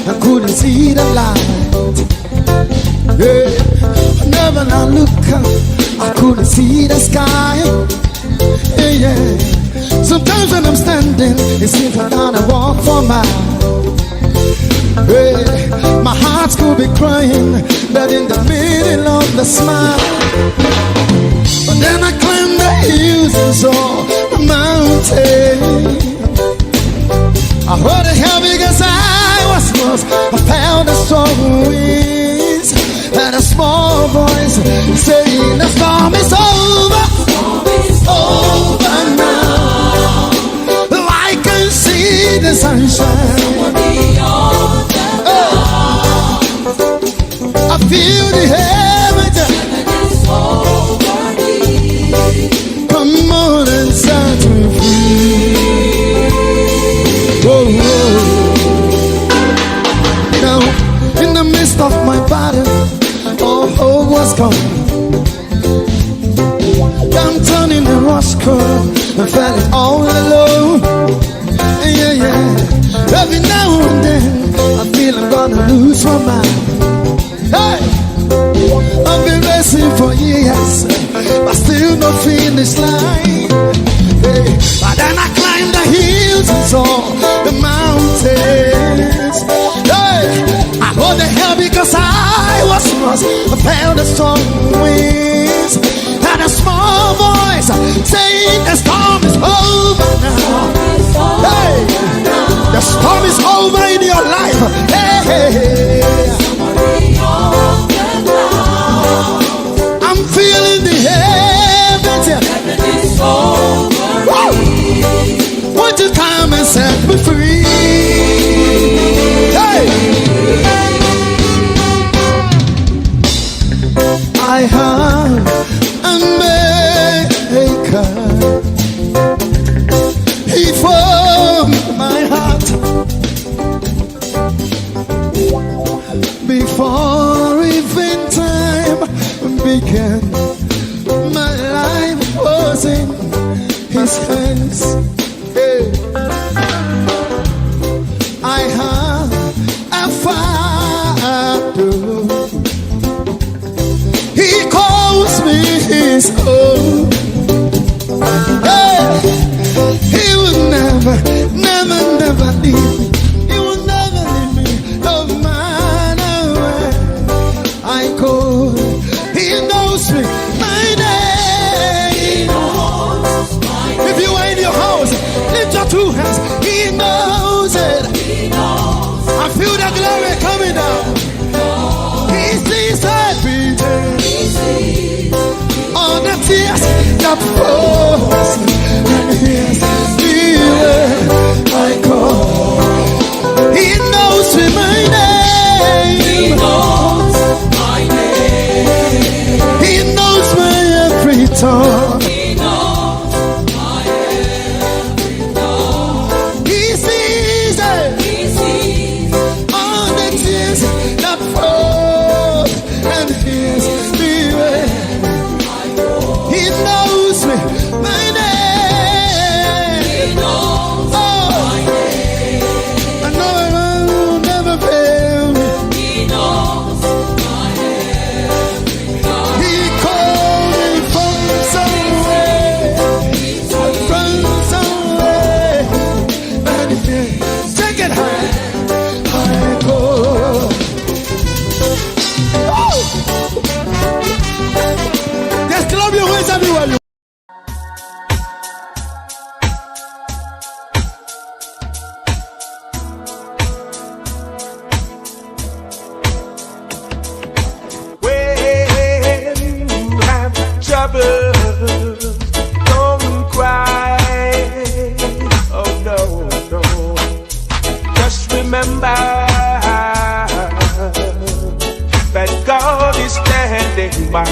I couldn't see the light. Yeah, whenever I look up, I couldn't see the sky. Yeah, yeah. Sometimes when I'm standing, it seems like I gotta walk for miles. Yeah, my heart could be crying, but in the middle of the smile. But then I climbed the hills and saw the mountain. I heard it heavy because I was lost. I felt a strong winds and a small voice saying the storm is over. Over now. I can see the sunshine. I feel the heavens. Come on and set me free. Whoa, whoa. Now, in the midst of my body, all hope was gone. I'm turning the rush curve and felt it all alone. Yeah, yeah. Every now and then I feel I'm gonna lose my mind. Hey, I've been racing for years, but still no finish line. Hey, but then I climbed the hills and saw the mountains. Hey, I hold the hell because I was lost. I felt the strong winds and a small voice saying the storm is over now. Hey, the storm is over in your life. Hey, hey, hey. I'm feeling the heavens. Heaven is over. Won't you come and set me free? Hey, I have a maker. He formed my heart before even time began. My life was in his hands. Hey. I have a father. He calls me his own. Hey. He will never, never, never leave me. He will never leave me, no matter where I go. He knows me, my name. He knows my name. If you are in your house, lift your two hands. He knows it. He knows. I feel the glory coming down. He sees everything. He sees all the tears that fall. And he hears me when I call. He knows me, my name. He knows my name. He knows my every thought. He knows my every thought. He sees it. He sees all the tears that fall. And hears me when I call. He knows me, my name. He knows my name. I know it will never fail me. He knows my every thought. He called me from somewhere, from somewhere. And if you take it high, I go. Oh! Just clap your hands everywhere. When you have trouble, don't cry. Oh no, no. Just remember that God is standing by.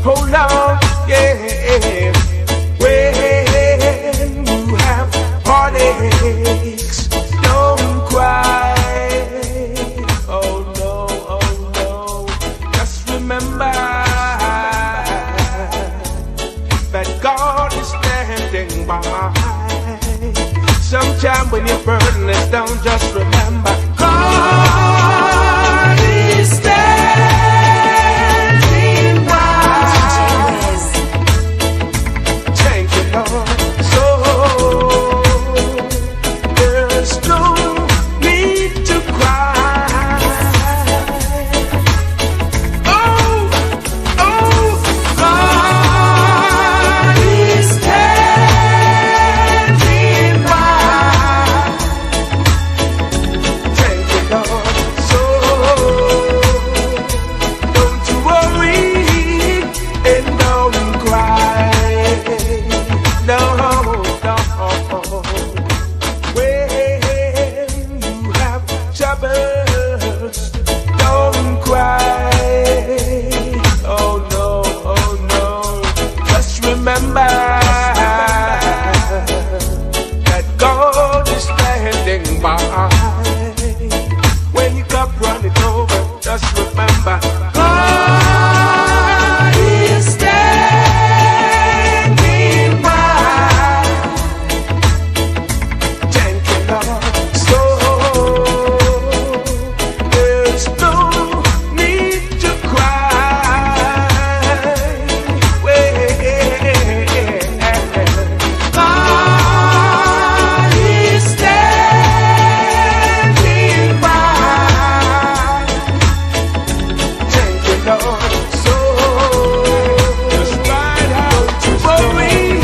Hold on, yeah. When you have heartaches, don't cry. Oh no, just remember that God is standing by. Sometimes down, when your burden is down, just remember God is standing by. Thank you, Lord. So there's no need to cry. Oh, God is standing by. Thank you, Lord. So don't you worry and don't cry. No, no. When you have troubles, don't cry. Oh no. Just remember that God is standing by. When you cup running over, just remember God is standing by. Thank you, Lord. So there's no need to cry. God is standing by. Thank you, Lord. So just ride out to worry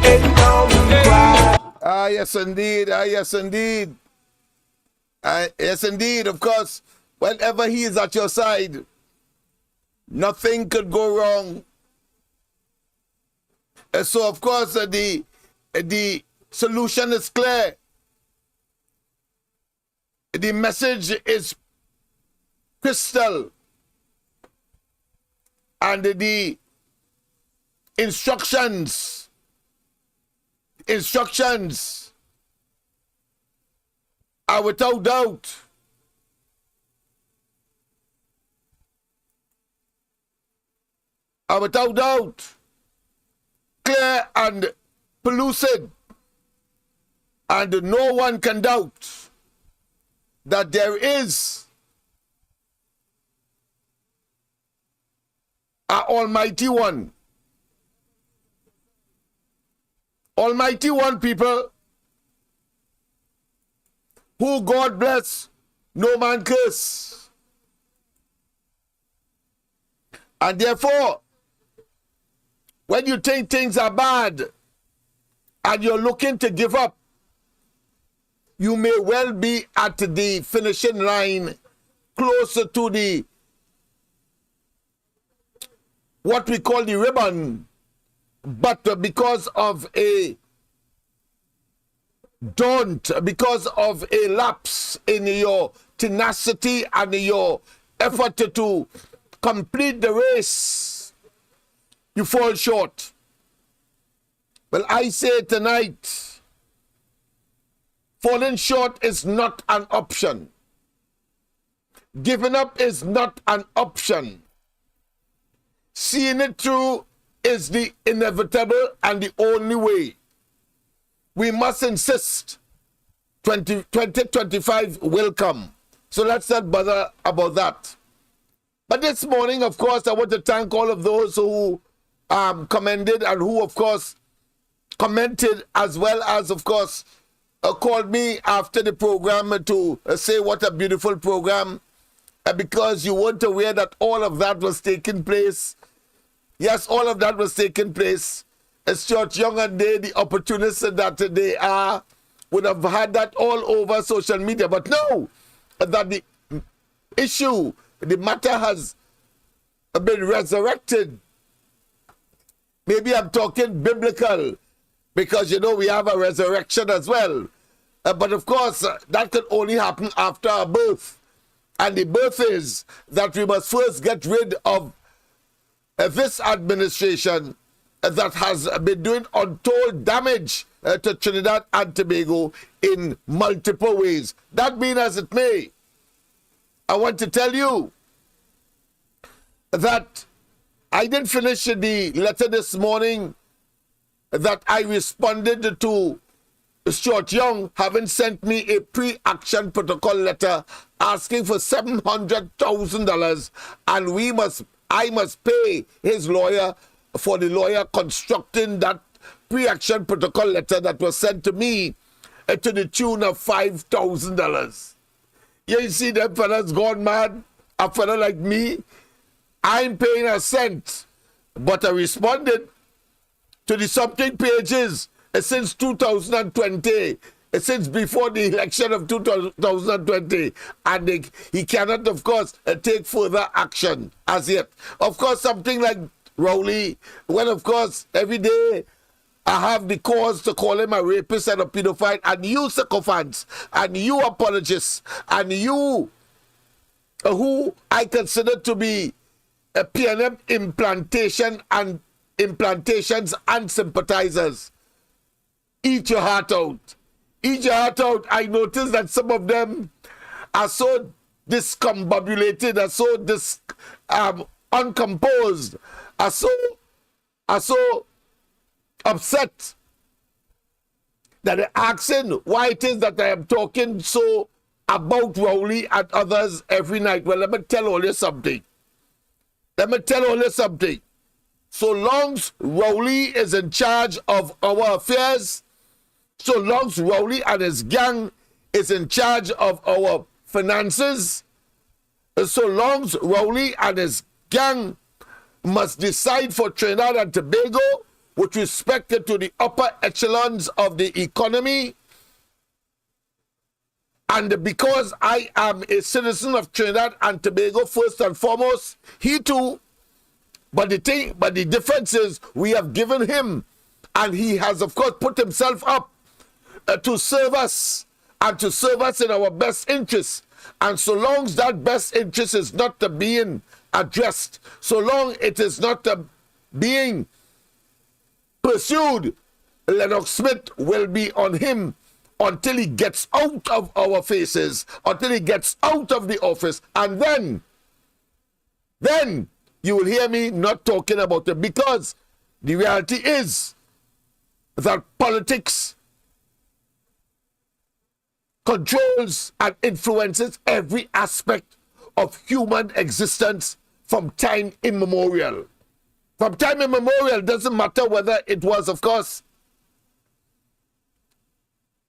and don't cry. Yes, indeed. Yes, indeed. Yes, indeed. Of course, whenever he is at your side, nothing could go wrong. So, of course, the solution is clear. The message is crystal. And the instructions are without doubt. Clear and pellucid, and no one can doubt that there is an Almighty One. Almighty One, people, who God bless, no man curse. And therefore, when you think things are bad and you're looking to give up, you may well be at the finishing line, closer to the what we call the ribbon, but because of a because of a lapse in your tenacity and your effort to complete the race, you fall short. Well, I say tonight, falling short is not an option. Giving up is not an option. Seeing it through is the inevitable and the only way. We must insist 2025 will come. So let's not bother about that. But this morning, of course, I want to thank all of those who commended and who, of course, commented, as well as, of course, called me after the program to say what a beautiful program, because you weren't aware that all of that was taking place. Yes, all of that was taking place. As Church Young and they, the opportunists that they are, would have had that all over social media. But no, that the issue, the matter has been resurrected. Maybe I'm talking biblical, because, you know, we have a resurrection as well. But of course, that can only happen after a birth. And the birth is that we must first get rid of this administration that has been doing untold damage to Trinidad and Tobago in multiple ways. That being as it may, I want to tell you that I didn't finish the letter this morning that I responded to Short Young having sent me a pre-action protocol letter asking for $700,000, and I must pay his lawyer for the lawyer constructing that pre-action protocol letter that was sent to me to the tune of $5,000. You see them fellas gone mad? A fella like me, I ain't paying a cent, but I responded to the subject pages since 2020, since before the election of 2020, and he cannot, of course, take further action as yet. Of course, something like Rowley, when, of course, every day I have the cause to call him a rapist and a pedophile, and you sycophants, and you apologists, and you who I consider to be a PNM implantations and sympathizers. Eat your heart out. Eat your heart out. I notice that some of them are so discombobulated, are so uncomposed, are so upset that they're asking why it is that I am talking so about Rowley and others every night. Well, let me tell all you something. So long as Rowley is in charge of our affairs, so long as Rowley and his gang is in charge of our finances, so long as Rowley and his gang must decide for Trinidad and Tobago with respect to the upper echelons of the economy, and because I am a citizen of Trinidad and Tobago first and foremost, he too. But the difference is we have given him, and he has, of course, put himself up to serve us and to serve us in our best interest. And so long as that best interest is not being addressed, so long it is not being pursued, Lennox Smith will be on him until he gets out of our faces, until he gets out of the office, and then you will hear me not talking about it, because the reality is that politics controls and influences every aspect of human existence from time immemorial. From time immemorial, doesn't matter whether it was, of course,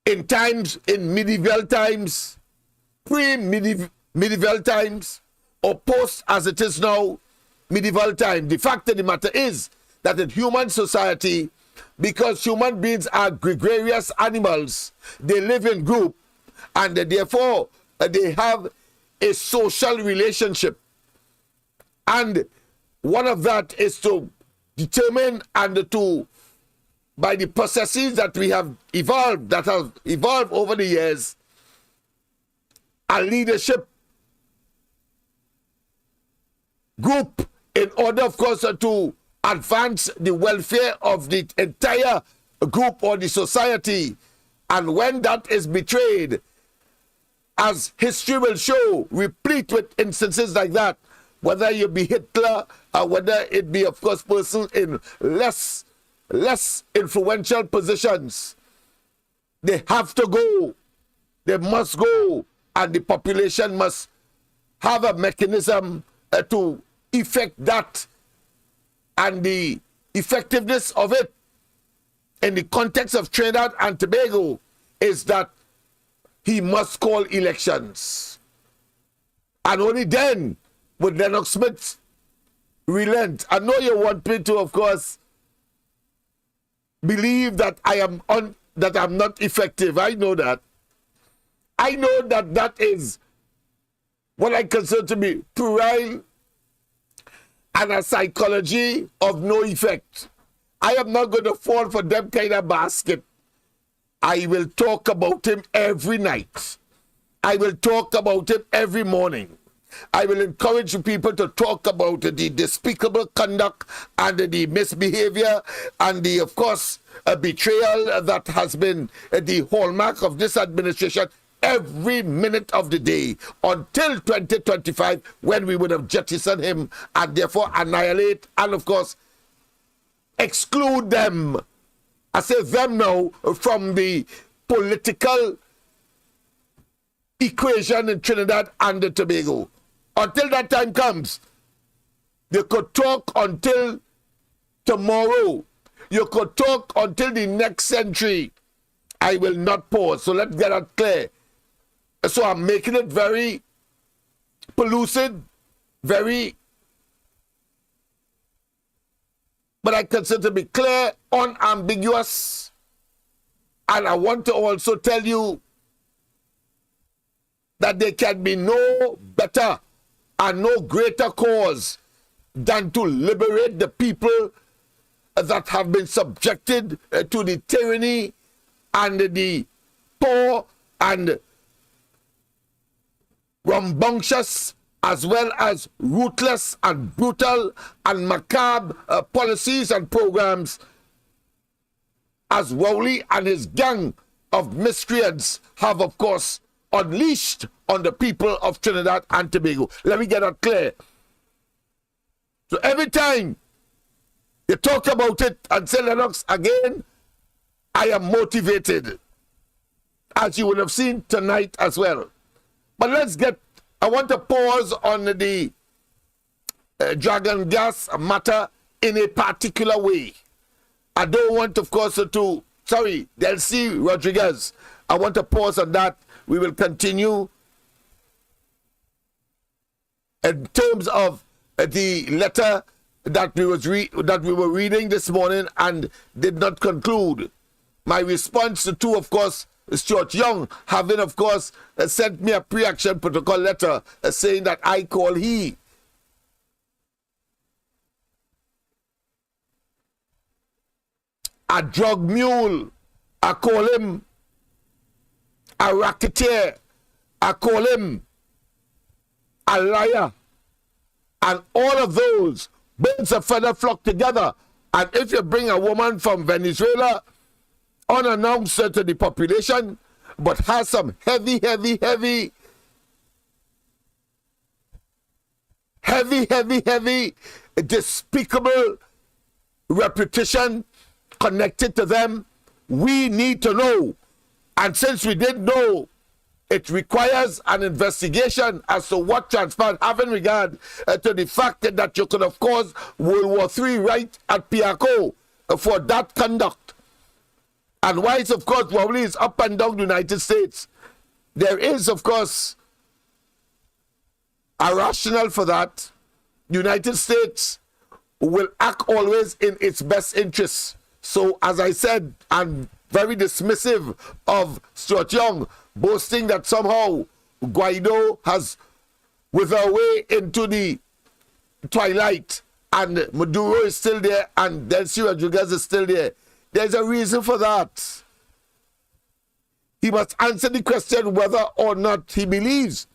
in medieval times, pre-medieval times, or post as it is now, medieval time. The fact of the matter is that in human society, because human beings are gregarious animals, they live in group, and therefore they have a social relationship. And one of that is to determine and to, by the processes that we have evolved, over the years, a leadership group in order, of course, to advance the welfare of the entire group or the society. And when that is betrayed, as history will show, replete with instances like that, whether you be Hitler or whether it be, of course, persons in less influential positions, they have to go. They must go, and the population must have a mechanism to effect that. And the effectiveness of it in the context of Trinidad and Tobago is that he must call elections. And only then would Lennox Smith relent. I know you want me to, of course, believe that I'm not effective. I know that. I know that that is what I consider to be puerile and a psychology of no effect. I am not going to fall for them kind of basket. I will talk about him every night. I will talk about him every morning. I will encourage people to talk about the despicable conduct and the misbehavior and the, of course, betrayal that has been the hallmark of this administration every minute of the day until 2025, when we would have jettisoned him and therefore annihilate and, of course, exclude them. I say them now from the political equation in Trinidad and Tobago. Until that time comes, you could talk until tomorrow. You could talk until the next century. I will not pause. So let's get that clear. So I'm making it very pellucid, very, but I consider to be clear, unambiguous. And I want to also tell you that there can be no better and no greater cause than to liberate the people that have been subjected to the tyranny and the poor and rambunctious as well as ruthless and brutal and macabre policies and programs as Rowley and his gang of miscreants have, of course, unleashed on the people of Trinidad and Tobago. Let me get that clear. So every time you talk about it and say Lennox again, I am motivated, as you would have seen tonight as well. But I want to pause on the dragon gas matter in a particular way. I don't want, of course, Delcy Rodriguez. I want to pause on that. We will continue in terms of the letter that we were reading this morning and did not conclude. My response to, of course, Stuart Young having, of course, sent me a pre-action protocol letter saying that I call he. A drug mule. I call him a racketeer. I call him a liar. And all of those birds of feather flock together. And if you bring a woman from Venezuela unannounced to the population, but has some heavy despicable reputation connected to them, we need to know. And since we did know, it requires an investigation as to what transpired, having regard to the fact that you could have caused World War III right at Piaco for that conduct. And whilst, of course, Rowley is up and down the United States, there is, of course, a rationale for that. The United States will act always in its best interests. So, as I said, I'm very dismissive of Stuart Young boasting that somehow Guaido has withered away into the twilight and Maduro is still there and Delcy Rodriguez is still there. There's a reason for that. He must answer the question whether or not he believes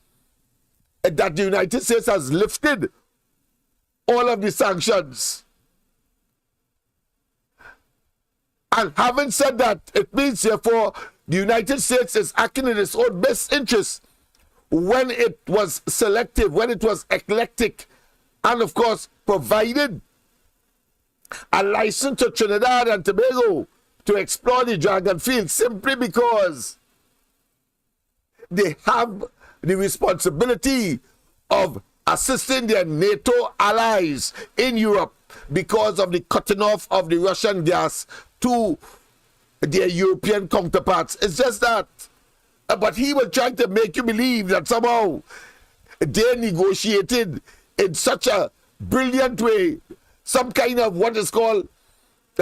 that the United States has lifted all of the sanctions. And having said that, it means, therefore, the United States is acting in its own best interest when it was selective, when it was eclectic, and, of course, provided a license to Trinidad and Tobago to explore the dragon field simply because they have the responsibility of assisting their NATO allies in Europe because of the cutting off of the Russian gas to their European counterparts. It's just that. But he was trying to make you believe that somehow they negotiated in such a brilliant way some kind of what is called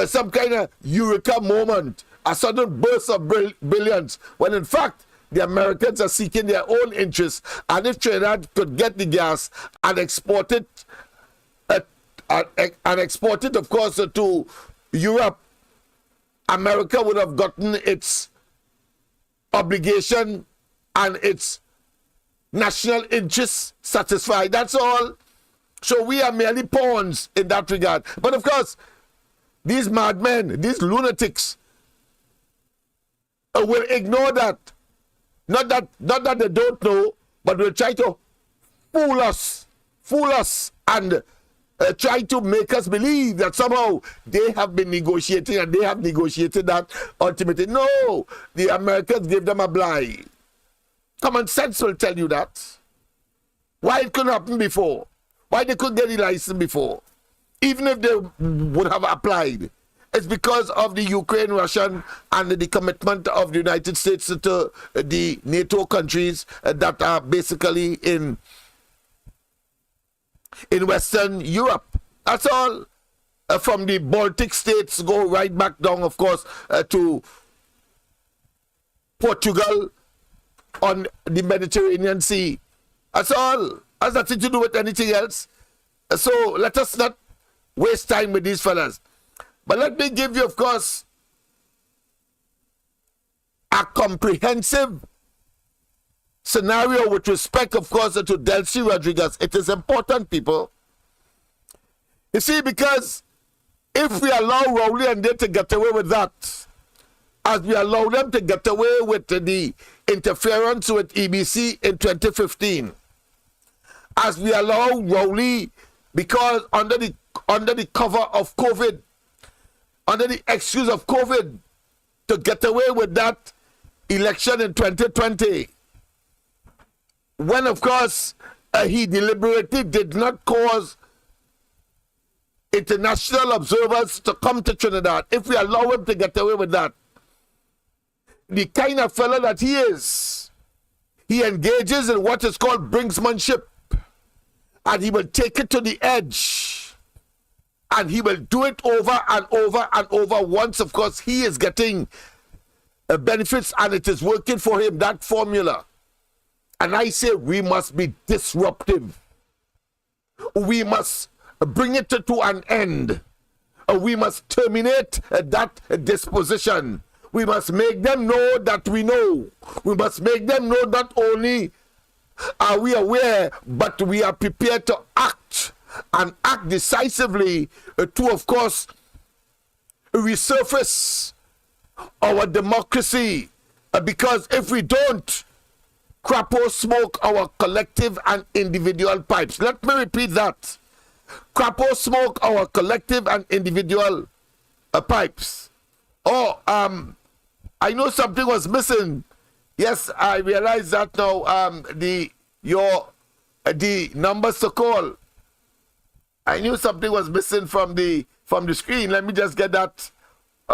some kind of eureka moment, a sudden burst of brilliance, when in fact the Americans are seeking their own interests. And if Trinidad could get the gas and export it, of course, to Europe, America would have gotten its obligation and its national interests satisfied. That's all. So we are merely pawns in that regard. But of course, these madmen, these lunatics, will ignore that. Not that they don't know, but will try to fool us and trying to make us believe that somehow they have been negotiating and they have negotiated that ultimately. No, the Americans gave them a blind. Common sense will tell you that. Why it couldn't happen before? Why they couldn't get the license before? Even if they would have applied. It's because of the Ukraine, Russian, and the commitment of the United States to the NATO countries that are basically in Western Europe. That's all. From the Baltic states, go right back down, of course, to Portugal on the Mediterranean Sea. That's all. Has nothing to do with anything else. So let us not waste time with these fellas. But let me give you, of course, a comprehensive scenario with respect, of course, to Delcy Rodriguez. It is important, people. You see, because if we allow Rowley and they to get away with that, as we allow them to get away with the interference with EBC in 2015, as we allow Rowley, because under the cover of COVID, under the excuse of COVID, to get away with that election in 2020, when, of course, he deliberately did not cause international observers to come to Trinidad. If we allow him to get away with that, the kind of fellow that he is, he engages in what is called brinksmanship, and he will take it to the edge. And he will do it over and over and over once, of course, he is getting benefits and it is working for him, that formula. And I say we must be disruptive. We must bring it to an end. We must terminate that disposition. We must make them know that we know. We must make them know not only are we aware, but we are prepared to act. And act decisively to, of course, resurface our democracy. Because if we don't, crapo smoke our collective and individual pipes. Let me repeat that. Crapo smoke our collective and individual pipes. Oh, I know something was missing. Yes, I realize that now. The numbers to call. I knew something was missing from the screen. Let me just get that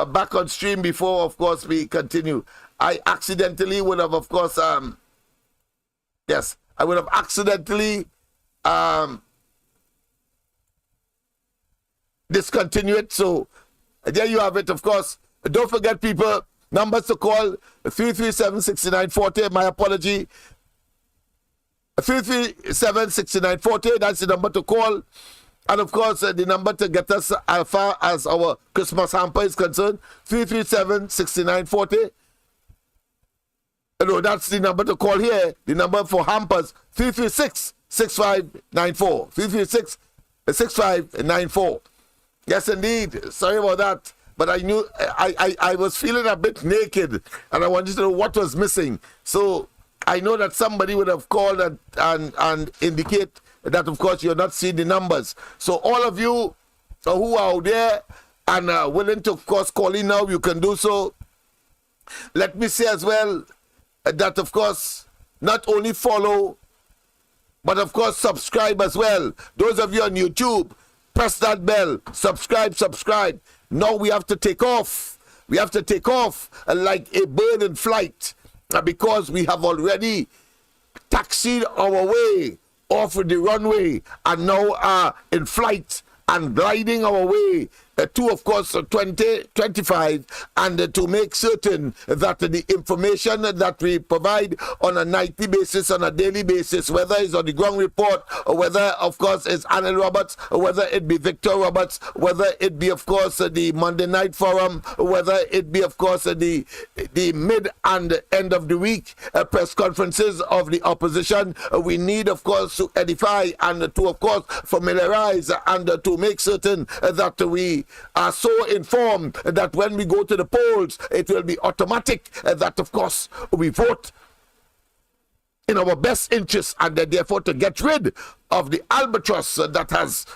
back on stream before, of course, we continue. I accidentally would have, of course, yes, I would have accidentally discontinued. So there you have it, of course. Don't forget, people, numbers to call, 337-6940. My apology. 337-6940. That's the number to call. And of course, the number to get us as far as our Christmas hamper is concerned, 337-6940. No, that's the number to call here. The number for hampers, 336-6594. 336-6594. Yes, indeed. Sorry about that. But I knew, I was feeling a bit naked, and I wanted to know what was missing. So I know that somebody would have called and indicate that, of course, you're not seeing the numbers. So all of you who are out there and willing to, of course, call in now, you can do so. Let me say as well that, of course, not only follow, but, of course, subscribe as well. Those of you on YouTube, press that bell, subscribe. Now we have to take off. We have to take off like a bird in flight because we have already taxied our way off the runway and now are in flight and gliding our way to, of course, 2025, and to make certain that the information that we provide on a nightly basis, on a daily basis, whether it's on the ground report, or whether, of course, it's Anil Roberts, or whether it be Victor Roberts, whether it be, of course, the Monday Night Forum, whether it be, of course, the mid and end of the week press conferences of the opposition, we need, of course, to edify and to, of course, familiarize and to make certain that we are so informed that when we go to the polls, it will be automatic that, of course, we vote in our best interest, and therefore to get rid of the albatross that has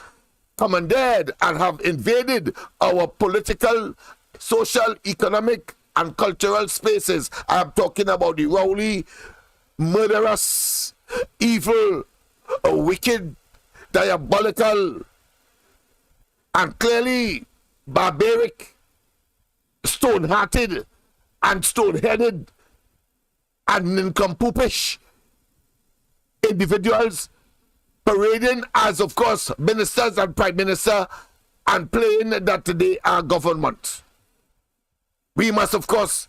commandeered and have invaded our political, social, economic, and cultural spaces. I'm talking about the Rowley murderous, evil, wicked, diabolical, and clearly barbaric, stone-hearted, and stone-headed, and nincompoopish individuals parading as, of course, ministers and prime minister and playing that they are government. We must, of course,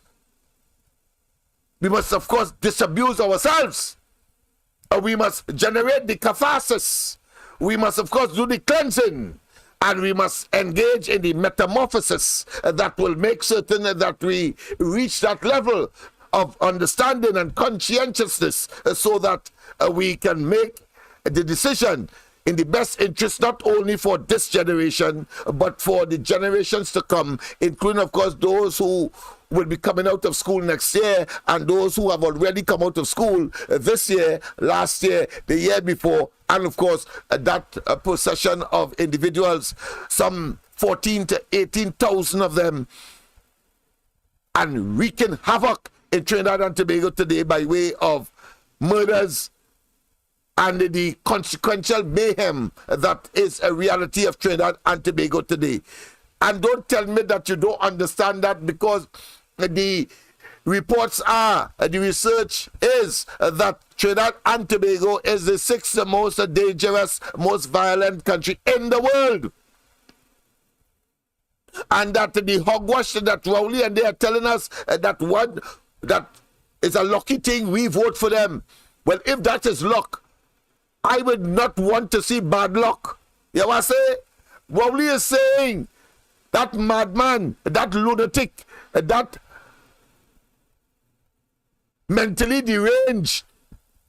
disabuse ourselves. We must generate the catharsis. We must, of course, do the cleansing. And we must engage in the metamorphosis that will make certain that we reach that level of understanding and conscientiousness so that we can make the decision in the best interest not only for this generation but for the generations to come, including, of course, those who will be coming out of school next year and those who have already come out of school this year, last year, the year before, and of course that procession of individuals, some 14 to 18,000 of them, and wreaking havoc in Trinidad and Tobago today by way of murders and the consequential mayhem that is a reality of Trinidad and Tobago today. And don't tell me that you don't understand that, because the reports are, the research is that Trinidad and Tobago is the sixth most dangerous, most violent country in the world. And that the hogwash that Rowley and they are telling us that one that is a lucky thing we vote for them. Well, if that is luck, I would not want to see bad luck. You know what I say? Rowley is saying that madman, that lunatic, that mentally deranged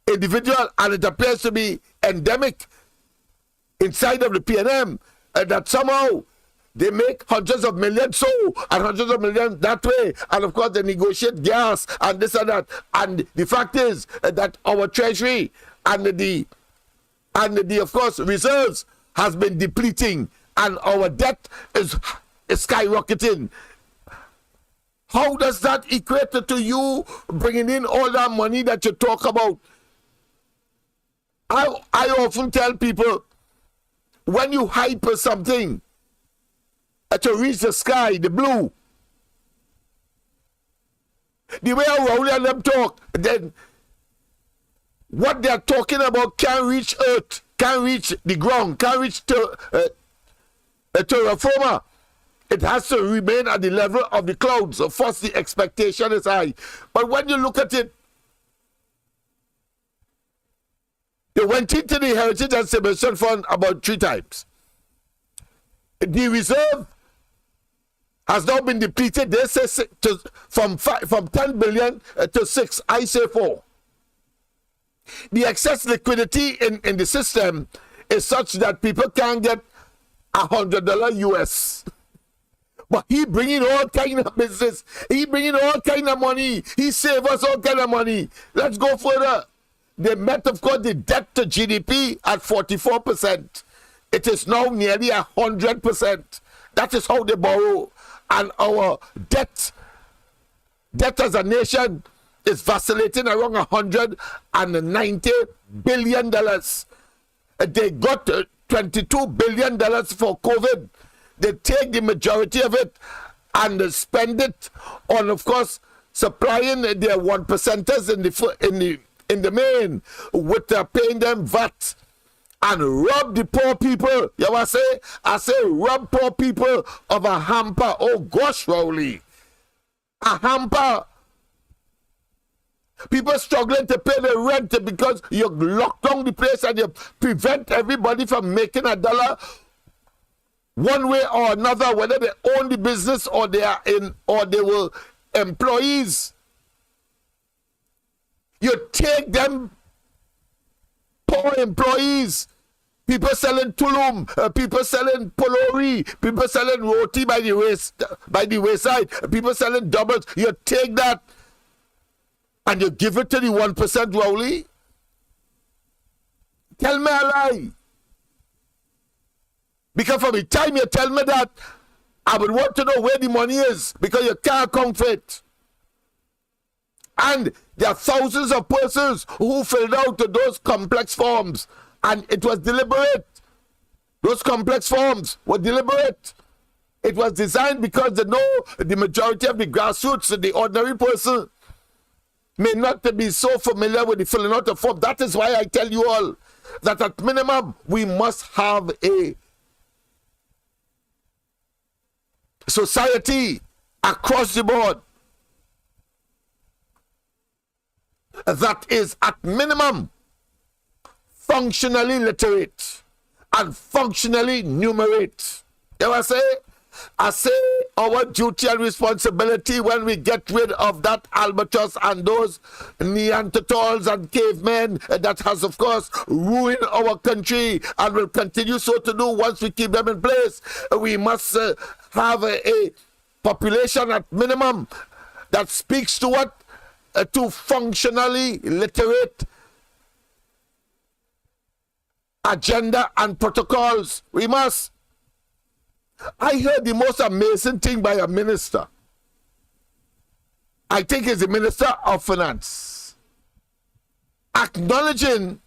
individual, and it appears to be endemic inside of the PNM, that somehow they make hundreds of millions so and hundreds of millions that way, and of course they negotiate gas and this and that. And the fact is that our treasury and the of course reserves has been depleting, and our debt is skyrocketing. How does that equate to you bringing in all that money that you talk about? I often tell people, when you hype something to reach the sky, the blue, the way Rowley and them talk, then what they're talking about can't reach earth, can't reach the ground, can't reach terra firma. It has to remain at the level of the clouds. So first, the expectation is high. But when you look at it, they went into the Heritage and Celebration Fund about 3 times. The reserve has now been depleted. They say from 10 billion to 6. I say 4. The excess liquidity in the system is such that people can't get $100 US. But he bringing all kind of business. He bringing all kind of money. He save us all kind of money. Let's go further. They met, of course, the debt to GDP at 44%. It is now nearly 100%. That is how they borrow. And our debt as a nation is vacillating around $190 billion. They got $22 billion for COVID. They take the majority of it and spend it on, of course, supplying their 1%ers in the main, with paying them VAT, and rob the poor people. You know what I say? I say rob poor people of a hamper. Oh gosh, Rowley, a hamper. People struggling to pay the rent because you lock down the place and you prevent everybody from making $1 one way or another, whether they own the business or they are in, or they were employees. You take them poor employees, people selling tulum, people selling polori, people selling roti by the wayside, people selling doubles. You take that and you give it to the 1%, Rowley. Tell me a lie. Because from the time you tell me that, I would want to know where the money is, because you can't account for it. And there are thousands of persons who filled out those complex forms, and it was deliberate. Those complex forms were deliberate. It was designed because they know the majority of the grassroots, the ordinary person, may not be so familiar with the filling out of form. That is why I tell you all that at minimum, we must have a society across the board that is at minimum functionally literate and functionally numerate. You know what I say? I say our duty and responsibility when we get rid of that albatross and those Neanderthals and cavemen that has, of course, ruined our country and will continue so to do once we keep them in place. We must have a population at minimum that speaks to what? To functionally literate agenda and protocols. We must. I heard the most amazing thing by a minister. I think it's the Minister of Finance, acknowledging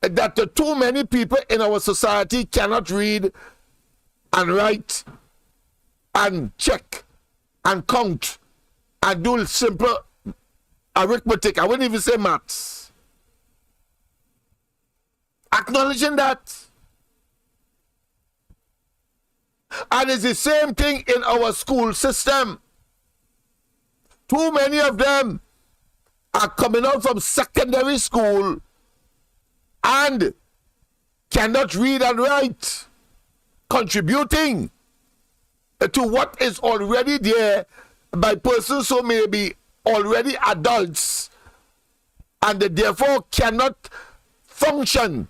that too many people in our society cannot read and write and check and count and do simple arithmetic. I wouldn't even say maths. Acknowledging that. And it's the same thing in our school system. Too many of them are coming out from secondary school and cannot read and write, contributing to what is already there by persons who may be already adults, and they therefore cannot function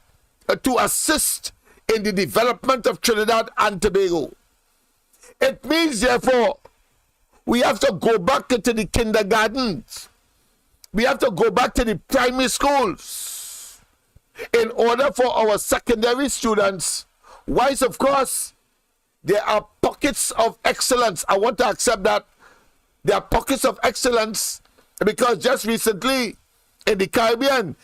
to assist in the development of Trinidad and Tobago. It means, therefore, we have to go back into the kindergartens. We have to go back to the primary schools in order for our secondary students. Whilst, of course, there are pockets of excellence. I want to accept that. There are pockets of excellence because just recently in the Caribbean,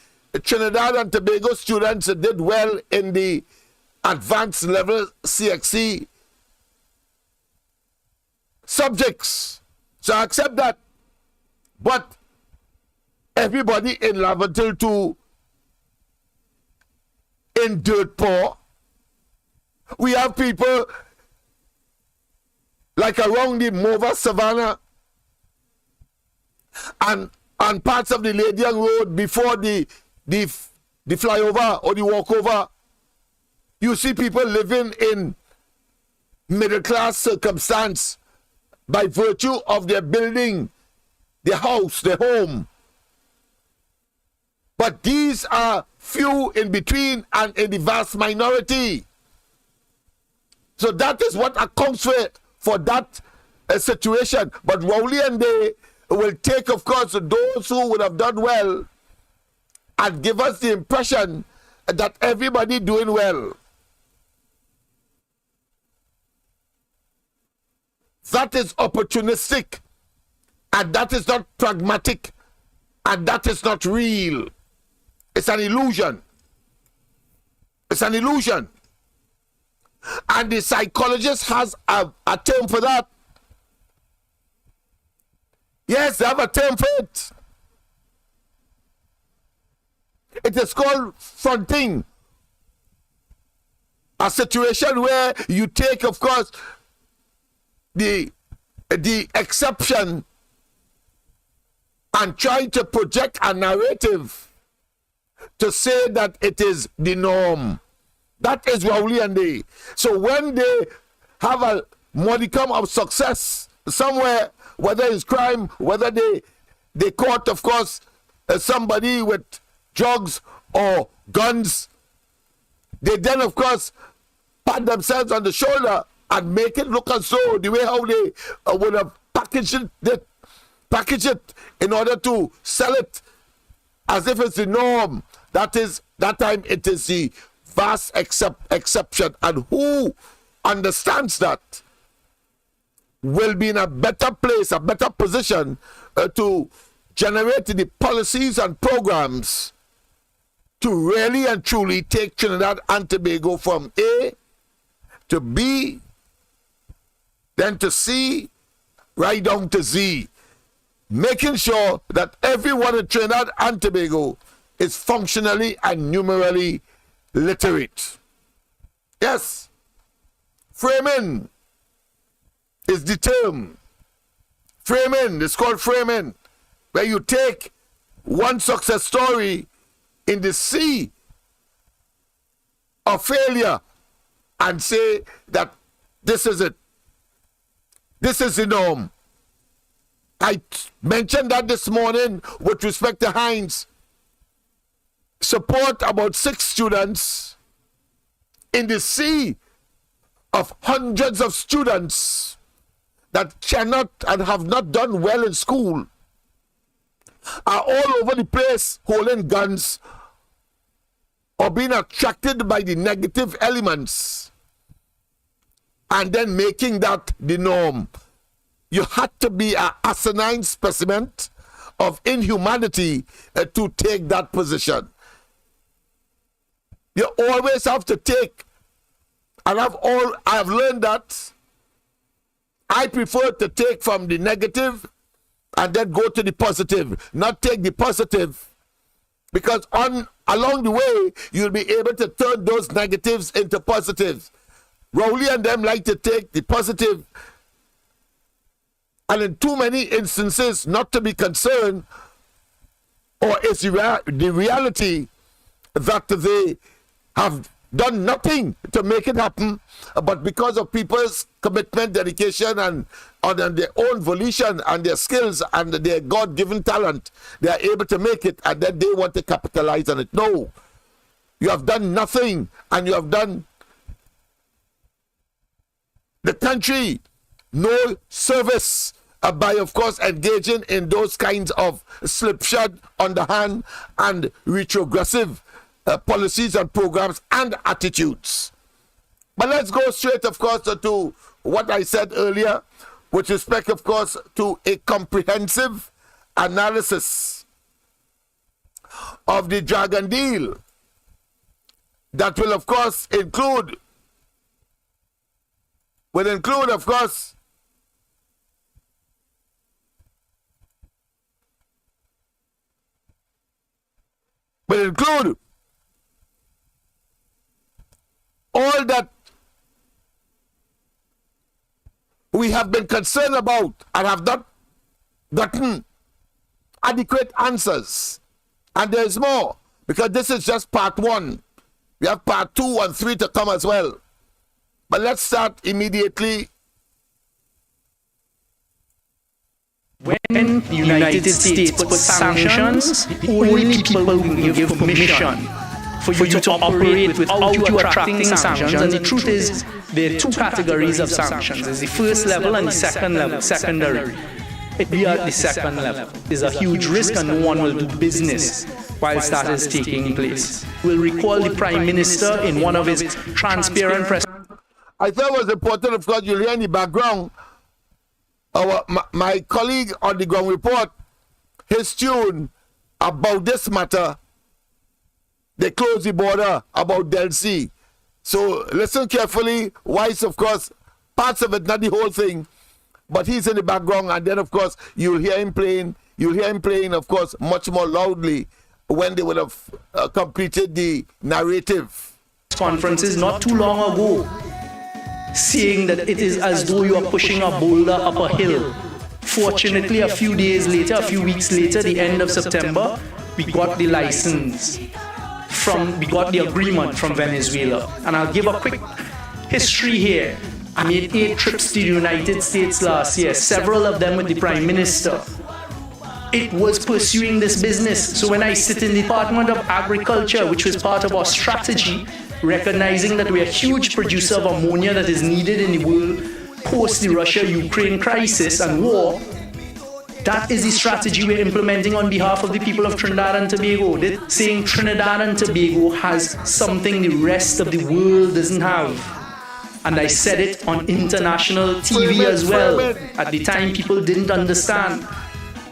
Trinidad and Tobago students did well in the advanced level CXC subjects. So I accept that. But everybody in Laventille too, in dirt poor. We have people like around the Mova Savannah and parts of the Ladian Road before the flyover or the walkover. You see people living in middle class circumstance by virtue of their building, their house, their home. But these are few in between and in the vast minority. So that is what accounts for that situation. But Rowley and they will take, of course, those who would have done well and give us the impression that everybody doing well. That is opportunistic, and that is not pragmatic, and that is not real. It's an illusion. It's an illusion. And the psychologist has a term for that. Yes, they have a term for it. It is called fronting. A situation where you take, of course, the exception and try to project a narrative to say that it is the norm. That is Rowley and they. So when they have a modicum of success somewhere, whether it's crime, whether they caught, of course, somebody with drugs or guns, they then, of course, pat themselves on the shoulder and make it look as though the way how they would have packaged it in order to sell it as if it's the norm. That time it is the vast exception. And who understands that will be in a better place, a better position to generate the policies and programs to really and truly take Trinidad and Tobago from A to B, then to C, right down to Z, making sure that everyone in Trinidad and Tobago is functionally and numerally literate. Yes, framing is the term. Framing is called framing, where you take one success story in the sea of failure and say that this is it. This is the norm. I mentioned that this morning with respect to Heinz. Support about 6 students in the sea of hundreds of students that cannot and have not done well in school, are all over the place holding guns or being attracted by the negative elements and then making that the norm. You had to be an asinine specimen of inhumanity to take that position. You always have to take, and I've learned that I prefer to take from the negative and then go to the positive, not take the positive, because along the way you'll be able to turn those negatives into positives. Rowley and them like to take the positive, and in too many instances not to be concerned, or it's the reality that they have done nothing to make it happen, but because of people's commitment, dedication, and on their own volition and their skills and their God-given talent, they are able to make it, and then they want to capitalize on it. No, you have done nothing, and you have done the country no service by, of course, engaging in those kinds of slipshod, underhand, and retrogressive policies and programs and attitudes. But let's go straight, of course, to what I said earlier with respect, of course, to a comprehensive analysis of the Dragon deal that will, of course, include, of course, all that we have been concerned about and have not gotten adequate answers. And there's more, because this is just part 1. We have part 2 and 3 to come as well. But let's start immediately. When the United States puts sanctions, only people who can give permission for you to operate without you attracting sanctions. And the truth is, there are 2 categories of sanctions. There's the first level and the second level, secondary. We are at the second level. There's a huge risk and no one will do business whilst that is taking place. We'll recall the Prime Minister in one of his transparent press. I thought it was important, of course, you'll hear in the background my colleague on the ground report, his tune about this matter. They closed the border about Del C. So listen carefully. Wise, of course, parts of it, not the whole thing, but he's in the background, and then, of course, you'll hear him playing, of course, much more loudly when they would have completed the narrative. Conferences not too long ago, saying that it is as though you are pushing a boulder up a hill. Fortunately, a few days later, a few weeks later, the end of September, we got the license. We got the agreement from Venezuela. And I'll give a quick history here. I made 8 trips to the United States last year, several of them with the Prime Minister. It was pursuing this business. So when I sit in the Department of Agriculture, which was part of our strategy, recognizing that we're a huge producer of ammonia that is needed in the world post the Russia-Ukraine crisis and war, That is the strategy we're implementing on behalf of the people of Trinidad and Tobago. Saying Trinidad and Tobago has something the rest of the world doesn't have. And I said it on international TV as well. At the time, people didn't understand.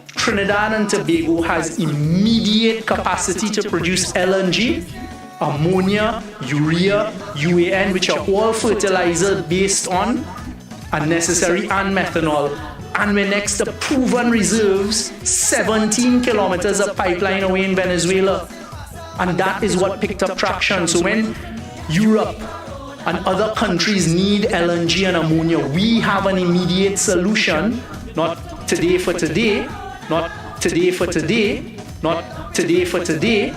Trinidad and Tobago has immediate capacity to produce LNG, ammonia, urea, UAN, which are all fertilizers based on unnecessary and methanol. And we're next to proven reserves, 17 kilometers of pipeline away in Venezuela. And that is what picked up traction. So when Europe and other countries need LNG and ammonia, we have an immediate solution, not today for today, not today for today, not today for today,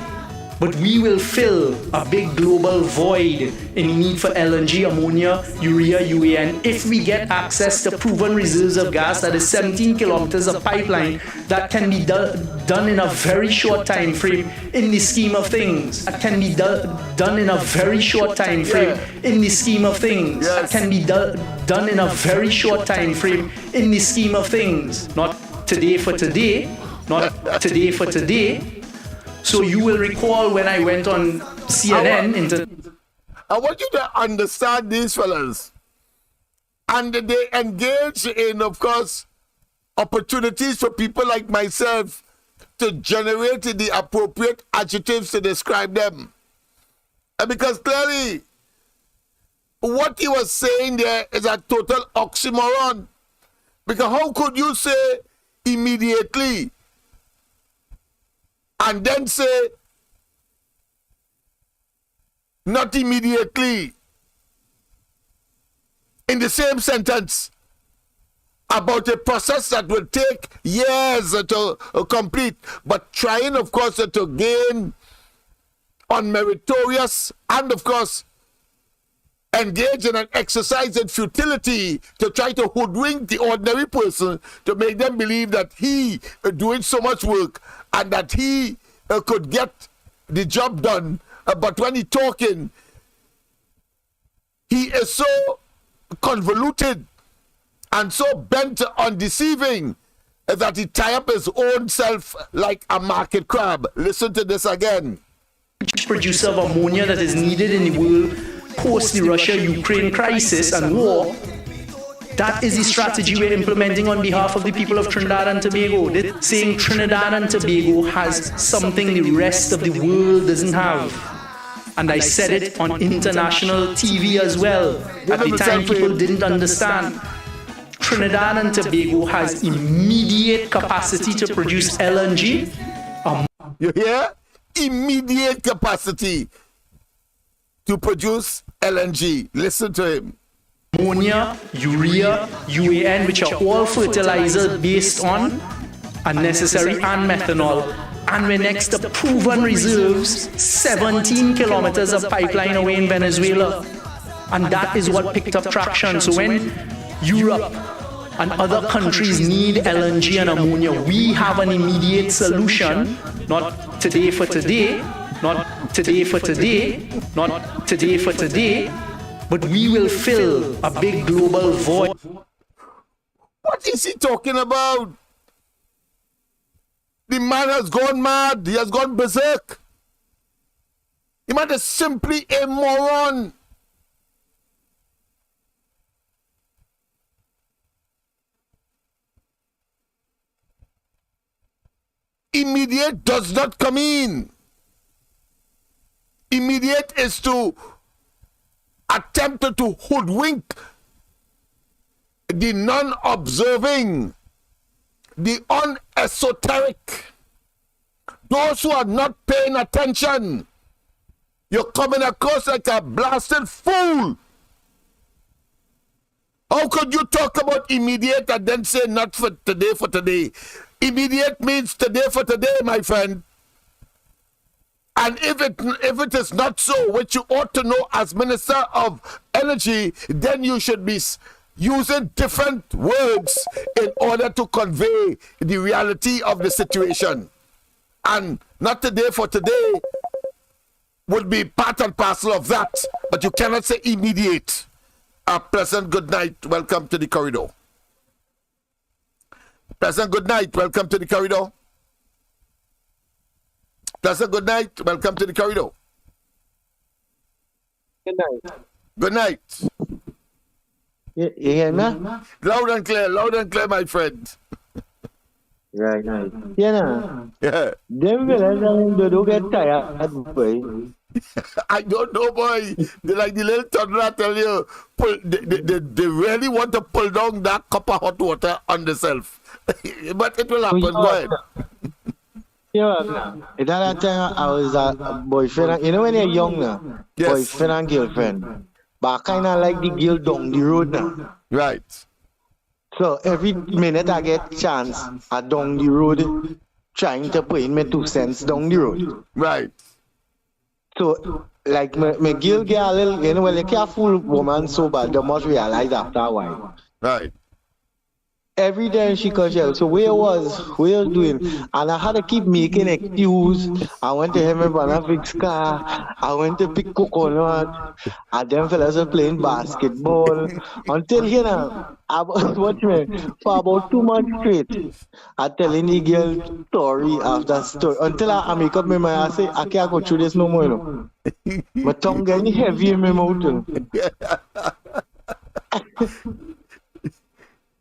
but we will fill a big global void in the need for LNG, ammonia, urea, UAN if we get access to proven reserves of gas. That is 17 kilometers of pipeline that can be done in a very short time frame in the scheme of things. That can be done in a very short time frame in the scheme of things. That can be done in a very short time frame in the scheme of things. Not today for today, not today for today. So you will recall when I went on CNN I want you to understand these fellas. And they engage in, of course, opportunities for people like myself to generate the appropriate adjectives to describe them. And because clearly, what he was saying there is a total oxymoron. Because how could you say immediately and then say not immediately in the same sentence about a process that will take years to complete, but trying, of course, to gain unmeritorious and, of course, engage in an exercise in futility to try to hoodwink the ordinary person to make them believe that he is doing so much work and that he could get the job done. But when he's talking, he is so convoluted and so bent on deceiving that he tie up his own self like a market crab. Listen to this again. Producer of ammonia that is needed in the world post the Russia-Ukraine crisis and war. That is the strategy we're implementing on behalf of the people of Trinidad and Tobago. Saying Trinidad and Tobago has something the rest of the world doesn't have. And I said it on international TV as well. At the time, people didn't understand. Trinidad and Tobago has immediate capacity to produce LNG. You hear? Immediate capacity to produce LNG. Listen to him. Ammonia, urea, UAN, which are all fertilizers based on unnecessary and methanol. And we're next to proven reserves, 17 kilometers of pipeline away in Venezuela. And that is what picked up traction. So when Europe and other countries need LNG and ammonia, we have an immediate solution, not today for today, not today for today, not today for today, but we will fill a big global void. What is he talking about? The man has gone mad. He has gone berserk. The man is simply a moron. Immediate does not come in. Immediate is to attempt to hoodwink the non-observing, the unesoteric, those who are not paying attention. You're coming across like a blasted fool. How could you talk about immediate and then say not for today for today? Immediate means today for today, my friend. And if it is not so, which you ought to know as Minister of Energy, then you should be using different words in order to convey the reality of the situation. And not today for today would be part and parcel of that, but you cannot say immediate. A pleasant good night. Welcome to the corridor. Pleasant good night. Welcome to the corridor. Pleasant good night. Welcome to the corridor. Good night. Good night. You hear me? Loud and clear, my friend. Right. You know, Yeah. them fellas they don't get tired, boy. I don't know, boy. They like the little toddler I tell you, they really want to pull down that cup of hot water on themselves. But it will happen. Go ahead. Yeah, at that time I was a boyfriend. You know when you're young now, Yes. boyfriend and girlfriend. But I kind of like the girl down the road now. Right. So every minute I get chance, I down the road trying to put in my 2 cents down the road. Right. So like my girl get a little, you know, when you can't fool woman so bad, they must realize after a while. Right. Every time she comes out, so where you doing? And I had to keep making excuse. I went to have my banana fix car. I went to pick coconut. And them fellas are playing basketball. Until, you know, I was watching for about 2 months straight. I telling the girl story after story. Until I make up my mind, I say, I can't go through this no more. You know. My tongue getting heavy in my mouth. You know.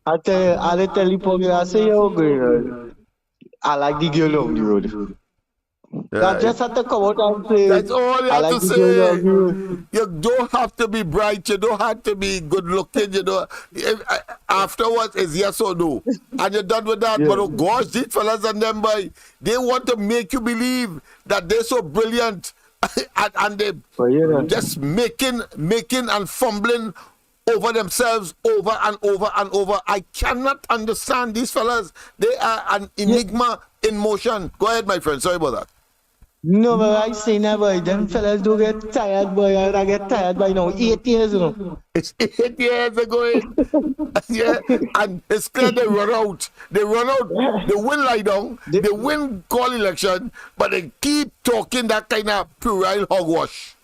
I tell you, Poggy, I say, yo, girl, I like the girl on the road. I just have to come out and say, That's all you I have like to the girl on the say. road. You don't have to be bright. You don't have to be good looking. You know, afterwards it's yes or no, and you're done with that. Yeah. But oh gosh, these fellas and them boy, they want to make you believe that they're so brilliant, and they But, you know, just making and fumbling over themselves over and over and over. I cannot understand these fellas. They are an enigma in motion. Go ahead, my friend. Sorry about that. no, but I say never. Them fellas do get tired, boy. And I get tired by now. 8 years, you know. It's 8 years ago. Yeah, and it's clear they run out. They win lie down, they win call election, but they keep talking that kind of puerile hogwash.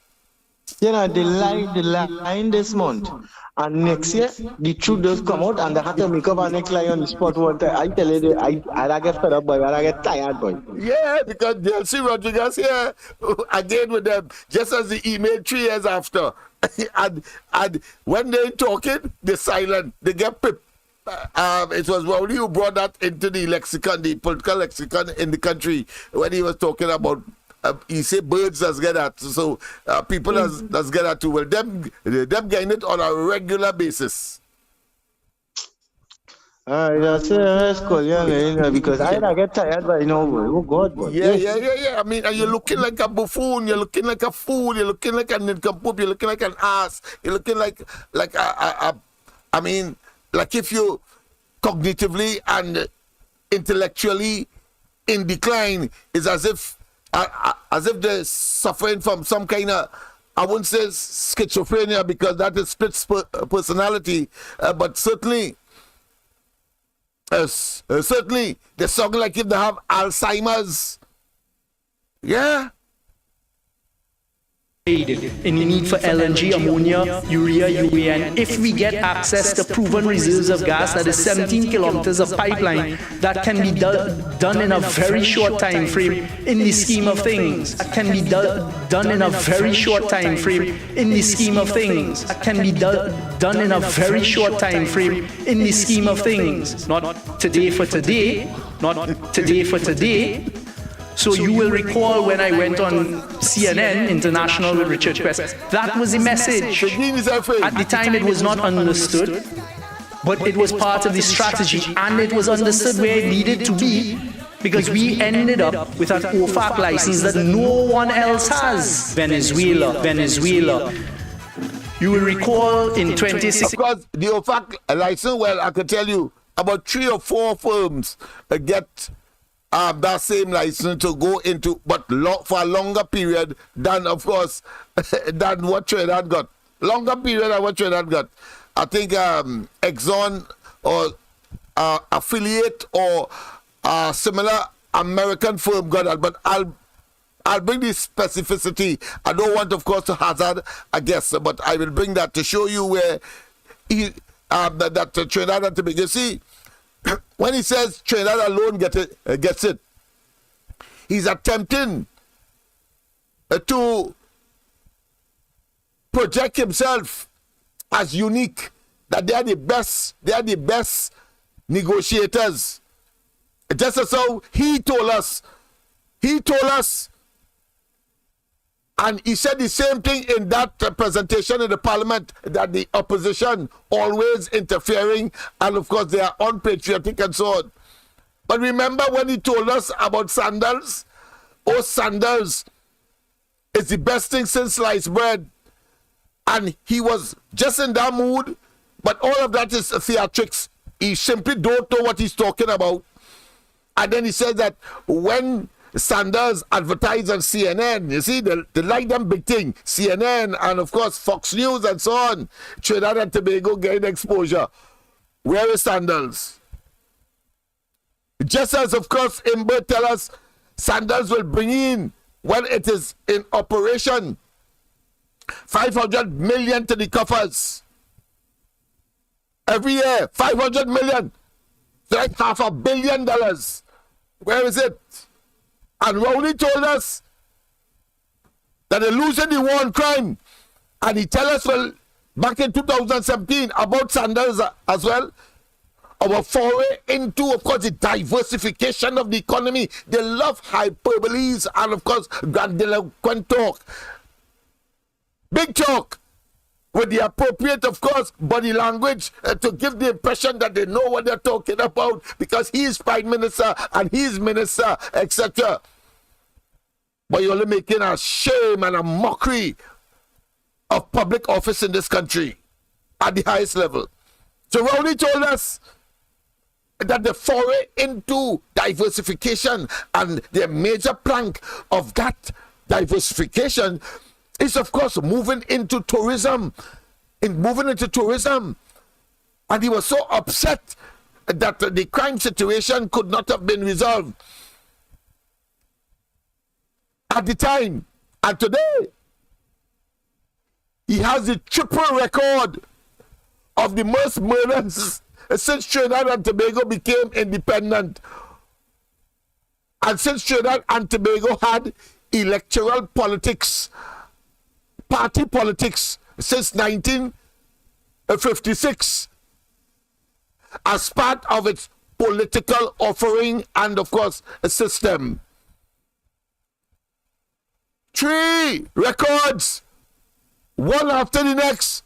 You know, they lie this month. And next year, the truth does come out, and they have to make up our next lie on the spot. One time. I tell you, I get fed up, boy. I get tired, boy. Yeah, because Delcy Rodriguez here again with them, just as the email 3 years after. and when they're talking, they're silent. They get pipped. It was Rowley who brought that into the lexicon, the political lexicon in the country, when he was talking about he said birds does get that, so people does get that too. Well, them getting it on a regular basis. That's cool, yeah, because I get tired, but you know, oh God, boy. Yeah. I mean, and you're looking like a buffoon, you're looking like a fool, you're looking like an nincompoop, you're looking like an ass, you're looking like I mean, like if you cognitively and intellectually in decline, is as if they're suffering from some kind of, I wouldn't say schizophrenia because that is split personality, but certainly they sound like if they have Alzheimer's. Yeah. In the need for LNG, ammonia, urea, UAN. If we get access to proven reserves of gas, that is 17 kilometers of pipeline, that can be done in a very short time frame in the scheme of things. That can be done in a very short time frame in the scheme of things. That can be done in a very short time frame in the scheme of things. Not today for today, not today for today. So you will recall when I went on CNN International with Richard Quest, that was the message. At the time it was not understood, but it was part of the strategy, and it was understood where it needed to be, because we ended up with an OFAC license that no one else has. Venezuela. You will recall in 2016. Of course, the OFAC license, well, I can tell you, about 3 or 4 firms get that same license to go into, but for a longer period than, of course, than what Trinidad got. Longer period than what Trinidad got. I think Exxon or affiliate or similar American firm got that, but I'll bring the specificity. I don't want, of course, to hazard a guess, but I will bring that to show you where that Trinidad and Tobago. You see, when he says Trinidad alone gets it, he's attempting to project himself as unique, that they are the best negotiators. Just as how he told us, and he said the same thing in that presentation in the parliament, that the opposition always interfering, and of course they are unpatriotic and so on. But remember when he told us about Sandals? Oh, Sandals is the best thing since sliced bread. And he was just in that mood, but all of that is theatrics. He simply don't know what he's talking about. And then he said that when Sanders advertised on CNN, you see, they like them big thing, CNN and of course Fox News and so on, Trinidad and Tobago getting exposure. Where is Sanders? Just as of course Imber tell us Sanders will bring in, when it is in operation, 500 million to the coffers every year. 500 million, like $500 million. Where is it? And Rowley told us that they're losing the war on crime, and he tell us, well, back in 2017 about Sanders as well, our foray into, of course, the diversification of the economy. They love hyperboles and, of course, grandiloquent talk. Big talk with the appropriate, of course, body language to give the impression that they know what they're talking about because he is Prime Minister and he is Minister, etc. But you're only making a shame and a mockery of public office in this country at the highest level. So Rowley told us that the foray into diversification and the major plank of that diversification is, of course, moving into tourism. And he was so upset that the crime situation could not have been resolved at the time. And today, he has the triple record of the most murders since Trinidad and Tobago became independent. And since Trinidad and Tobago had electoral politics, party politics, since 1956, as part of its political offering and, of course, a system. 3 records, one after the next,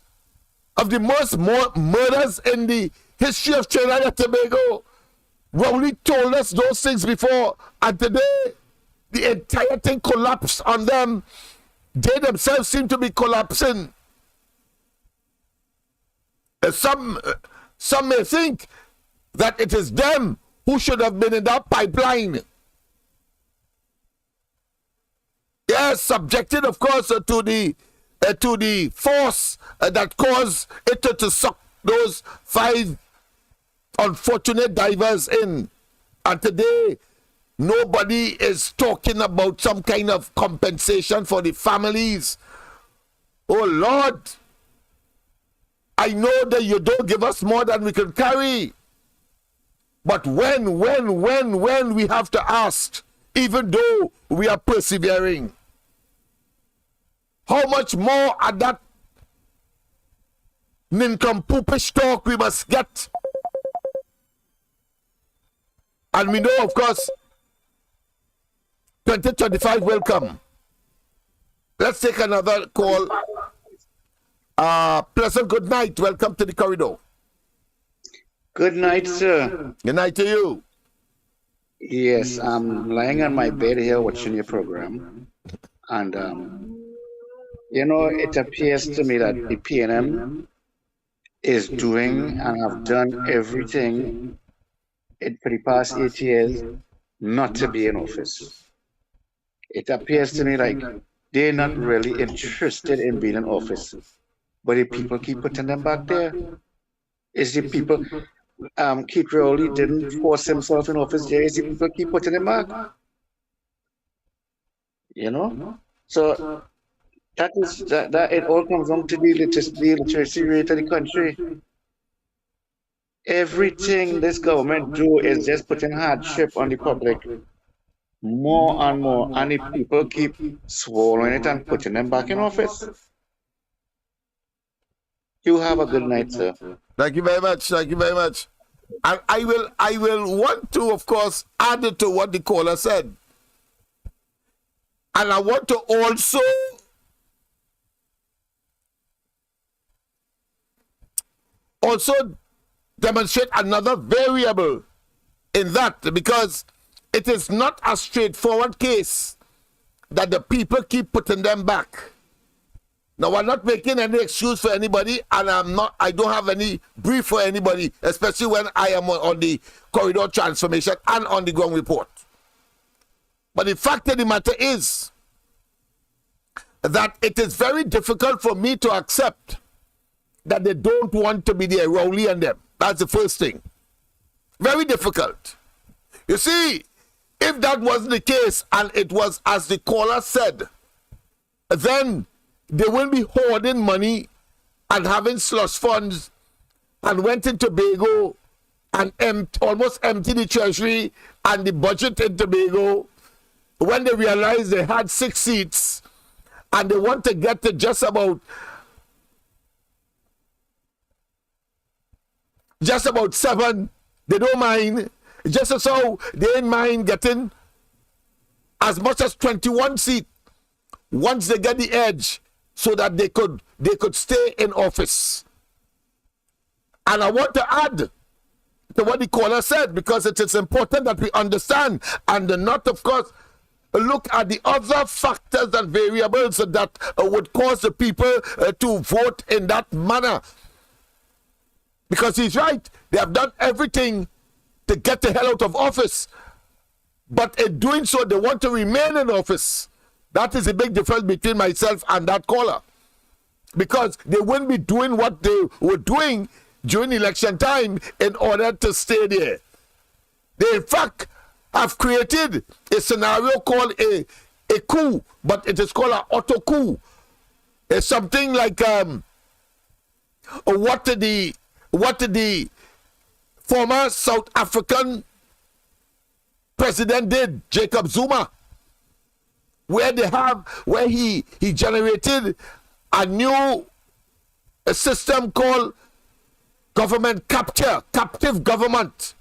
of the most murders in the history of Trinidad and Tobago. Rowley told us those things before, and today the entire thing collapsed on them. They themselves seem to be collapsing. Some may think that it is them who should have been in that pipeline. Yes, subjected, of course, to the force that caused it to suck those 5 unfortunate divers in. And today, nobody is talking about some kind of compensation for the families. Oh Lord, I know that you don't give us more than we can carry. But when we have to ask, even though we are persevering, how much more at that nincompoopish talk we must get? And we know, of course, 2025 will come. Let's take another call. Pleasant good night. Welcome to the corridor. Good night, sir. Good night to you. Yes, I'm lying on my bed here watching your program. And, it appears to me that the PNM is doing and have done everything for the past 8 years not to be in office. It appears to me like they're not really interested in being in office. But the people keep putting them back there. It's the people, Keith Rowley didn't force himself in office there. It's the people keep putting him back. So that it all comes down to the literacy rate of the country. Everything this government do is just putting hardship on the public more and more, and the people keep swallowing it and putting them back in office. You have a good night, sir. Thank you very much. Thank you very much. And I will want to, of course, add to what the caller said. And I want to also demonstrate another variable in that, because it is not a straightforward case that the people keep putting them back. Now, I'm not making any excuse for anybody, and I don't have any brief for anybody, especially when I am on the corridor transformation and on the ground report. But the fact of the matter is that it is very difficult for me to accept that they don't want to be there, Rowley and them. That's the first thing. Very difficult. You see, if that wasn't the case and it was as the caller said, then they will be hoarding money and having slush funds and went in Tobago and almost emptied the treasury and the budget in Tobago when they realized they had 6 seats and they want to get to just about 7. They don't mind. Just as how they ain't mind getting as much as 21 seats once they get the edge, so that they could stay in office. And I want to add to what the caller said, because it is important that we understand and not, of course, look at the other factors and variables that would cause the people to vote in that manner. Because he's right. They have done everything to get the hell out of office. But in doing so, they want to remain in office. That is a big difference between myself and that caller. Because they wouldn't be doing what they were doing during election time in order to stay there. They, in fact, have created a scenario called a coup, but it is called an auto coup. It's something like what did the former South African president did, Jacob Zuma, where he generated a new system called government captive government,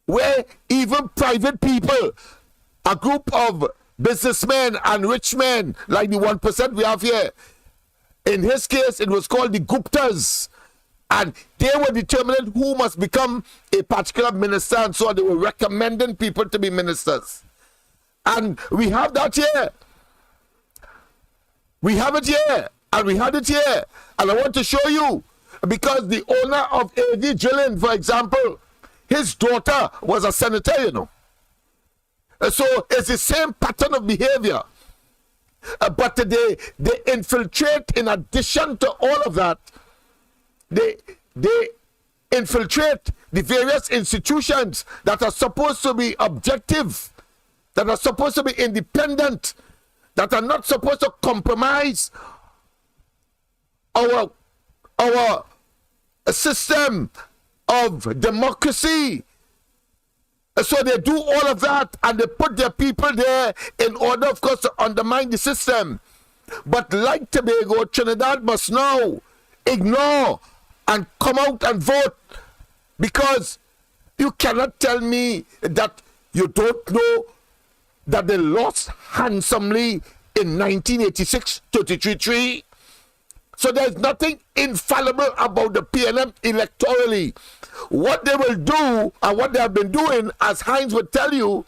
where even private people, a group of businessmen and rich men like the 1% we have here, in his case it was called the Guptas, and they were determining who must become a particular minister, and so they were recommending people to be ministers. And we have that here. We have it here. And we had it here. And I want to show you. Because the owner of A.V. Gillen, for example, his daughter was a senator, you know. So it's the same pattern of behavior. But they infiltrate, in addition to all of that, they infiltrate the various institutions that are supposed to be objective, that are supposed to be independent, that are not supposed to compromise our system of democracy. So they do all of that, and they put their people there in order, of course, to undermine the system. But like Tobago, Trinidad must now ignore and come out and vote, because you cannot tell me that you don't know that they lost handsomely in 1986, 33-3. So there's nothing infallible about the PNM electorally. What they will do and what they have been doing, as Heinz would tell you,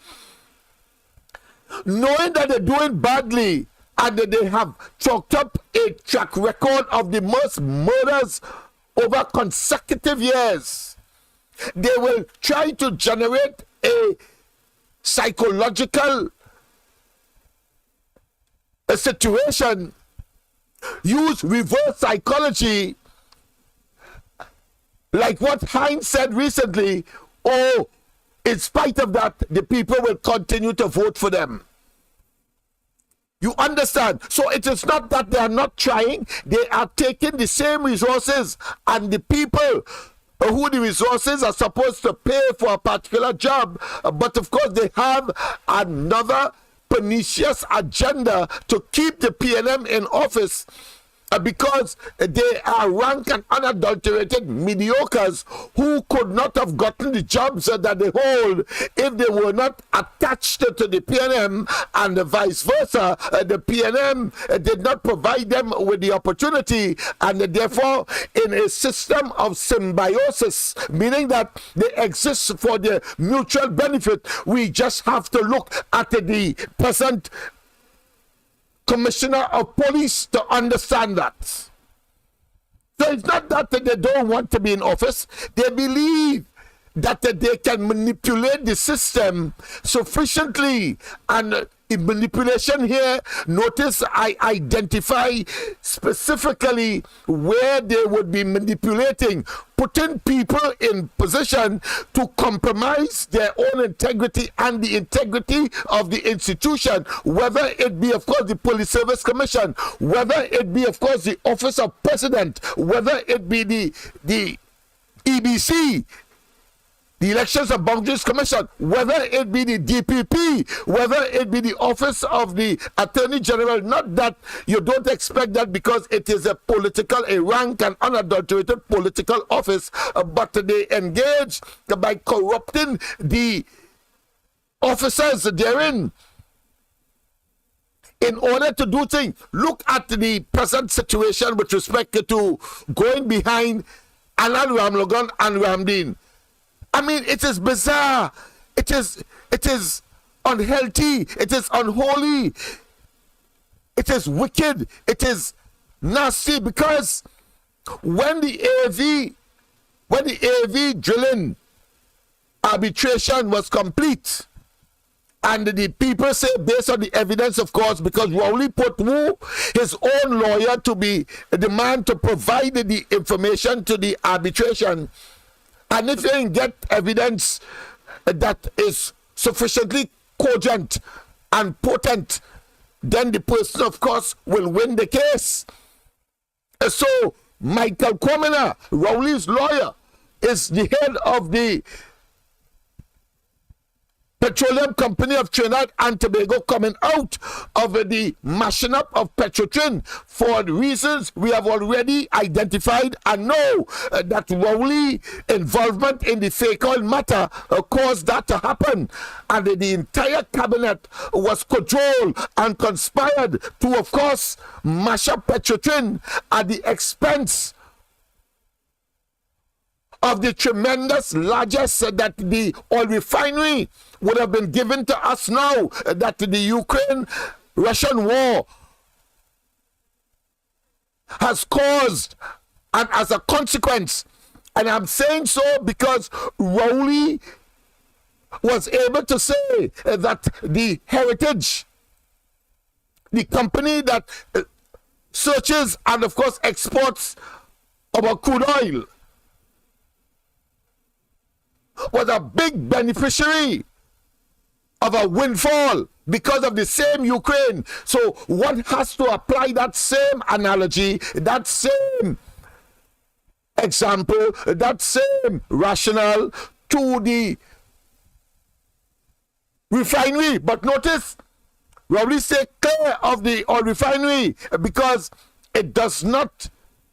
knowing that they're doing badly and that they have chalked up a track record of the most murders over consecutive years, they will try to generate a psychological situation, use reverse psychology, like what Heinz said recently. Oh, in spite of that, the people will continue to vote for them. You understand? So it is not that they are not trying. They are taking the same resources and the people who the resources are supposed to pay for a particular job, but of course they have another pernicious agenda to keep the PNM in office because they are rank and unadulterated mediocres who could not have gotten the jobs that they hold if they were not attached to the PNM, and vice versa. The PNM did not provide them with the opportunity, and therefore in a system of symbiosis, meaning that they exist for their mutual benefit. We just have to look at the present Commissioner of Police to understand that. So it's not that they don't want to be in office. They believe that they can manipulate the system sufficiently. And in manipulation here, notice I identify specifically where they would be manipulating, putting people in position to compromise their own integrity and the integrity of the institution, whether it be, of course, the Police Service Commission, whether it be, of course, the Office of President, whether it be the EBC, the Elections and Boundaries Commission, whether it be the DPP, whether it be the Office of the Attorney General. Not that you don't expect that, because it is a rank and unadulterated political office, but they engage by corrupting the officers therein in order to do things. Look at the present situation with respect to going behind Alan Ramlogan and Ramdeen. I mean, it is bizarre. It is unhealthy. It is unholy. It is wicked. It is nasty, because when the AV drilling arbitration was complete, and the people say, based on the evidence, of course, because Rowley put his own lawyer to be the man to provide the information to the arbitration. And if you get evidence that is sufficiently cogent and potent, then the person, of course, will win the case. So Michael Cominer, Rowley's lawyer, is the head of the Petroleum Company of Trinidad and Tobago, coming out of the mashing up of Petrotrin for the reasons we have already identified, and know that Rowley involvement in the fake oil matter caused that to happen, and the entire cabinet was controlled and conspired to, of course, mash up Petrotrin at the expense of the tremendous largesse that the oil refinery would have been given to us now that the Ukraine-Russian war has caused, and as a consequence. And I'm saying so because Rowley was able to say that the Heritage, the company that searches and, of course, exports our crude oil, was a big beneficiary of a windfall because of the same Ukraine. So one has to apply that same analogy, that same example, that same rationale to the refinery. But notice, Rowley say clear of the oil refinery because it does not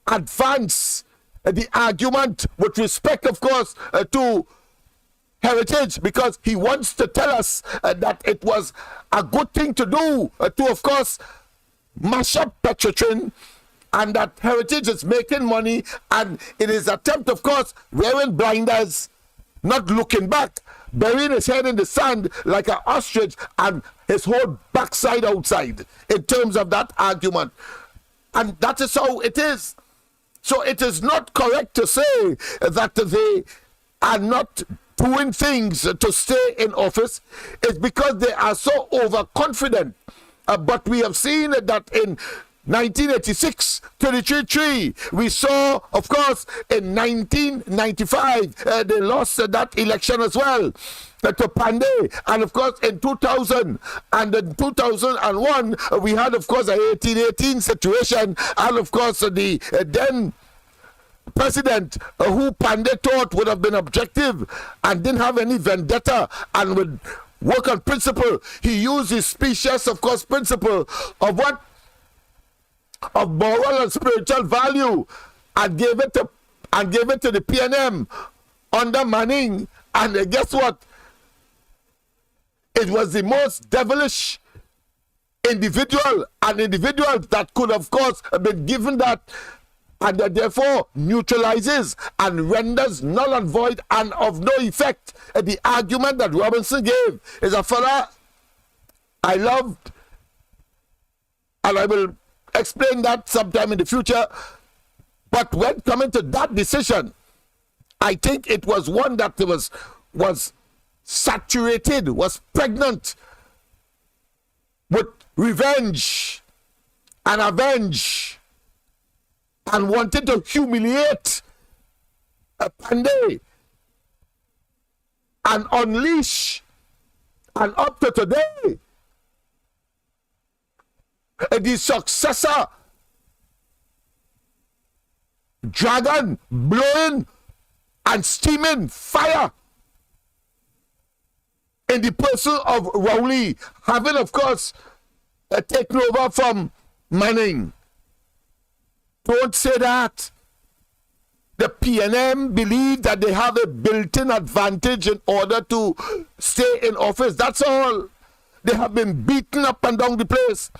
advance the argument with respect, of course, to Heritage, because he wants to tell us that it was a good thing to do to, of course, mash up Petrotrin, and that Heritage is making money, and it is attempt, of course, wearing blinders, not looking back, burying his head in the sand like an ostrich and his whole backside outside in terms of that argument. And that is how it is. So it is not correct to say that they are not doing things to stay in office. It's because they are so overconfident. But we have seen that in 1986, 33-3. We saw, of course, in 1995, they lost that election as well to Pandey. And, of course, in 2000 and in 2001, we had, of course, a 1818 situation. And, of course, the then president who Pandey thought would have been objective and didn't have any vendetta and would work on principle. He used his species, of course, principle of what? Of moral and spiritual value, and gave it to the PNM under Manning. And guess what? It was the most devilish individual that could, of course, have been given that, and that therefore neutralizes and renders null and void and of no effect. The argument that Robinson gave is a fella I loved, and I will explain that sometime in the future. But when coming to that decision, I think it was one that was saturated, was pregnant with revenge and avenge, and wanted to humiliate Pandey and unleash, and up to today, the successor dragon blowing and steaming fire in the person of Rowley, having, of course, taken over from Manning. Don't say that. The PNM believe that they have a built-in advantage in order to stay in office. That's all. They have been beaten up and down the place.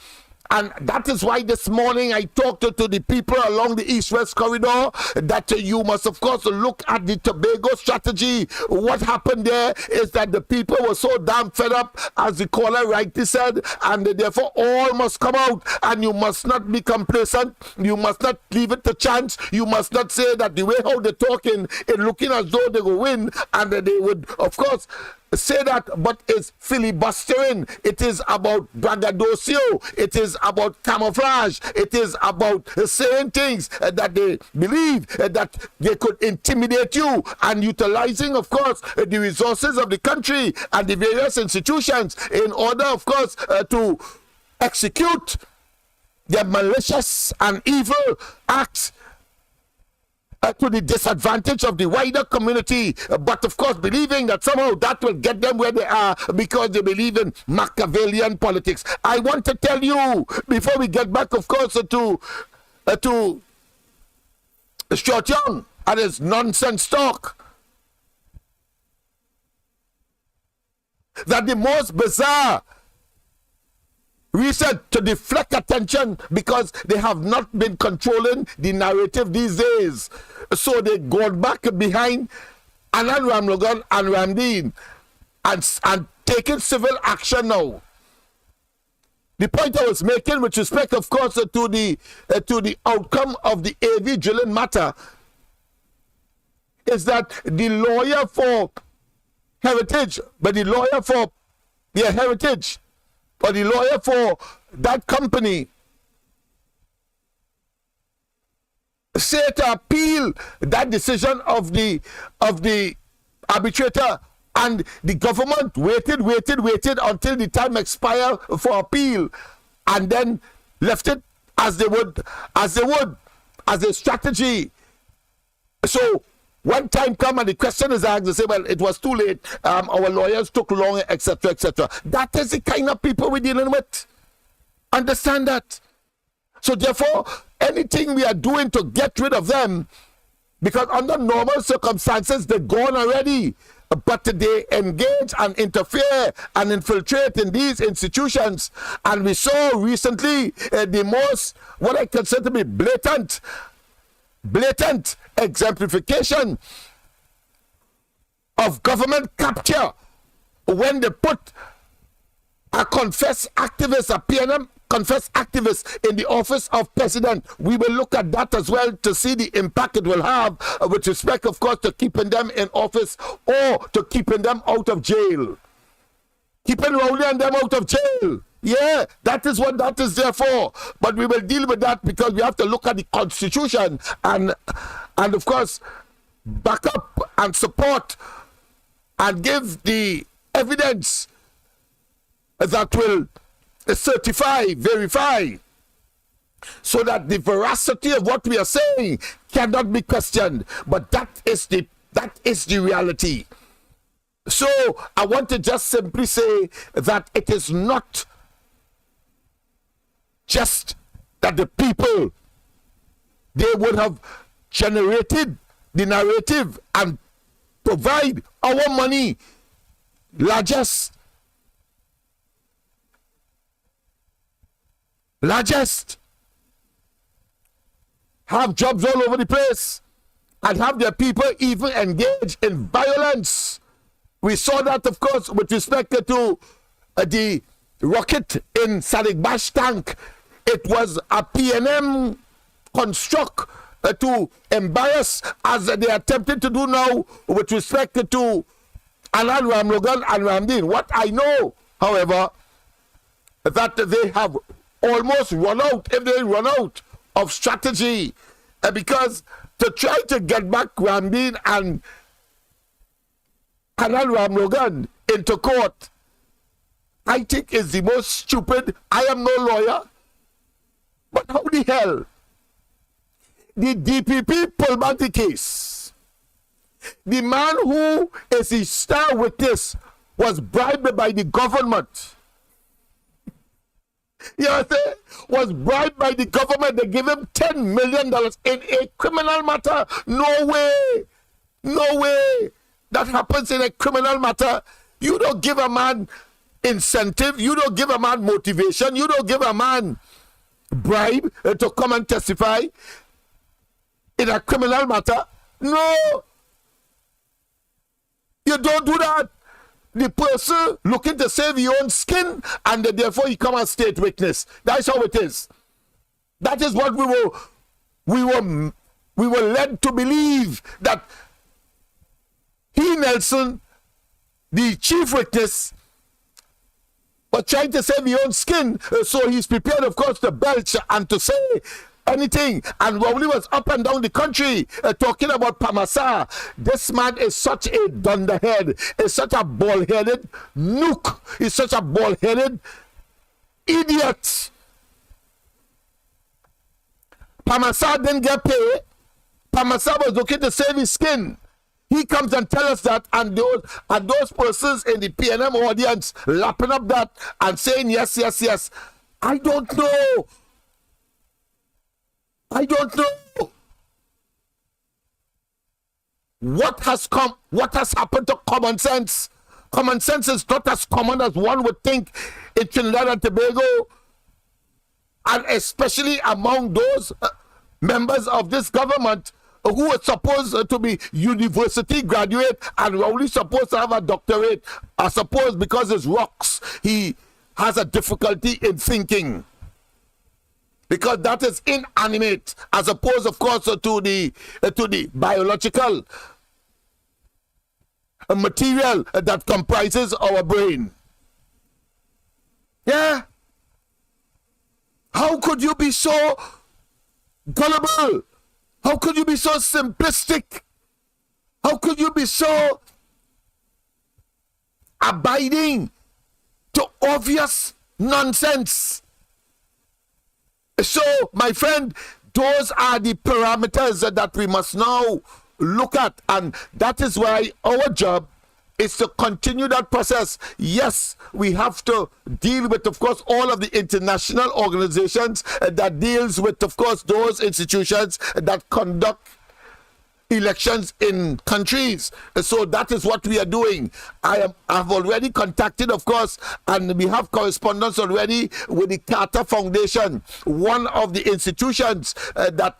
And that is why this morning I talked to the people along the East-West corridor that you must, of course, look at the Tobago strategy. What happened there is that the people were so damn fed up, as the caller rightly said, and therefore all must come out, and you must not be complacent. You must not leave it to chance. You must not say that the way how they're talking, it looking as though they will win, and they would, of course, say that, but it's filibustering. It is about braggadocio. It is about camouflage. It is about saying things that they believe that they could intimidate you, and utilizing, of course, the resources of the country and the various institutions in order, of course, to execute their malicious and evil acts to the disadvantage of the wider community, but of course believing that somehow that will get them where they are because they believe in Machiavellian politics. I want to tell you, before we get back, of course, to Short Young and his nonsense talk, that the most bizarre reason to deflect attention, because they have not been controlling the narrative these days. So they go back behind Anand Ramlogan and Ramdeen and taking civil action now. The point I was making with respect, of course, to the outcome of the AV drilling matter is that the lawyer for Heritage, but the lawyer for their Heritage, or the lawyer for that company, say to appeal that decision of the arbitrator, and the government waited until the time expired for appeal, and then left it as a strategy. So when time comes and the question is asked, they say, well, it was too late, our lawyers took long, etc., etc. That is the kind of people we're dealing with. Understand that. So therefore, anything we are doing to get rid of them, because under normal circumstances, they're gone already, but they engage and interfere and infiltrate in these institutions. And we saw recently the most, what I consider to be blatant exemplification of government capture when they put a confessed activist, a PNM confessed activist, in the office of president. We will look at that as well to see the impact it will have with respect, of course, to keeping them in office or to keeping them out of jail. Keeping Rowley and them out of jail. Yeah, that is what that is there for. But we will deal with that because we have to look at the Constitution and of course, back up and support and give the evidence that will certify, verify so that the veracity of what we are saying cannot be questioned. But that is the reality. So I want to just simply say that it is not just that the people, they would have generated the narrative and provide our money largest have jobs all over the place and have their people even engage in violence. We saw that, of course, with respect to the rocket in Sadiq Bash tank. It was a PNM construct to embarrass, as they attempted to do now with respect to Alan Ramlogan and Ramdeen. What I know, however, that they have almost run out, if they run out of strategy, because to try to get back Ramdeen and Alan Ramlogan into court, I think is the most stupid. I am no lawyer, but how the hell the DPP pull back the case? The man who is the star witness was bribed by the government. You know what I'm saying? Was bribed by the government. They give him $10 million in a criminal matter. No way. No way. That happens in a criminal matter. You don't give a man incentive. You don't give a man motivation. You don't give a man bribe to come and testify in a criminal matter. No. You don't do that. The person looking to save your own skin, and therefore you come as state witness. That's how it is. That is what we were led to believe, that he, Nelson, the chief witness, was trying to save his own skin, so he's prepared, of course, to belch and to say anything. And Rowley was up and down the country talking about Pamasa. This man is such a dunderhead, is such a bald-headed nook, is such a bald-headed idiot. Pamasa didn't get paid. Pamasa was looking to save his skin. He comes and tells us that, and those persons in the PNM audience lapping up that and saying yes, yes, yes. I don't know. I don't know what has happened to common sense. Common sense is not as common as one would think in Trinidad and Tobago, and especially among those members of this government who are supposed to be university graduate, and Rowley supposed to have a doctorate. I suppose because his rocks, he has a difficulty in thinking, because that is inanimate, as opposed, of course, to the biological material that comprises our brain. Yeah. How could you be so gullible? How could you be so simplistic? How could you be so abiding to obvious nonsense? So, my friend, those are the parameters that we must now look at, and that is why our job is to continue that process. Yes, we have to deal with, of course, all of the international organizations that deals with, of course, those institutions that conduct elections in countries. So that is what we are doing. I've already contacted, of course, and we have correspondence already with the Carter Foundation, one of the institutions that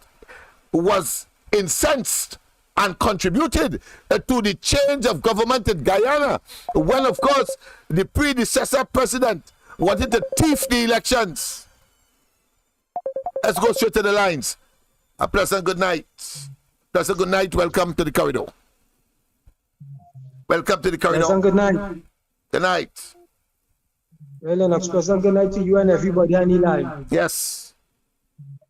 was incensed and contributed to the change of government in Guyana, when, of course, the predecessor president wanted to thief the elections. Let's go straight to the lines. A pleasant good night. Pleasant good night. Welcome to the corridor. Welcome to the corridor. Pleasant good night. Good night. Well, Lennox, pleasant good night to you and everybody on the line. Yes.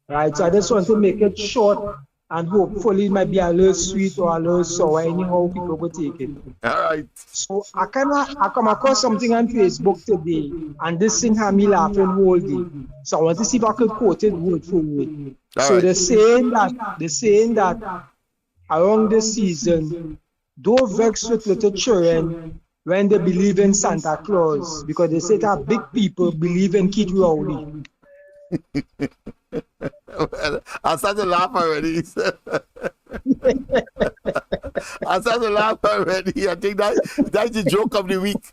Right, so I just want to make it short and hopefully it might be a little sweet or a little sour, anyhow people will take it. All right. So I come across something on Facebook today, and this thing had me laughing whole day. So I want to see if I could quote it word for word. So they're saying that around this season, don't vex with little children when they believe in Santa Claus, because they say that big people believe in Kid Rowley. Well, I started to laugh already. I started to laugh already. I think that's the joke of the week.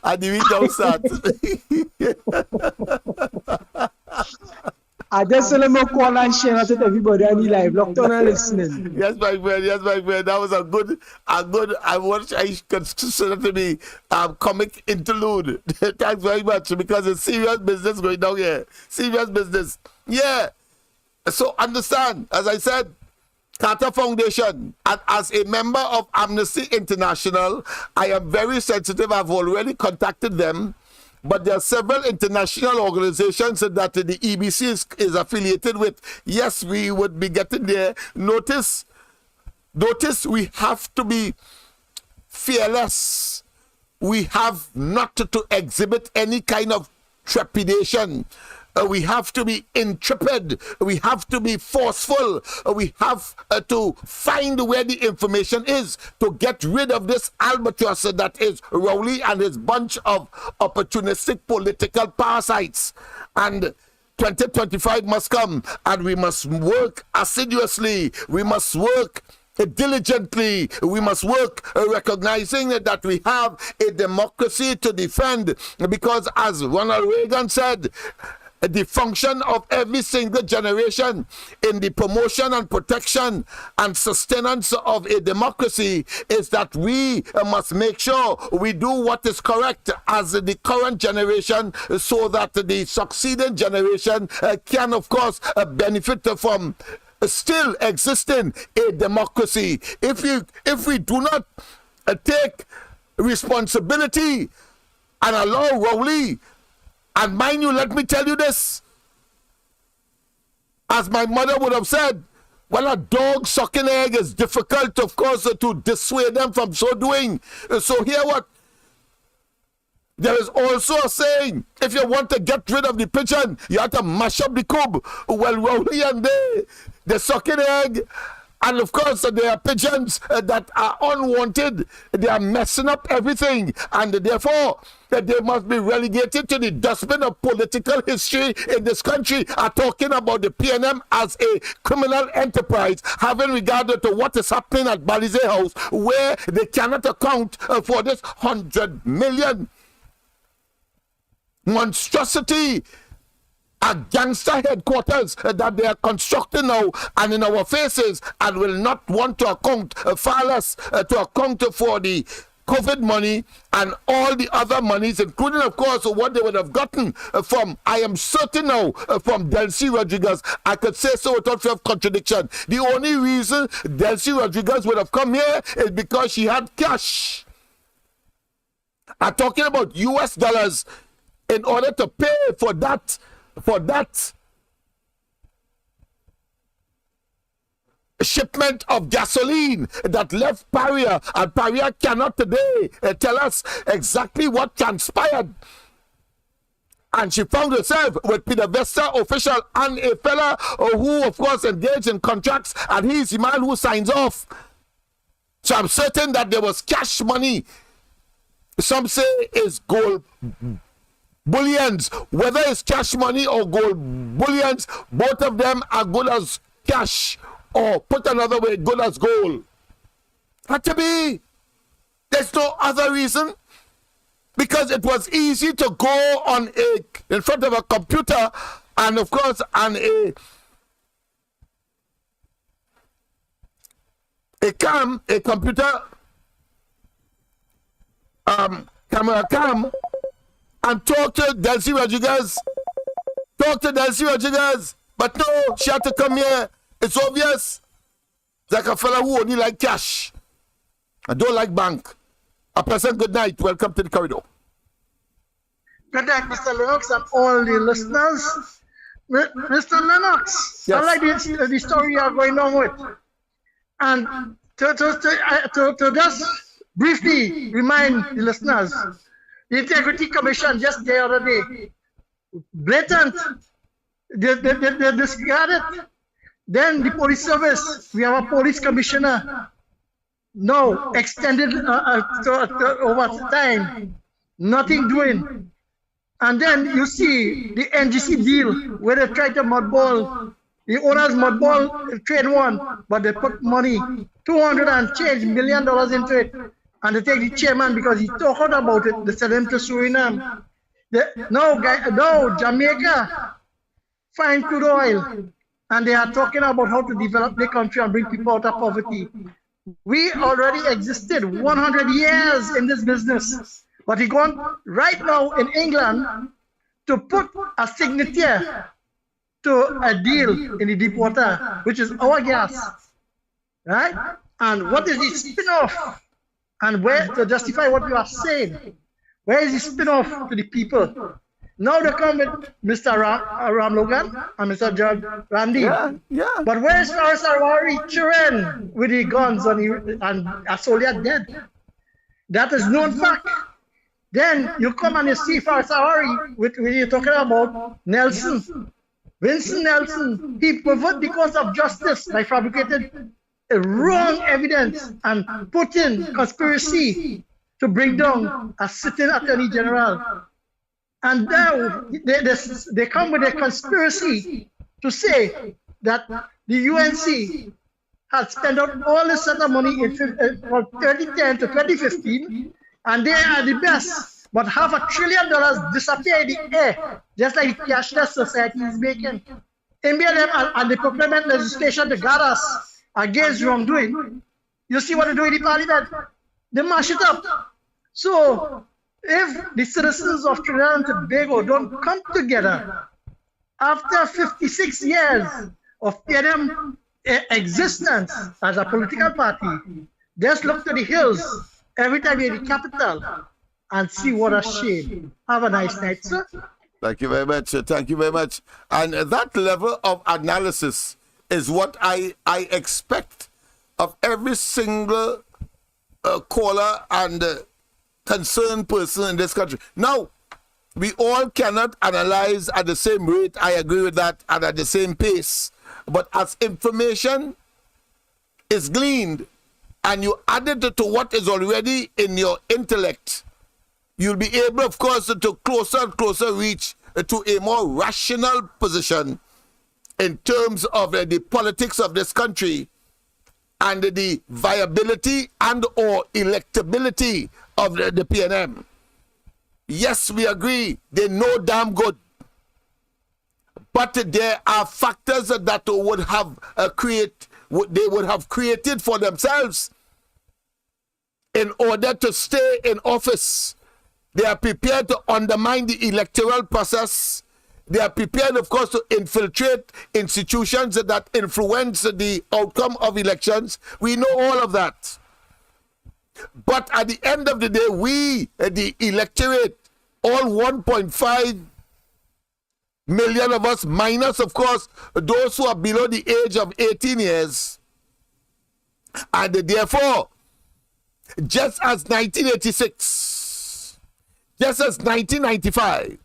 And the week don't start. I just let me call and share it with everybody on the live. Locked on and listening. Yes, my friend. Yes, my friend. That was a good. I consider to be comic interlude. Thanks very much, because it's serious business going down here. Serious business. Yeah. So understand, as I said, Carter Foundation, and as a member of Amnesty International, I am very sensitive. I've already contacted them. But there are several international organizations that the EBC is affiliated with. Yes, we would be getting there. Notice, we have to be fearless. We have not to exhibit any kind of trepidation. We have to be intrepid. We have to be forceful. We have to find where the information is to get rid of this albatross that is Rowley and his bunch of opportunistic political parasites. And 2025 must come, and we must work assiduously. We must work diligently. We must work recognizing that we have a democracy to defend, because as Ronald Reagan said, the function of every single generation in the promotion and protection and sustenance of a democracy is that we must make sure we do what is correct as the current generation, so that the succeeding generation can, of course, benefit from still existing a democracy. If we do not take responsibility and allow Rowley, and mind you, let me tell you this, as my mother would have said, well, a dog sucking egg is difficult, of course, to dissuade them from so doing. So here what? There is also a saying, if you want to get rid of the pigeon, you have to mash up the coop. Well, Rowley and the sucking egg, and of course, there are pigeons that are unwanted. They are messing up everything. And therefore, they must be relegated to the dustbin of political history in this country. Are talking about the PNM as a criminal enterprise, having regard to what is happening at Balize House, where they cannot account for this 100 million monstrosity, a gangster headquarters that they are constructing now and in our faces, and will not want to account, far less to account for the COVID money and all the other monies, including, of course, what they would have gotten from, I am certain now, from Delcy Rodriguez. I could say so without fear of contradiction. The only reason Delcy Rodriguez would have come here is because she had cash. I'm talking about US dollars in order to pay for that shipment of gasoline that left Paria, and Paria cannot today tell us exactly what transpired. And she found herself with Peter Vesta official and a fella who, of course, engaged in contracts, and he's the man who signs off. So I'm certain that there was cash money. Some say it's gold bullions. Whether it's cash money or gold bullions, both of them are good as cash, or put another way, good as gold. Had to be. There's no other reason, because it was easy to go in front of a computer, and of course on a computer camera cam, and talk to Delcy Rodriguez. But no, she had to come here. It's obvious. Like a fella who only like cash. I don't like bank. A pleasant good night. Welcome to the corridor. Good night, Mr. Lennox, and all the listeners. Mr. Lennox, Yes. I like the story you are going on with. And to just briefly remind the listeners, the Integrity Commission just the other day, blatant, they discarded. Then the police service, we have a police commissioner, no, extended over time, nothing doing. And then you see the NGC deal where they try to mudball, the owners mudball trade one, but they put money, $200 and change $1 million into it. And they take the chairman because he talked about it, they send him to Suriname. No, Jamaica, find crude oil. And they are talking about how to develop the country and bring people out of poverty. We already existed 100 years in this business. But he gone right now in England to put a signature to a deal in the deep water, which is our gas, right? And what is the spin-off? And where to justify what you are saying? Where is the spin-off to the people? Now they come with Mr. Ram Logan and Mr. John Randy. Yeah. But where's Faris Arwari children with the guns and Asolia dead? That is known fact. Then you come and you see Faris Arwari when you're talking about Nelson. Vincent Nelson, he perverted the cause of justice by fabricating wrong evidence and put in conspiracy to bring down a sitting attorney general. And now they come with a conspiracy to say that the UNC had spent out all this sort of money from 2010 to 2015, and they are the best. But $500 billion disappear in the air, just like the cashless society is making. MBLM and the procurement legislation to guard us against wrongdoing. You see what they do in the parliament? They mash it up. So if the citizens of Trinidad and Tobago don't come together after 56 years of PNM existence as a political party, just look to the hills every time you're in the capital and see what a shame. Have a nice night, sir. Thank you very much. Thank you very much. And that level of analysis is what I expect of every single caller and concerned person in this country. Now, we all cannot analyze at the same rate, I agree with that, and at the same pace. But as information is gleaned and you add it to what is already in your intellect, you'll be able, of course, to closer and closer reach to a more rational position in terms of the politics of this country and the viability and or electability of the PNM. Yes, we agree, they know damn good. But there are factors that would have they would have created for themselves in order to stay in office. They are prepared to undermine the electoral process. They are prepared, of course, to infiltrate institutions that influence the outcome of elections. We know all of that. But at the end of the day, we, the electorate, all 1.5 million of us, minus, of course, those who are below the age of 18 years, and therefore, just as 1986, just as 1995,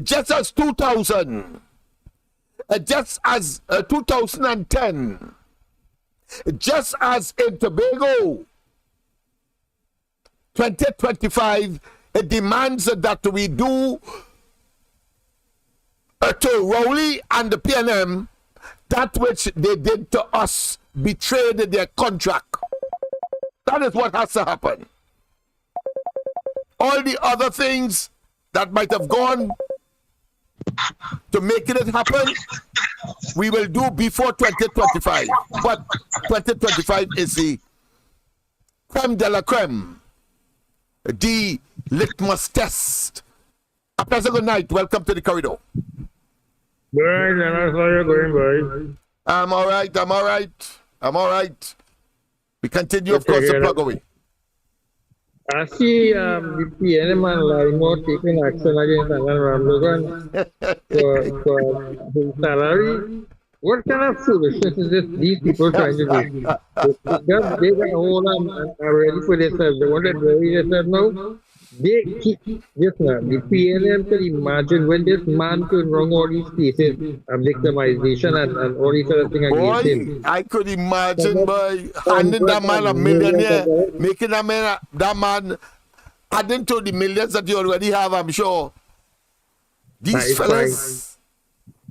just as 2000, just as 2010, just as in Tobago, 2025, it demands that we do to Rowley and the PNM that which they did to us, betrayed their contract. That is what has to happen. All the other things that might have gone to making it happen, we will do before 2025. But 2025 is the creme de la creme, the litmus test. A pleasant good night. Welcome to the corridor. Good, and how you going, boy? I'm all right. We continue, of course, to plug away. I see the PNM and Limo taking action against Alan Ramlogan for his salary. What kind of foolishness is this these people trying to do? They got a hold and are ready for themselves. They want to bury themselves now. They keep this now. The PNM can imagine when this man could run all these cases of victimization and all these other things against him. I could imagine by handing that man a millionaire, making that man adding to the millions that you already have, I'm sure. These fellas.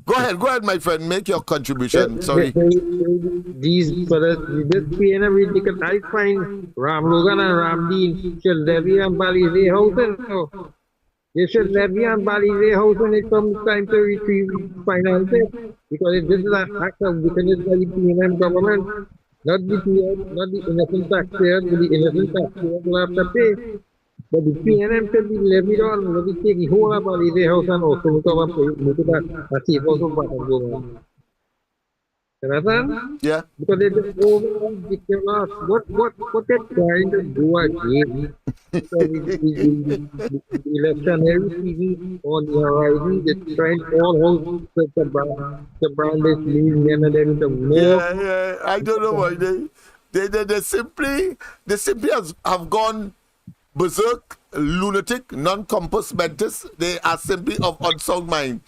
Go ahead, my friend. Make your contribution. Sorry. These fellas, this PNM ridiculous. I find Ram Logan and Ram Dean should levy and Balize house. They should levy and Balize house when it comes time to retrieve finances. Because this is an act of wickedness by the PNM government. Not the innocent taxpayers, but the innocent taxpayers will have to pay. But the PNM should be levied on, let me take the whole of Balize house and also come up with that safe also back and go on. Understand? Yeah. Because they just over ridiculous. What they're trying to do again? Because the electionary TV on the horizon, they're trying all to brand this new men and them to more. Yeah. I don't know why they simply have gone berserk, lunatic, non-compass mentis. They are simply of unsound mind.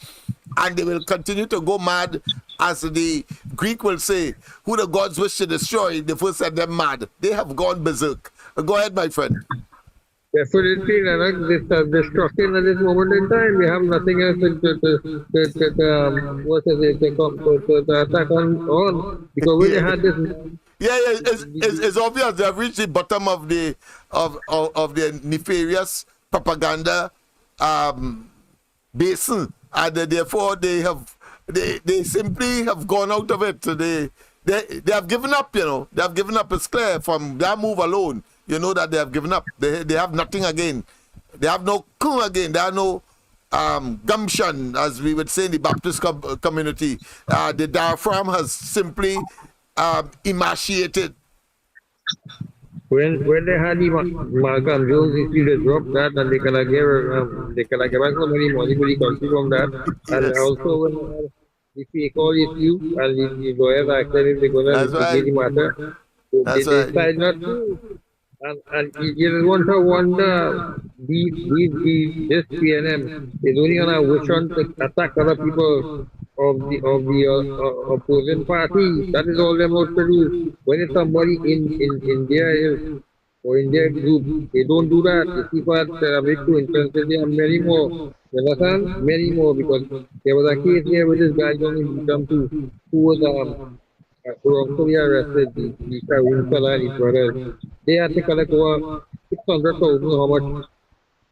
And they will continue to go mad, as the Greek will say, who the gods wish to destroy, they first set them mad. They have gone berserk. Go ahead, my friend. Definitely, this destruction at this moment in time. We have nothing else to attack on. Because we had this. It's obvious they have reached the bottom of the nefarious propaganda basin, and therefore they simply have gone out of it. They have given up. They have given up. It's clear from that move alone. You know that they have given up. They have nothing again. They have no coup again. They have no gumption, as we would say in the Baptist community. The diaphragm has simply emaciated. When they had the Malcolm Jones issue, they dropped that and they cannot give us so many money for the country from that. Yes. And also when the fake all issue and the lawyers actually they're going to investigate the matter, they decide not to. And you just want to wonder, this PNM is only on a wish on to attack other people of the opposing party. That is all they want to do. When it's somebody in their or in their group, they don't do that. They keep at victory intensity and many more. You understand? Many more, because there was a case here with this guy Johnny Jump who was wrongfully arrested, the Sharon fella and his brothers. They had to collect over 600,000 how much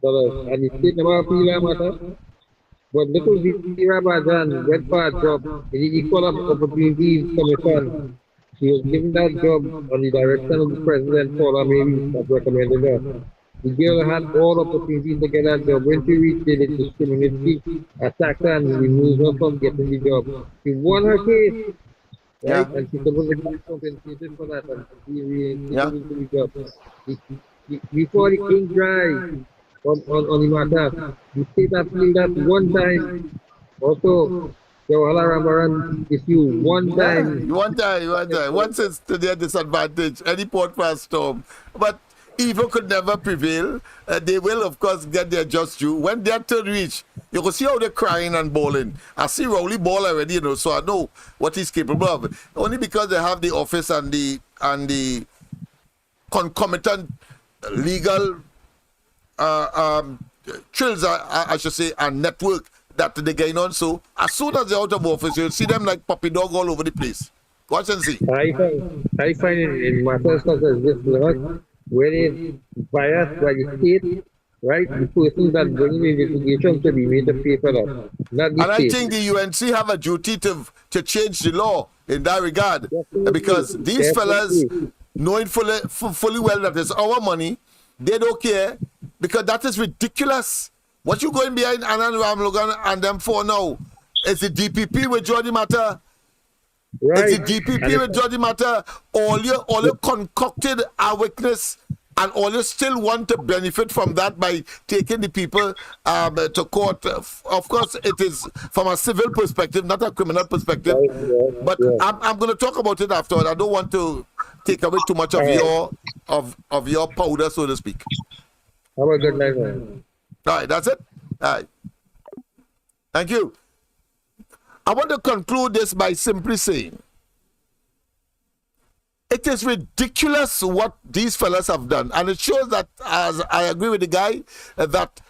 dollars, and the state never appealed that matter. But little Vicky Rabajan went for a job in the Equal Opportunities Commission. She was given that job on the direction of the president, Paula Mary, that recommended her. The girl had all opportunities to get that job. When she reached it, it discriminated, attacked her, and removed her from getting the job. She won her case. Right? And she's supposed to be compensated for that. And she the job. Before the ink dry on the matter, the state appealed that one time. Also, the Ramaran issue one time. One time. Once it's to their disadvantage, any port for a storm. But evil could never prevail. They will, of course, get their just due. When their turn reach, you can see how they're crying and bawling. I see Rowley ball already, so I know what he's capable of. Only because they have the office and the concomitant legal trills, I should say, and network that they're getting on. So as soon as they're out of office, you'll see them like puppy dog all over the place. Watch and see. I find in matters such as this, when it's biased by the state, right? The person that bringing the investigation to be made to pay for that. Not the and state. I think the UNC have a duty to change the law in that regard. Because these fellas, knowing fully well that it's our money, they don't care, because that is ridiculous. What you going behind Anand Ramlogan and them for now? It's the DPP withdraw the matter. Right. It's the DPP withdraw the matter. All your concocted witness and always still want to benefit from that by taking the people to court. Of course, it is from a civil perspective, not a criminal perspective. But I'm going to talk about it afterward. I don't want to take away too much of your powder, so to speak. Have a good night, man. All right, that's it. All right. Thank you. I want to conclude this by simply saying, it is ridiculous what these fellas have done. And it shows that, as I agree with the guy, that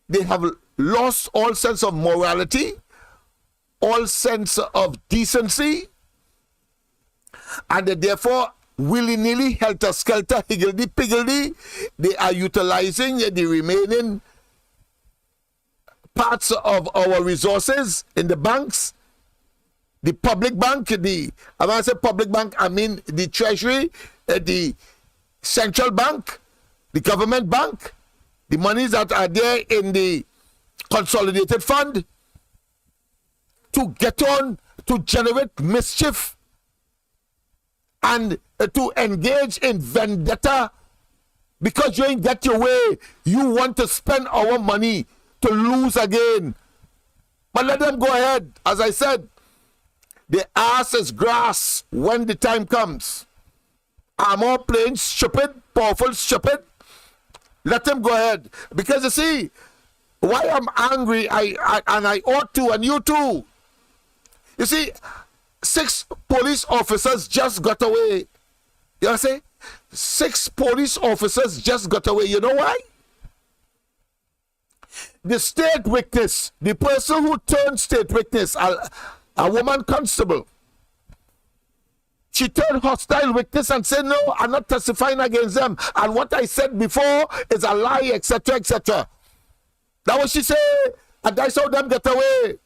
they have lost all sense of morality, all sense of decency, and they therefore willy-nilly, helter-skelter, higgledy-piggledy, they are utilizing the remaining parts of our resources in the banks, the public bank, when I say public bank, I mean the treasury, the central bank, the government bank, the monies that are there in the consolidated fund, to get on, to generate mischief, and to engage in vendetta, because you ain't get your way. You want to spend our money to lose again. But let them go ahead. As I said, the ass is grass when the time comes. I'm all playing stupid, powerful stupid. Let them go ahead. Because you see, why I'm angry, and I ought to, and you too. You see, 6 police officers just got away. You know what I say? 6 police officers just got away. You know why? The state witness, the person who turned state witness, a woman constable, she turned hostile witness and said, no, I'm not testifying against them. And what I said before is a lie, etc., etc. That was she said, and I saw them get away.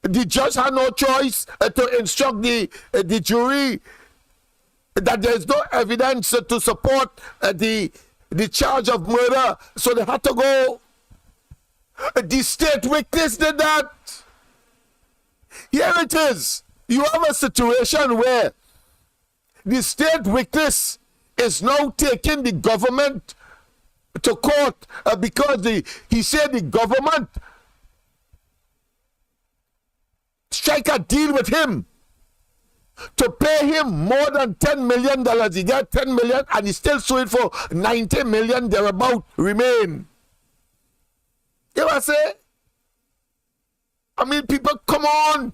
The judge had no choice to instruct the jury that there is no evidence to support the charge of murder, so they had to go. The state witness did that. Here it is. You have a situation where the state witness is now taking the government to court because he said the government strike a deal with him to pay him more than $10 million. He got $10 million and he's still suing for $90 million thereabout remain. You know what I say? I mean, people, come on.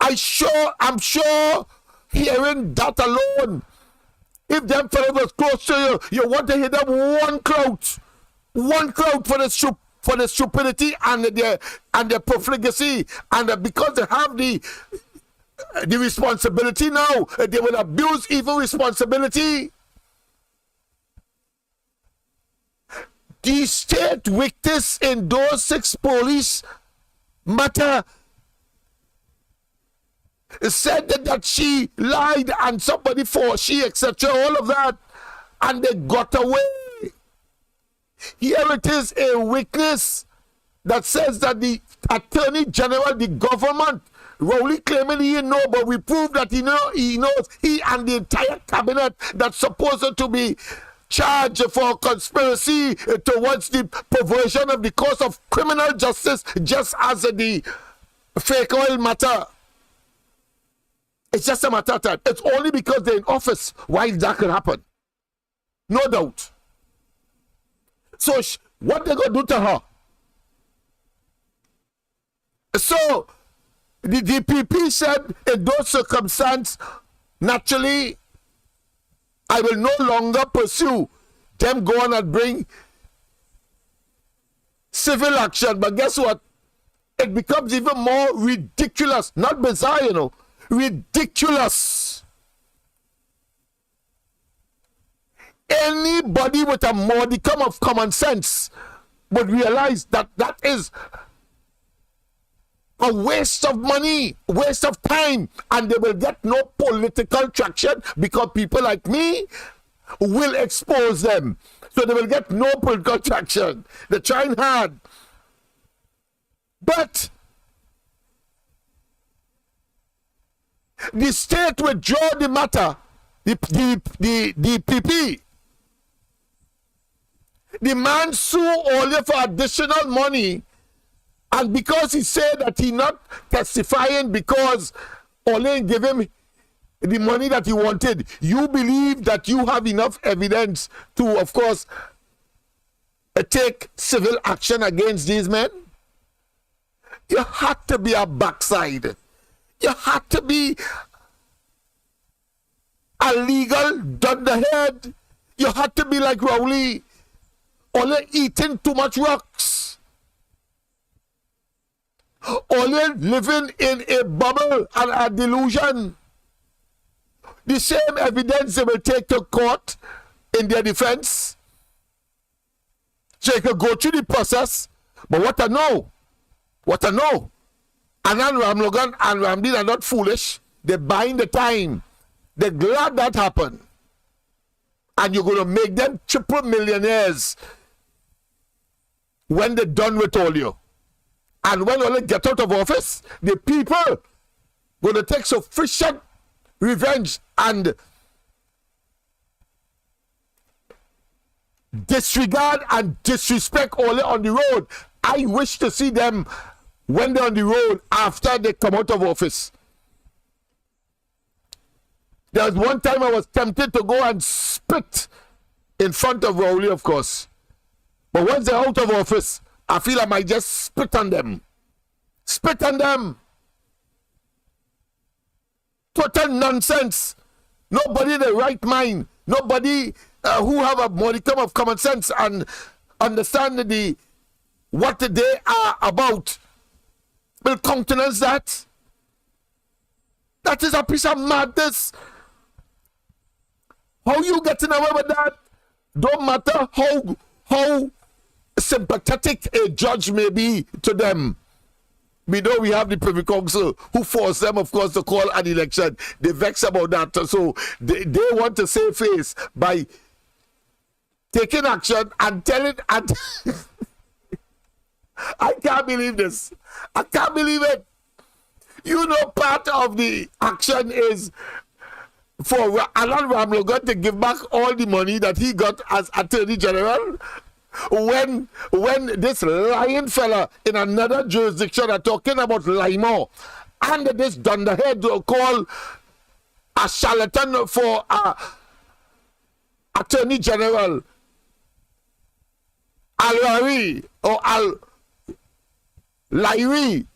I'm sure hearing that alone, if them fellows was close to you want to hit them one clout for the stupidity and the profligacy, and because they have the responsibility now, they will abuse even responsibility. The state witness in those 6 police matter said that she lied and somebody for she, etc., all of that, and they got away. Here it is, a witness that says that the Attorney General, the government, Rowley claiming he know, but we prove that he knows, he and the entire cabinet that's supposed to be charged for conspiracy towards the perversion of the course of criminal justice, just as the fake oil matter. It's just a matter of time. It's only because they're in office why that could happen. No doubt. So what they going to do to her? So the DPP said, in those circumstances, naturally, I will no longer pursue them go on and bring civil action. But guess what? It becomes even more ridiculous. Not bizarre, ridiculous. Anybody with a modicum of common sense would realize that that is a waste of money, waste of time, and they will get no political traction because people like me will expose them. So they will get no political traction. They're trying hard. But the state withdraw the matter, the PP, The man sue only for additional money, and because he said that he not testifying because only give him the money that he wanted, you believe that you have enough evidence to, of course, take civil action against these men? You had to be a backside. You had to be a legal dunderhead. You had to be like Rowley, only eating too much rocks, only living in a bubble and a delusion. The same evidence they will take to court in their defense. So you can go through the process, but what I know, Anand Ramlogan and Ramdeen are not foolish. They're buying the time. They're glad that happened. And you're going to make them triple millionaires when they're done with all you. And when they get out of office, the people going to take sufficient revenge and disregard and disrespect only on the road. I wish to see them when they're on the road after they come out of office. There was one time I was tempted to go and spit in front of Rowley, of course. But once they're out of office, I feel I might just spit on them. Spit on them. Total nonsense. Nobody in their right mind. Nobody who have a modicum of common sense and understand what they are about will countenance that. That is a piece of madness. How you getting away with that? Don't matter how sympathetic a judge may be to them. We know we have the Privy Council who force them, of course, to call an election. They vex about that. So they want to save face by taking action and telling. And I can't believe this. I can't believe it. You know, part of the action is for Alan Ramlogan to give back all the money that he got as Attorney General. When this lying fella in another jurisdiction are talking about Limo, and this dunderhead called a charlatan for Attorney General Al-Wari or Al-Lairi.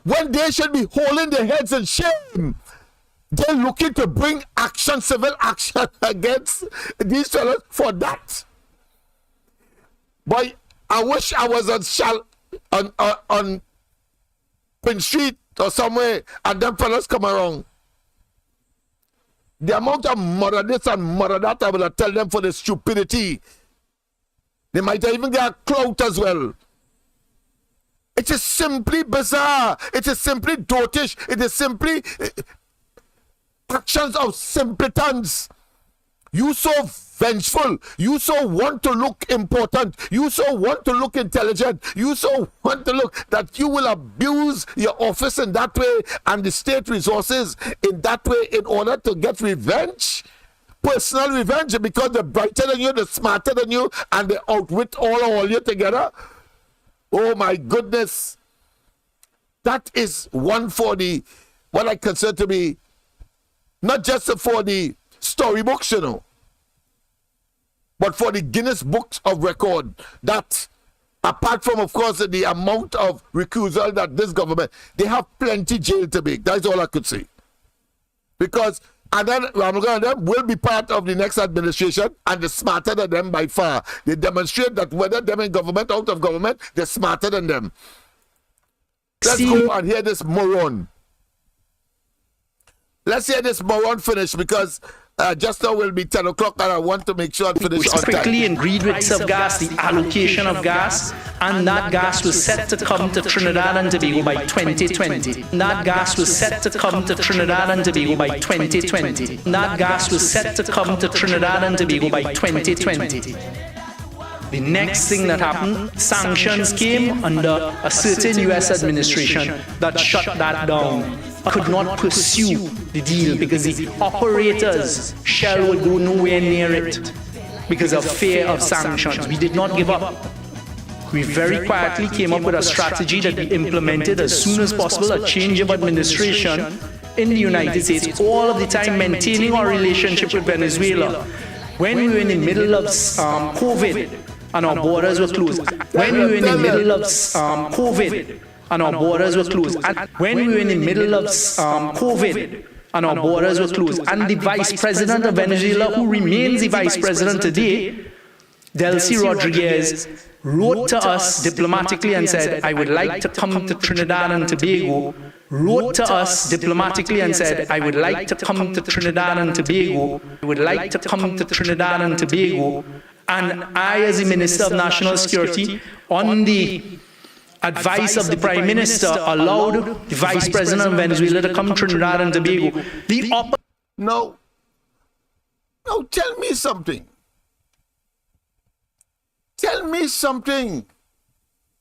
When they should be holding their heads in shame, they're looking to bring action, civil action against these fellows for that. Boy, I wish I was on Prince Street or somewhere and them fellows come around. The amount of murder this and murder that I will tell them for the stupidity. They might even get a clout as well. It is simply bizarre. It is simply dotish. It is simply actions of simpletons. You so vengeful. You so want to look important. You so want to look intelligent. You so want to look that you will abuse your office in that way and the state resources in that way in order to get revenge. Personal revenge, because they're brighter than you, they're smarter than you, and they outwit all you together. Oh my goodness. That is one for what I consider to be not just for the storybooks, you know, but for the Guinness Books of Record. That, apart from, of course, the amount of recusal that this government, they have plenty jail to make. That's all I could say. Because, and then Ramlogan and them will be part of the next administration, and they're smarter than them by far. They demonstrate that whether them in government, out of government, they're smarter than them. Let's go and hear this moron. Let's hear this moron finish, because just now will be 10 o'clock and I want to make sure I finish on time. Quickly agreed with Subgas, the allocation of gas, and that gas was set to come to Trinidad and Tobago by 2020. That gas was set to come to Trinidad and Tobago by 2020. That gas was set to come to Trinidad and Tobago by 2020. The next thing that happened, sanctions came under a certain US administration that shut that down, could not pursue the deal because the operators, Shell, would go nowhere near it because of fear of sanctions. We did not give up. We very quietly came up with a strategy that we implemented as soon as possible, a change of administration in the United States, all of the time maintaining our relationship with Venezuela. When we were in the middle of COVID and our borders were closed, when we were in the middle of COVID and our borders were closed, and when we were in the middle of COVID and our borders were closed, and the vice president of Venezuela, who remains the vice president today, Delcy Rodriguez, wrote to us diplomatically and said, I would like to come to Trinidad and Tobago, wrote to us diplomatically and said, I would like to come to Trinidad and Tobago, I would like to come to Trinidad and Tobago, and I, as the Minister of National Security, on the advice of the Prime Minister, allowed the Vice President of Venezuela to come to Trinidad and Tobago. Now, tell me something. Tell me something.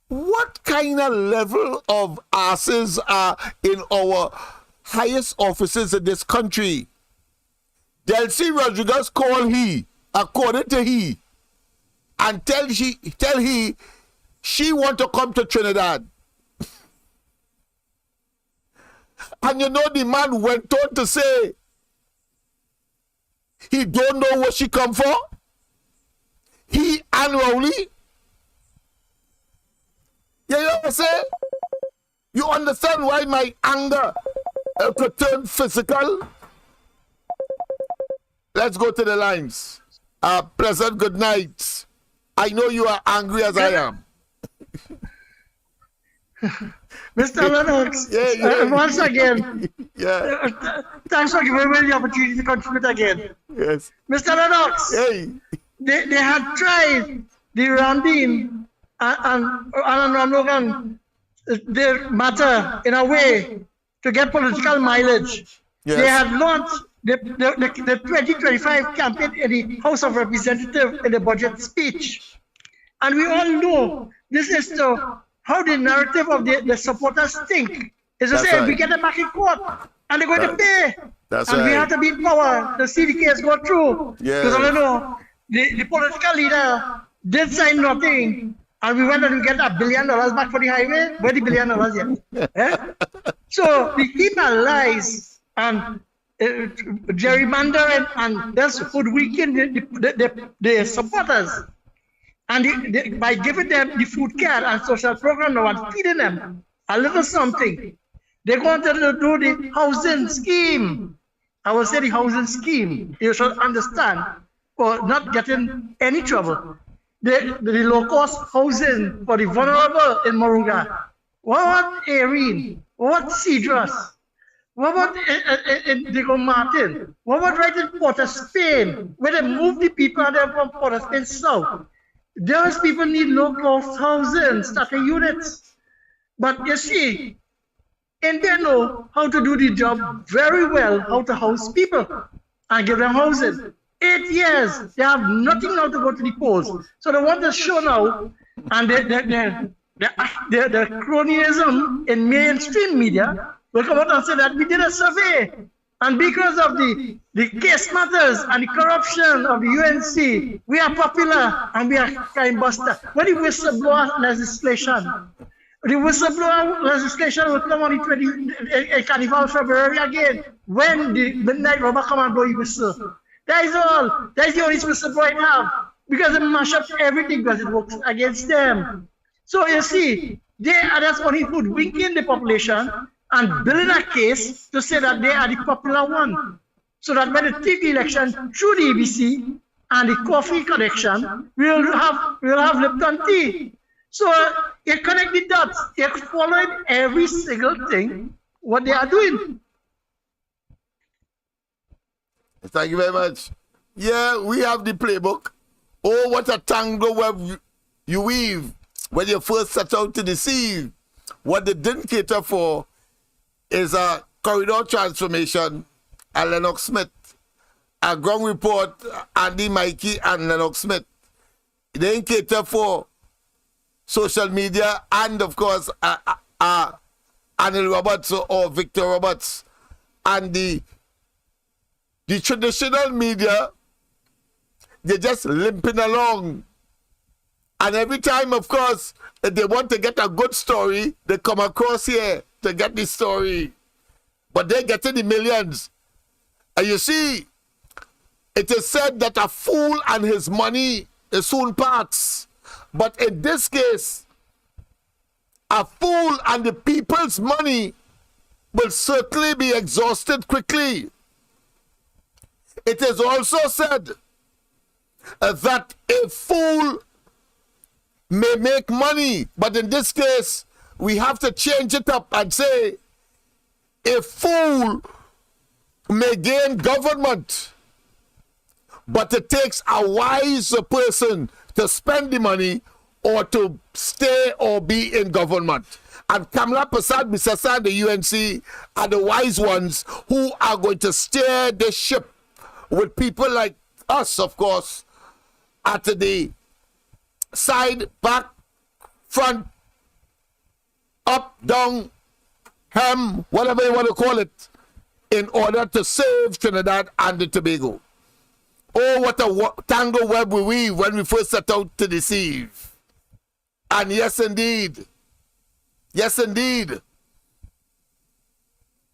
What kind of level of asses are in our highest offices in this country? Delcy Rodriguez call he, according to he, and tell he she want to come to Trinidad. And you know the man went on to say he don't know what she come for. He and Rowley. You know what I'm saying? You understand why my anger could turn physical? Let's go to the lines. Pleasant good night. I know you are angry as I am. Mr. Lennox, once again, thanks for giving me the opportunity to contribute again. Yes. Mr. Lennox, hey. They had tried the Randin and Logan, their matter in a way to get political mileage. Yes. They had launched the 2025 campaign in the House of Representatives in the budget speech. And we all know this is how the narrative of the supporters think. Is to say, we get them back in court and they're going to pay. And we have to be in power to see the case go through. Because I don't know. The political leader did sign nothing, and we went and we get $1 billion back for the highway. Where the $1 billion yet? So the people lies and gerrymandering and that's hoodwinking the supporters. And by giving them the food care and social program now and feeding them a little something, they're going to do the housing scheme. I will say the housing scheme. You should understand. For not getting any trouble. The low-cost housing for the vulnerable in Moruga. What about Erin? What about Cedros? What about Diego Martin? What about right in Port of Spain, where they move the people there from Port of Spain south? Those people need low-cost housing, starter units. But you see, and they know how to do the job very well, how to house people and give them housing. 8 years, they have nothing now to go to the polls. So they want to show now, and the cronyism in mainstream media will come out and say that we did a survey. And because of the case matters and the corruption of the UNC, we are popular and we are crime buster. When the whistleblower legislation will come on the Carnival February again, when the midnight robber come and blow the whistle. That is all. That is the only whistleblower I have. Because they mash up everything because it works against them. So you see, they are just only hoodwinking the population and building a case to say that they are the popular one. So that when the TV election through the EBC and the coffee connection, we'll have Lipton tea. So you connect the dots. You're following every single thing, what they are doing. Thank you very much. Yeah, we have the playbook. Oh, what a tango web you weave when you first set out to deceive. What they didn't cater for is a corridor transformation at Lennox Smith. A ground report, Andy Mikey and Lennox Smith. They didn't cater for social media and, of course, Anil Roberts or Victor Roberts and the the traditional media, they're just limping along. And every time, of course, they want to get a good story, they come across here to get the story. But they're getting the millions. And you see, it is said that a fool and his money soon parts. But in this case, a fool and the people's money will certainly be exhausted quickly. It is also said that a fool may make money, but in this case, we have to change it up and say, a fool may gain government, but it takes a wise person to spend the money or to stay or be in government. And Kamala Prasad, Misasa, the UNC are the wise ones who are going to steer the ship with people like us, of course, at the side, back, front, up, down, hem, whatever you want to call it, in order to save Trinidad and Tobago. Oh, what a tangle web we weave when we first set out to deceive. And yes, indeed. Yes, indeed.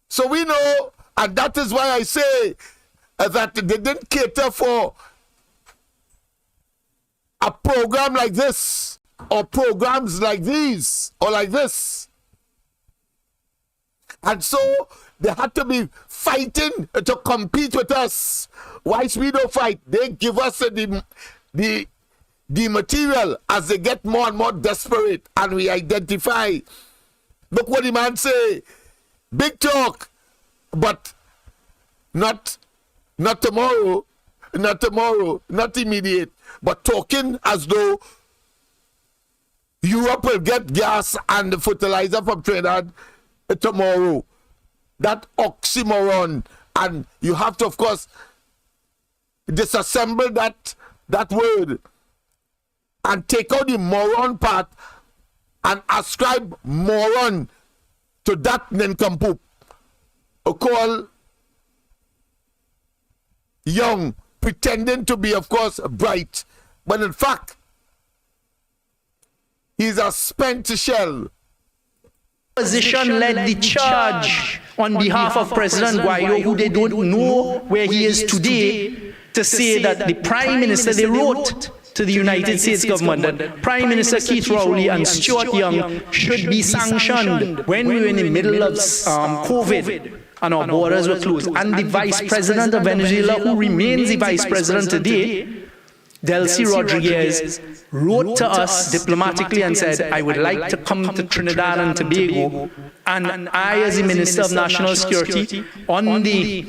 So we know, and that is why I say that they didn't cater for a program like this, or programs like these, or like this. And so they had to be fighting to compete with us. Whilst we don't fight, they give us the material as they get more and more desperate, and we identify. Look what the man say, big talk, but not tomorrow, not immediate, but talking as though Europe will get gas and fertilizer from Trinidad tomorrow. That oxymoron. And you have to, of course, disassemble that word and take out the moron part and ascribe moron to that nincompoop called young, pretending to be, of course, bright. But in fact, he's a spent shell. Opposition led the charge on behalf of President Guaido, who they don't know where he is today, to say that the Prime Minister, they wrote to the United States government that Prime Minister Keith Rowley and Stuart Young should be sanctioned when we were in the middle of COVID and our borders were closed. And the Vice President of Venezuela, who remains the Vice President today, Delcy Rodriguez, wrote to us diplomatically and said, I would like to come to Trinidad and Tobago, and I, as the Minister of National Security, on the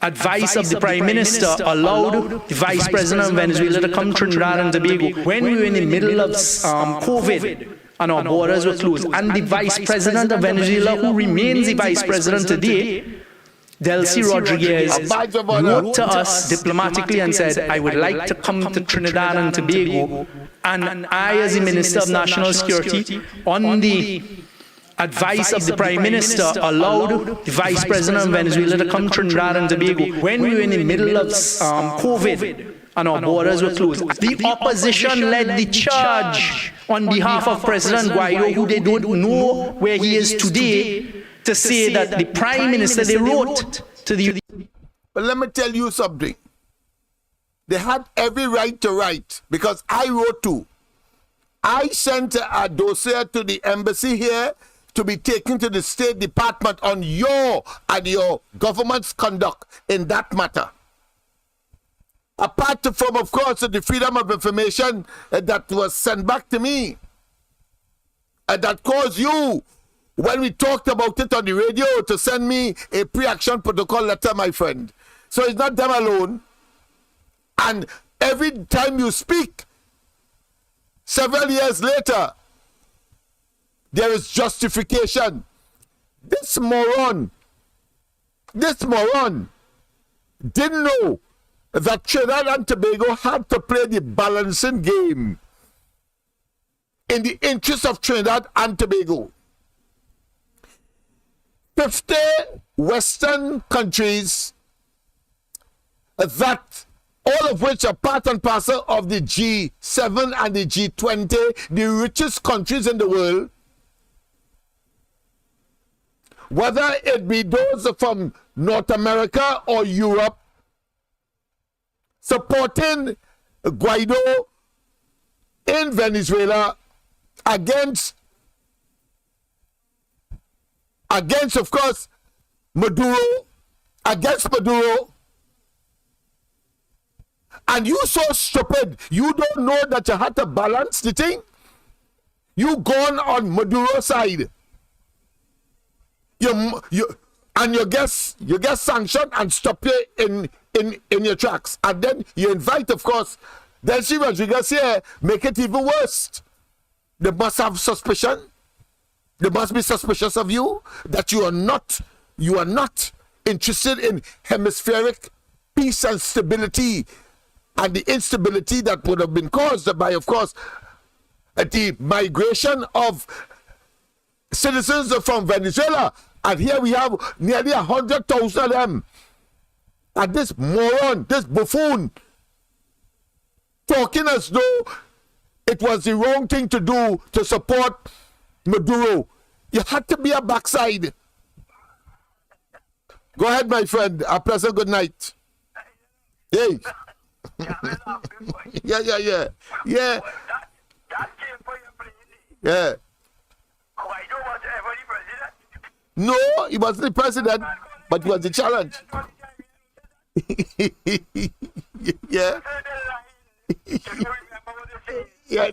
advice of the Prime Minister, allowed the Vice President of Venezuela to come to Trinidad and Tobago when we were in the middle of COVID and our borders were closed. And the Vice President of Venezuela, who remains the Vice President today, Delcy Rodriguez, wrote to us diplomatically and said, I would like to come to Trinidad and Tobago, and I, as the Minister of National Security, on the advice of the Prime Minister, allowed the Vice President of Venezuela to come to Trinidad and Tobago when we were in the middle of COVID and our borders were closed. The opposition led the charge on behalf of President Guaido, who they don't know where he is today, to say that the Prime Minister, they wrote to the... But let me tell you something. They had every right to write, because I wrote too. I sent a dossier to the embassy here to be taken to the State Department on your and your government's conduct in that matter. Apart from, of course, the freedom of information that was sent back to me, that caused you, when we talked about it on the radio, to send me a pre-action protocol letter, my friend. So it's not them alone. And every time you speak, several years later, there is justification. This moron didn't know that Trinidad and Tobago had to play the balancing game in the interest of Trinidad and Tobago. 50 Western countries that all of which are part and parcel of the G7 and the G20, the richest countries in the world, whether it be those from North America or Europe, supporting Guaido in Venezuela against, of course, Maduro, and you so stupid, you don't know that you had to balance the thing. You gone on Maduro's side. You get sanctioned and stop you in your tracks. And then you invite, of course, Delcy Rodriguez here, make it even worse. They must have suspicion. They must be suspicious of you, that you are not interested in hemispheric peace and stability, and the instability that would have been caused by, of course, the migration of citizens from Venezuela. And here we have nearly 100,000 of them. And this moron, this buffoon, talking as though it was the wrong thing to do to support Maduro. You had to be a backside. Go ahead, my friend. A pleasant good night. Hey. Yeah. Yeah. No, he wasn't the president, but he was the challenge. Yeah. Yes.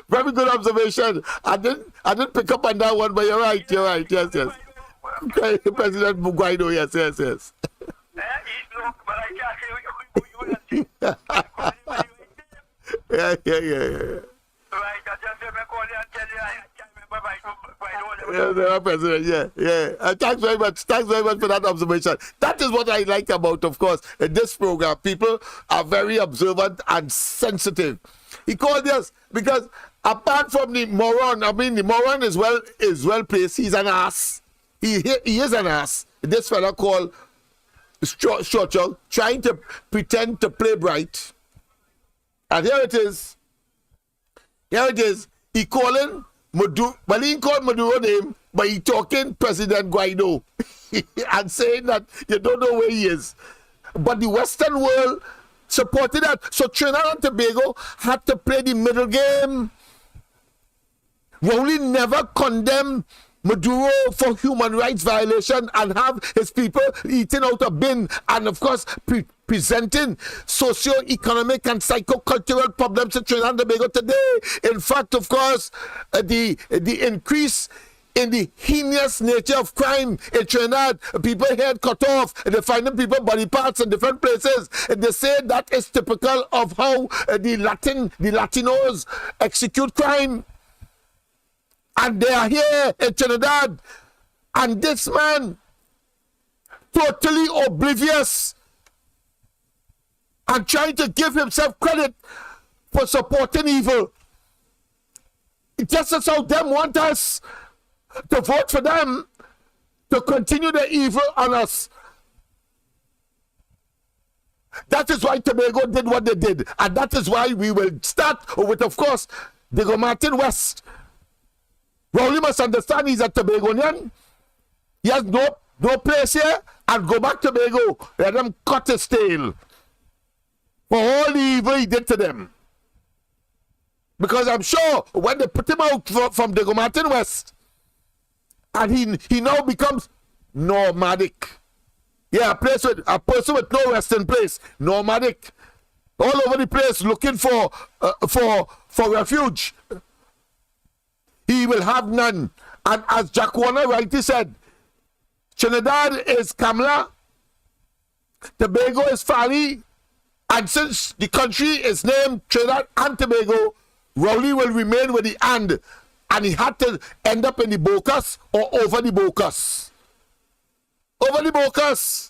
Very good observation. I didn't pick up on that one, but you're right. Yes. Okay, President Guaido, yes. Yeah. President, yeah. Thanks very much for that observation. That is what I like about, of course, this program. People are very observant and sensitive. He called us because apart from the moron, the moron is well placed. He's an ass. He is an ass. This fella called Churchill, trying to pretend to play bright. And here it is. He calling Maduro, well, he called Maduro name, but he talking President Guaido and saying that you don't know where he is. But the Western world supported that. So Trinidad and Tobago had to play the middle game. Rowley never condemned Maduro for human rights violation and have his people eating out a bin and, of course, presenting socio-economic and psycho-cultural problems in Trinidad and Tobago today. In fact, of course, the increase in the heinous nature of crime in Trinidad, people head cut off, and they're finding people body parts in different places, and they say that is typical of how the Latinos execute crime. And they are here in Trinidad, and this man, totally oblivious and trying to give himself credit for supporting evil. Just as how them want us to vote for them to continue the evil on us. That is why Tobago did what they did, and that is why we will start with, of course, the Martin West. Rowley must understand he's a Tobagonian. He has no place here, and go back to Tobago. Let them cut his tail for all the evil he did to them. Because I'm sure when they put him out from the Martin West, and he now becomes nomadic. Yeah, a person with no resting place, nomadic, all over the place looking for refuge. He will have none. And as Jack Warner rightly said, Trinidad is Kamla, Tobago is Fali, and since the country is named Trinidad and Tobago, Rowley will remain with the and he had to end up in the Bocas or over the Bocas. Over the Bocas.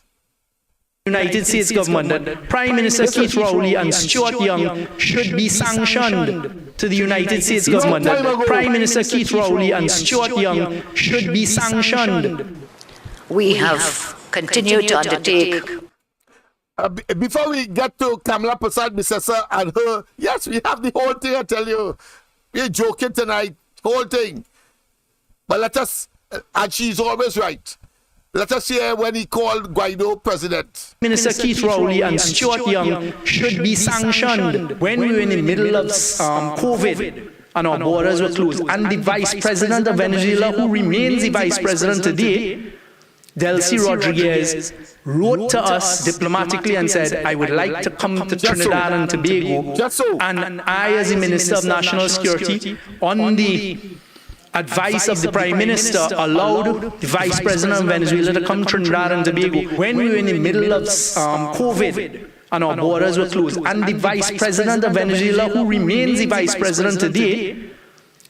United States government that Prime Minister Keith Rowley and Stuart Young should be sanctioned to the United States government that Prime Minister Keith Rowley and Stuart Young should be sanctioned. We have continued to undertake. before we get to Kamala Prasad Misesa and her, yes, we have the whole thing, I tell you. We're joking tonight, whole thing. But let us, and she's always right. Let us hear when he called Guaido president. Minister Keith Rowley and Stuart Young should be sanctioned when we were in the middle of COVID and our borders were closed. And the vice president of Venezuela, who remains the vice president today, Delcy Rodriguez, wrote to us diplomatically and said, I would like to come to Trinidad and Tobago. And I, as the Minister of National Security, on the advice of the Prime Minister, allowed the Vice President of Venezuela to come to Trinidad and Tobago when we were in the middle of COVID and our borders were closed. And the Vice President of Venezuela, who remains the Vice President today,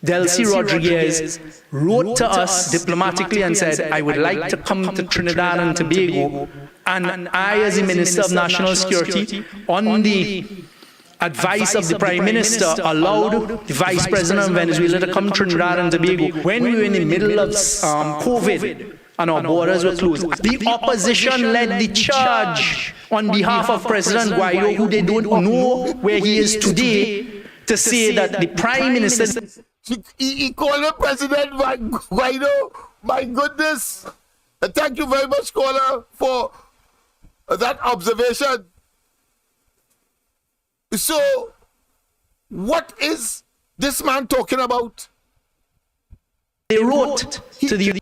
Delcy Rodriguez, wrote to us diplomatically and said, I would like to come to Trinidad and Tobago. And I, as the Minister of National Security, on the advice of the Prime Minister, allowed the Vice President of Venezuela to come to Trinidad and Tobago when we were in the middle of COVID and our borders were closed. The opposition led the charge on behalf of President Guaido, who they don't know where he is today, to say that the Prime Minister... He called him President Guaido. My goodness. Thank you very much, caller, for that observation. So, what is this man talking about? They wrote to the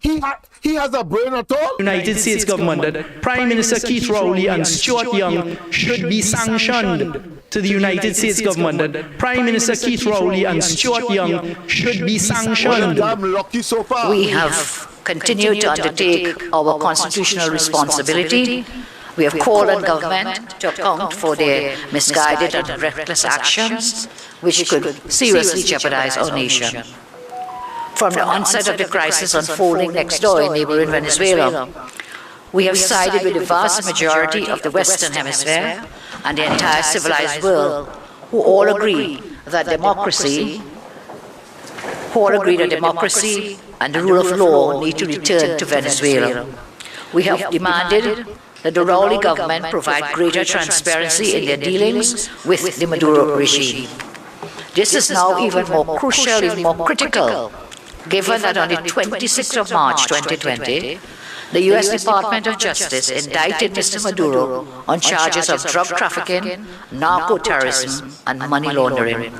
he has a brain at all? United States government that Prime Minister Keith Rowley and Stuart Young should be sanctioned. To the United States government that Prime Minister Keith Rowley and Stuart Young should be sanctioned. We have continued to undertake our constitutional responsibility. We have called on government to account for their misguided and reckless actions, which could seriously jeopardize our nation. From the onset of the crisis unfolding next door in neighboring Venezuela, we have sided with the vast majority of the Western Hemisphere and the entire civilized world, who all agree that democracy and the rule of law need to return to Venezuela. We have demanded that the Rowley government provide greater transparency in their dealings with the Maduro regime. This is now even more crucial, even more critical, given that on the 26th of March 2020, the U.S. Department of Justice indicted Mr. Maduro on charges of drug trafficking, narco-terrorism, and money laundering.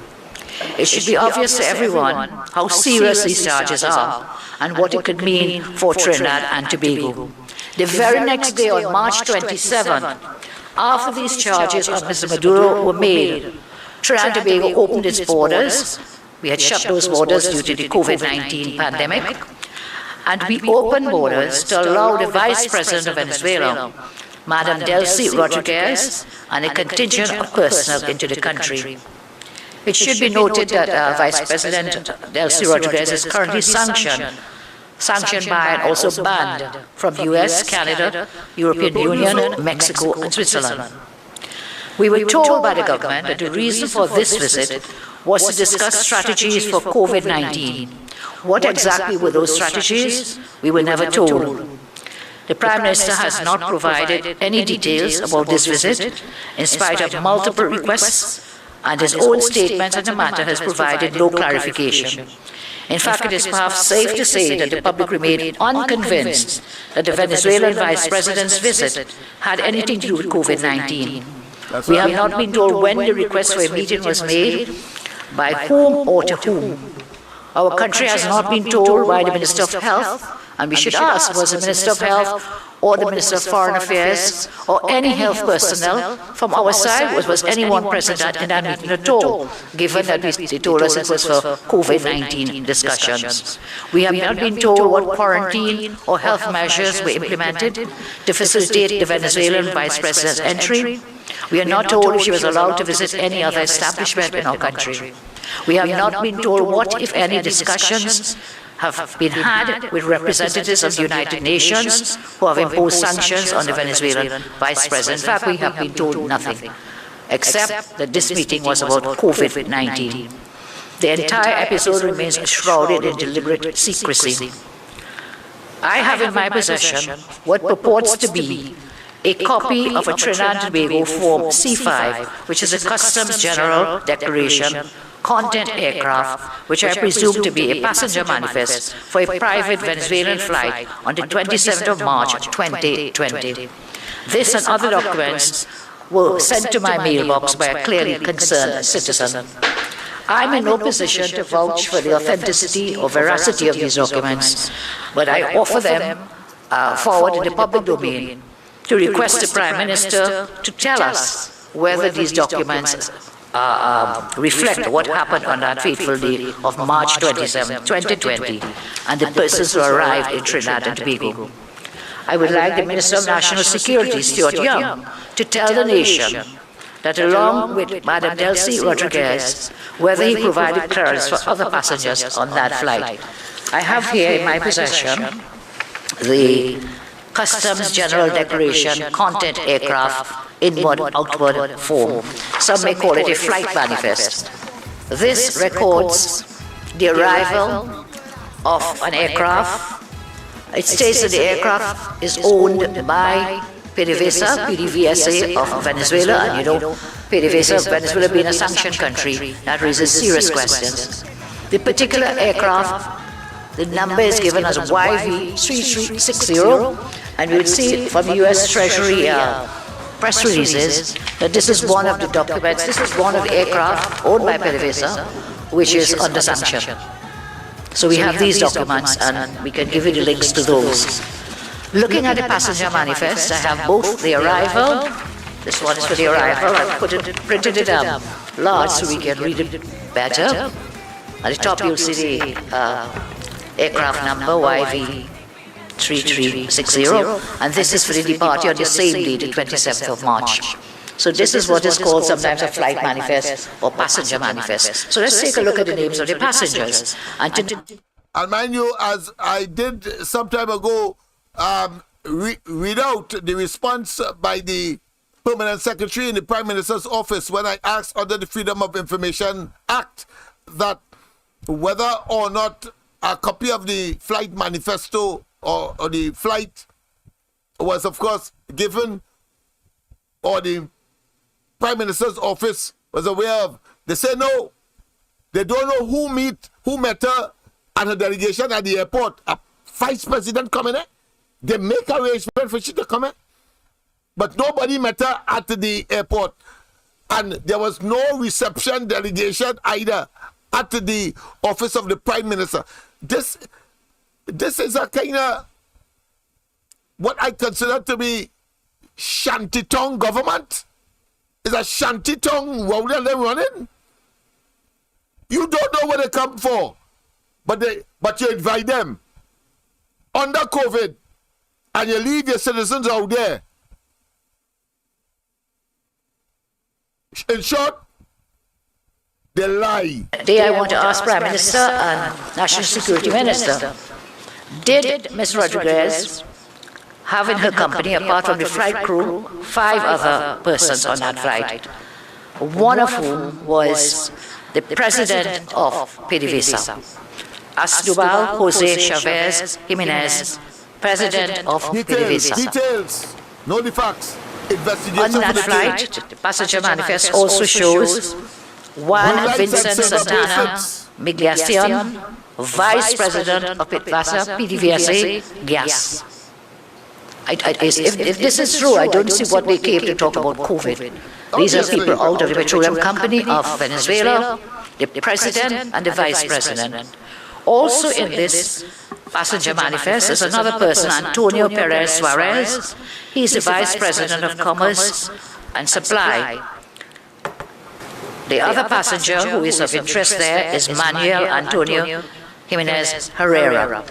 It should be obvious to everyone how serious these charges are and what it could mean for Trinidad and Tobago. The very next day, on March 27, after these charges of Mr. Maduro were made, Trinidad and Tobago opened its borders. We had shut those borders due to the COVID-19 pandemic. And we opened borders to allow the Vice President of Venezuela, Madam Delcy Rodriguez, and a contingent of personnel into the country. It should be noted that Vice President Delcy Rodriguez is currently sanctioned by and also banned from the US, Canada, European Union, Mexico, and Switzerland. We were told by the government that the reason for this visit was to discuss strategies for COVID-19. What exactly were those strategies? We were never told. The Prime Minister has not provided any details about this visit, in spite of multiple requests, and his own statement on the matter has provided no clarification. In fact, it is perhaps safe to say that the public remained unconvinced that the Venezuelan Vice President's visit had anything to do with COVID-19. We have not been told when the request for a meeting was made, by whom or to whom. Our country has not been told by the Minister of Health, and we should ask, was the Minister of Health or the Minister of Foreign Affairs or any health personnel from our side, was anyone present in that meeting at all, given that they told us it was for COVID-19 discussions. We have not been told what quarantine or health measures were implemented to facilitate the Venezuelan Vice President's entry. We are not told if she was allowed to visit any other establishment in our country. We have not been told what, if any, discussions have been had with representatives of the United Nations who have imposed sanctions on the Venezuelan Vice President. In fact, we have been told nothing, except that this meeting was about COVID-19. The entire episode remains shrouded in deliberate secrecy. I have in my possession what purports to be a copy of a Trinidad and Tobago Form C5, which is a Customs General Declaration, content aircraft, which I presume to be a passenger manifest for a private Venezuelan flight on the 27th of March 2020. This and other documents were sent to my mailbox by a clearly concerned citizen. I'm in no position to vouch for the authenticity or veracity of these documents, but I offer them forward in the public domain to request the Prime Minister to tell us whether these documents reflect what happened on that fateful day of March 27, 2020, and the persons who arrived in Trinidad and Tobago. I would like the Minister of National Security, Stuart Young, to tell the nation that along with Madam Delcy Rodriguez, whether he provided clearance for other passengers on that flight. I have here in my possession the Customs General Declaration content aircraft inward outward form. Some may call it a flight manifest. This records the arrival of an aircraft. It states that the aircraft is owned by PDVSA, PDVSA of Venezuela, and you know, PDVSA of Venezuela being a sanctioned country, that raises serious questions. The particular aircraft, the number is given as YV3360, and we would see from the US Treasury press releases that this is one of the documents, this is one of the aircraft owned by PDVSA, which is under sanction. So we have these documents, and we can give you the links to those. Looking at the passenger manifest, I have both the arrival. This one is for the arrival. I've printed it large so we can read it better. At the top you'll see the aircraft number YV3360, and this is for the departure on the same day, the 27th of March. So this is what is called sometimes a flight manifest or passenger manifest. So let's take a look at the names of the passengers. And mind you, as I did some time ago, read out the response by the Permanent Secretary in the Prime Minister's office when I asked under the Freedom of Information Act that whether or not a copy of the flight manifesto or the flight was, of course, given, or the Prime Minister's office was aware of. They say no. They don't know who met her and her delegation at the airport. A vice president coming in. They make arrangement for she to come in. But nobody met her at the airport. And there was no reception delegation either at the office of the Prime Minister. This is a kind of what I consider to be shantytongue government. It's a shantytongue rowdy and them running. You don't know what they come for, but you invite them under COVID, and you leave your citizens out there. In short, they lie. Today I want to ask Prime Minister and National Security Minister, did Ms. Rodriguez have in her company, apart from the flight crew, 5 other persons on that flight, one of whom was the president of PDVSA, Asdrubal Jose Chavez Jimenez, president of PDVSA. Details, no the facts. Investigation on that flight, the passenger manifest also shows Juan Vincent Santana Migliacion, vice president of PDVSA Gas. If this is true, I don't see what they came to talk about COVID. These are people out of the petroleum company of Venezuela, the president and the vice president. Also in this passenger manifest is another person, Antonio Perez Suarez. He's the vice president of Commerce and Supply. The other passenger who is of interest there is Manuel Antonio Jimenez Herrera.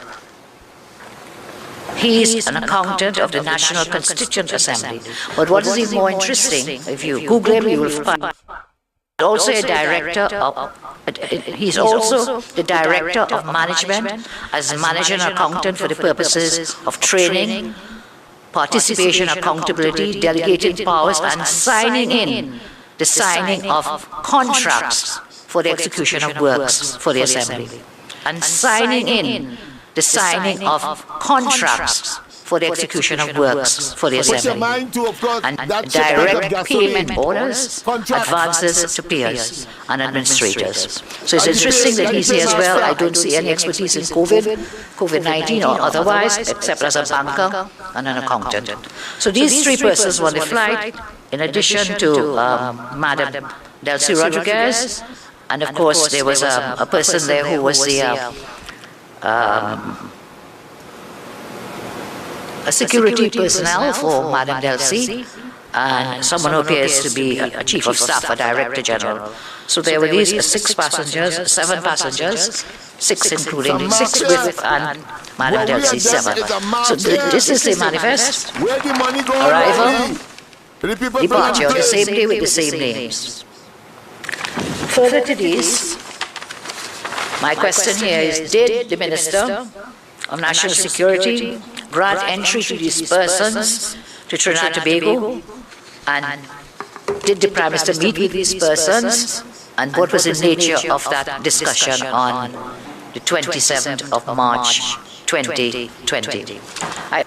He is an accountant of the National Constituent Assembly. But what is even more interesting, if you Google him, you will find also a director of, he's also the director of management as manager and accountant for the purposes of training, participation, accountability, delegated powers, and signing of contracts for the execution of works for the Assembly. And signing of contracts for the execution of works for the Put your Assembly, mind to, of course, and that shipment of direct gasoline. payment orders, Contracts. advances to peers and administrators. So it's interesting that he's here as well. I don't see any expertise in COVID-19 or otherwise, except as a banker and an accountant. So these three persons were on the flight, in addition to Madam Delcy Rodriguez, and of course there was a person there who was the a security personnel for Madam Delcy, and someone who appears to be a chief of staff, a director general. So there were these 7 passengers, 6 including 6 with and Madam Delcy 7. So this is the manifest. Where the money go? Arrival, The people departure on the place. same day with the same names. Further to these, my question here is, did the Minister of National Security grant entry to these persons to Trinidad and Tobago? And did the Prime Minister meet with these persons? And what was the nature of that discussion on the 27th of March 2020?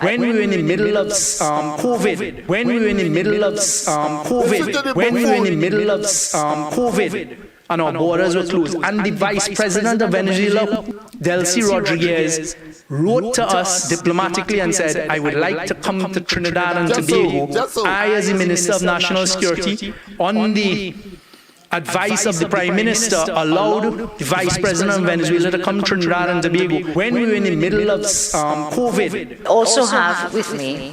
When we were in the middle of COVID, when we were in the middle of COVID, when we were in the middle of COVID, and our borders were closed, and the Vice President of Venezuela, Delcy Rodriguez, wrote to us diplomatically and said, I would like to come to Trinidad and Tobago. I, as the Minister of National Security, on the advice of the Prime Minister, allowed the Vice President of Venezuela to come to Trinidad and Tobago when we were in the middle of COVID. Also have with me,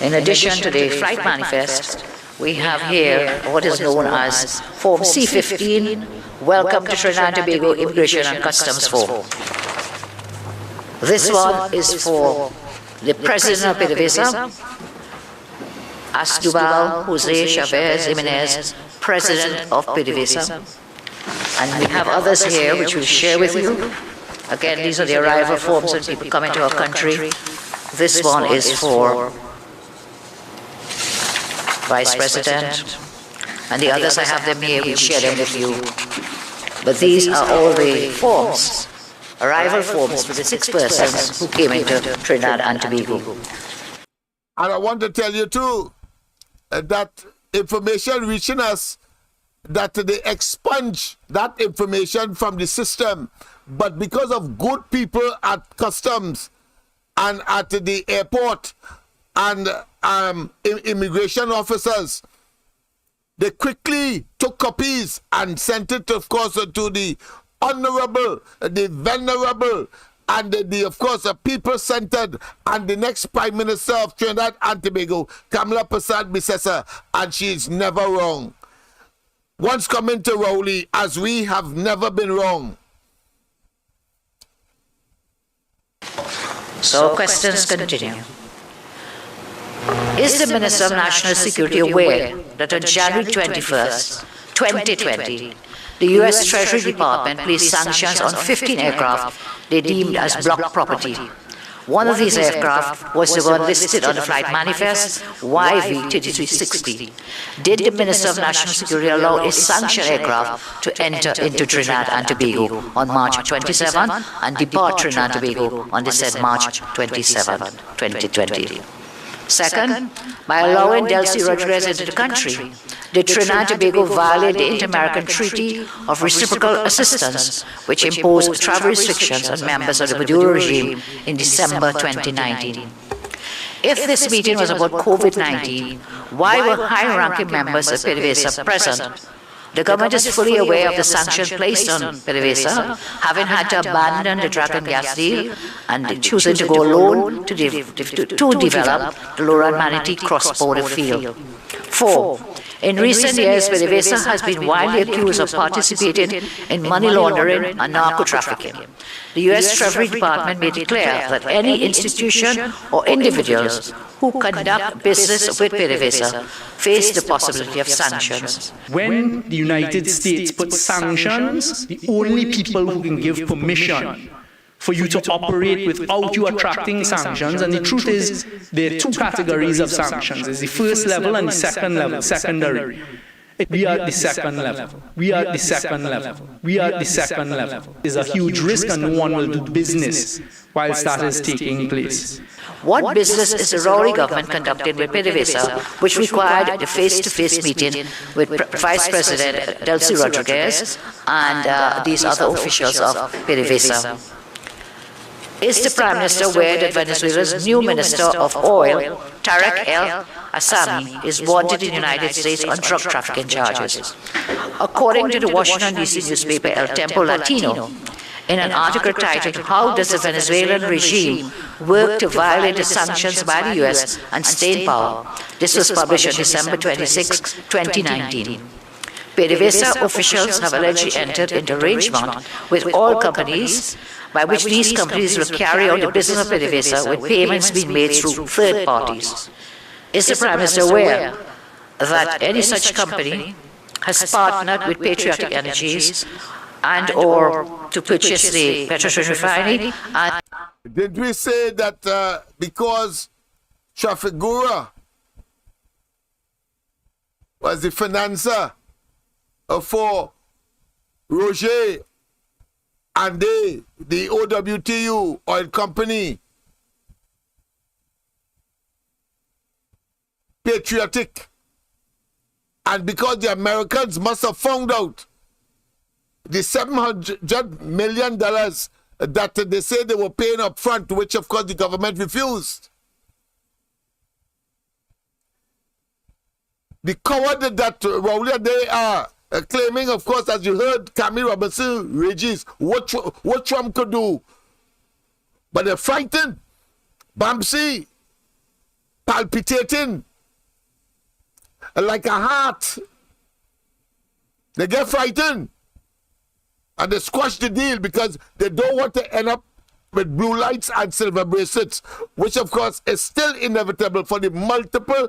in addition to the flight manifest, we have here what is known as Form C-15, Welcome to Trinidad and Tobago Immigration and Customs Form. This one is for the President of PDVSA, Asdrubal Jose Chavez Jimenez, President of PDVSA. And we have others here which we'll share with you. Again, these are the arrival forms when people come into our country. This one is for Vice President, and the others I have them here, we'll share them with you. But these are all the forms, arrival forms for the 6 persons who came into Trinidad and Tobago. And I want to tell you too, that information reaching us, that they expunge that information from the system, but because of good people at customs and at the airport and immigration officers, they quickly took copies and sent it, of course, to the honorable, the venerable, and of course, the people-centered, and the next Prime Minister of Trinidad and Tobago, Kamala Persad-Bissessar, and she's never wrong. Once coming to Rowley, as we have never been wrong. So questions continue. Is the Minister of National Security aware that on January 21st, 2020, the U.S. Treasury Department placed sanctions on 15 aircraft they deemed as blocked property? One of these aircraft was the one listed on the flight manifest, YV-3360. Did the Minister of National Security allow a sanctioned aircraft to enter into Trinidad and Tobago on March 27 and depart Trinidad and Tobago on the said March 27, 2020? Second, by allowing Delcy Rodriguez into the country, did Trinidad and Tobago violate the Inter-American Treaty of Reciprocal Assistance, which imposed travel restrictions on members of the Maduro regime in December 2019? If this meeting was about COVID-19, why were high-ranking members of PDVSA present? The government is fully aware of the sanctions placed on PDVSA, having had to abandon the drug and gas deal and choosing to go alone to develop the Loran-Manatee cross-border field. 4. In recent years, PDVSA has been widely accused of participating in money laundering and narco-trafficking. The U.S. Treasury Department made it clear that any institution or individuals who conduct business with PDVSA face the possibility of sanctions. When the United States puts sanctions, the only people who can give permission for you to operate without you attracting sanctions, and the truth is there are 2 categories of sanctions. There's the first level and the second level, secondary. We are at the second level. We are at the second level. We are at the second level. There's a huge risk and no one will do business whilst that is taking place. What business is the Rowley government conducting with PDVSA, which required the face-to-face meeting with Vice President Delcy Rodriguez and these other officials of PDVSA? Is the Prime Minister aware that Venezuela's new Minister of Oil, Tarek El Assami, is wanted in the United States on drug trafficking charges? According to the Washington, D.C. newspaper El Tiempo Latino, in an article titled, "How Does the Venezuelan Regime Work to Violate the Sanctions by the U.S. and Stay in Power?" This was published on December 26, 2019. PDVSA officials have allegedly entered into arrangement with oil companies by which these companies will carry out the business of PDVSA with payments being made through third parties. Is the Prime Minister aware that any such company has partnered with Patriotic Energies and or to purchase the petroleum refinery? Did we say that because Trafigura was the financer for Roger and the OWTU oil company, Patriotic, and because the Americans must have found out the $700 million that they say they were paying up front, which of course the government refused. The coward that Rowley, they are claiming, of course, as you heard Camille Robinson Regis, what Trump could do. But they're frightened, bumpsy, palpitating, like a heart. They get frightened. And they squash the deal because they don't want to end up with blue lights and silver bracelets, which of course is still inevitable for the multiple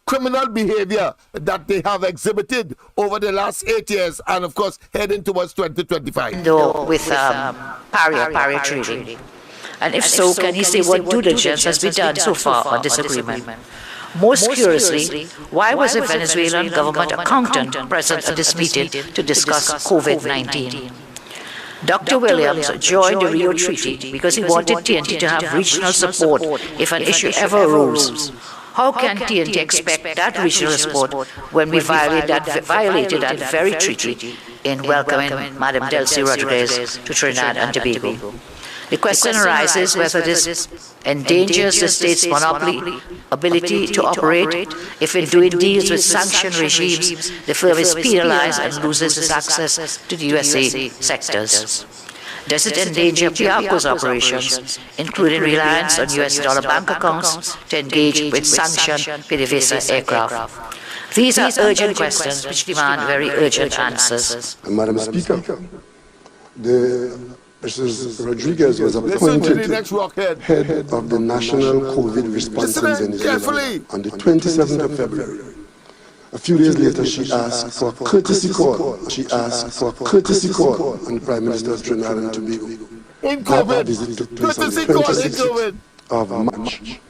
criminal behavior that they have exhibited over the last 8 years and of course heading towards 2025. Though with pari trading. And if so, can you say what due diligence has been done so far on this agreement? Most curiously, why was the Venezuelan government accountant present at this meeting to discuss COVID-19? Dr. Williams joined the Rio Treaty because he wanted TNT to have regional support if an issue ever arose. How can TNT expect that regional support when we violated that very treaty in welcoming Madam Delcy Rodriguez to Trinidad and Tobago? The question arises whether this endangers the state's monopoly ability to operate if in doing deals with sanctioned regimes, the firm is penalized and loses its access to the USA sectors. Does it endanger Piarco's operations, including reliance on US dollar bank accounts to engage with sanctioned PDVSA aircraft? These are urgent questions which demand very urgent answers. Madam Speaker, Mrs. Rodriguez was appointed head of the National COVID Response in Venezuela on the 27th of February. A few days later, she asked for a courtesy call. On the Prime Minister of Trinidad and Tobago. That visit took place on the 26th of March.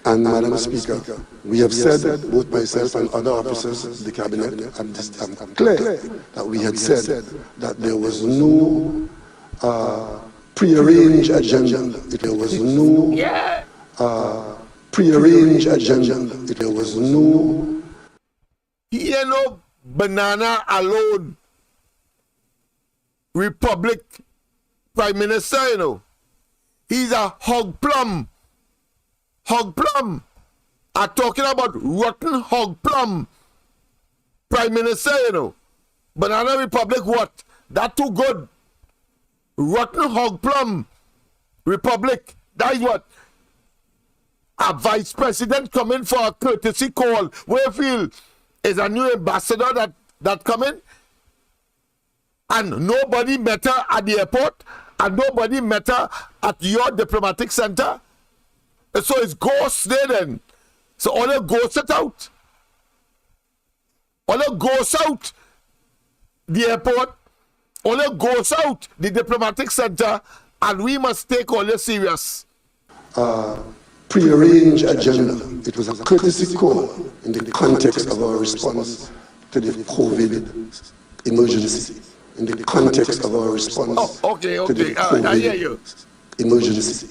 And Madam Speaker, we have said, both myself and other officers of the Cabinet have declared that we had said that there was no prearranged agenda. There was no prearranged agenda. There was no banana alone Republic Prime Minister, He's a hog plum. I'm talking about rotten hog plum Prime Minister, Banana Republic what? That too good. Rotten hog plum Republic. That is what? A vice president coming for a courtesy call. Wayfield is a new ambassador that coming, and nobody met her at the airport, and nobody met her at your diplomatic center. So it's ghosts there then. So all the ghosts out. All the ghosts out the airport. All the ghosts out the diplomatic center, and we must take all this serious. Prearranged agenda. It was a courtesy call in the context of our response to the COVID emergency, in the context of our response to the COVID emergency.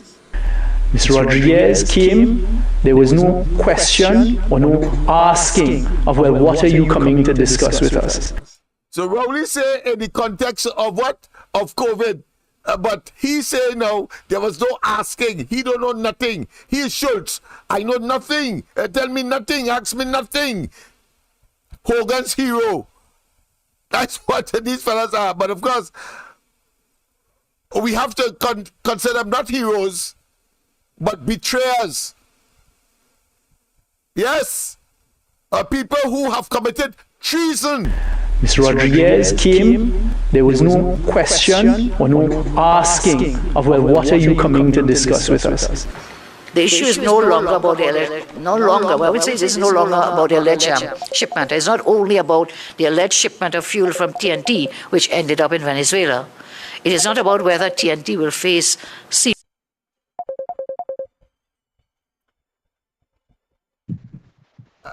Mr. Rodriguez came, there was no question or no asking of, well, what are you coming to discuss with us? So Rowley say in the context of what? Of COVID. But he say no, there was no asking. He don't know nothing. He is Schultz. I know nothing. Tell me nothing. Ask me nothing. Hogan's hero. That's what these fellas are. But of course, we have to consider them not heroes, but betrayers. Yes, people who have committed treason. Mr. Rodriguez came, there was no question or no asking of, well, what are you coming to discuss with us? The issue is no longer about I would say it is no longer about the alleged shipment. It's not only about the alleged shipment of fuel from TNT, which ended up in Venezuela. It is not about whether TNT will face sea.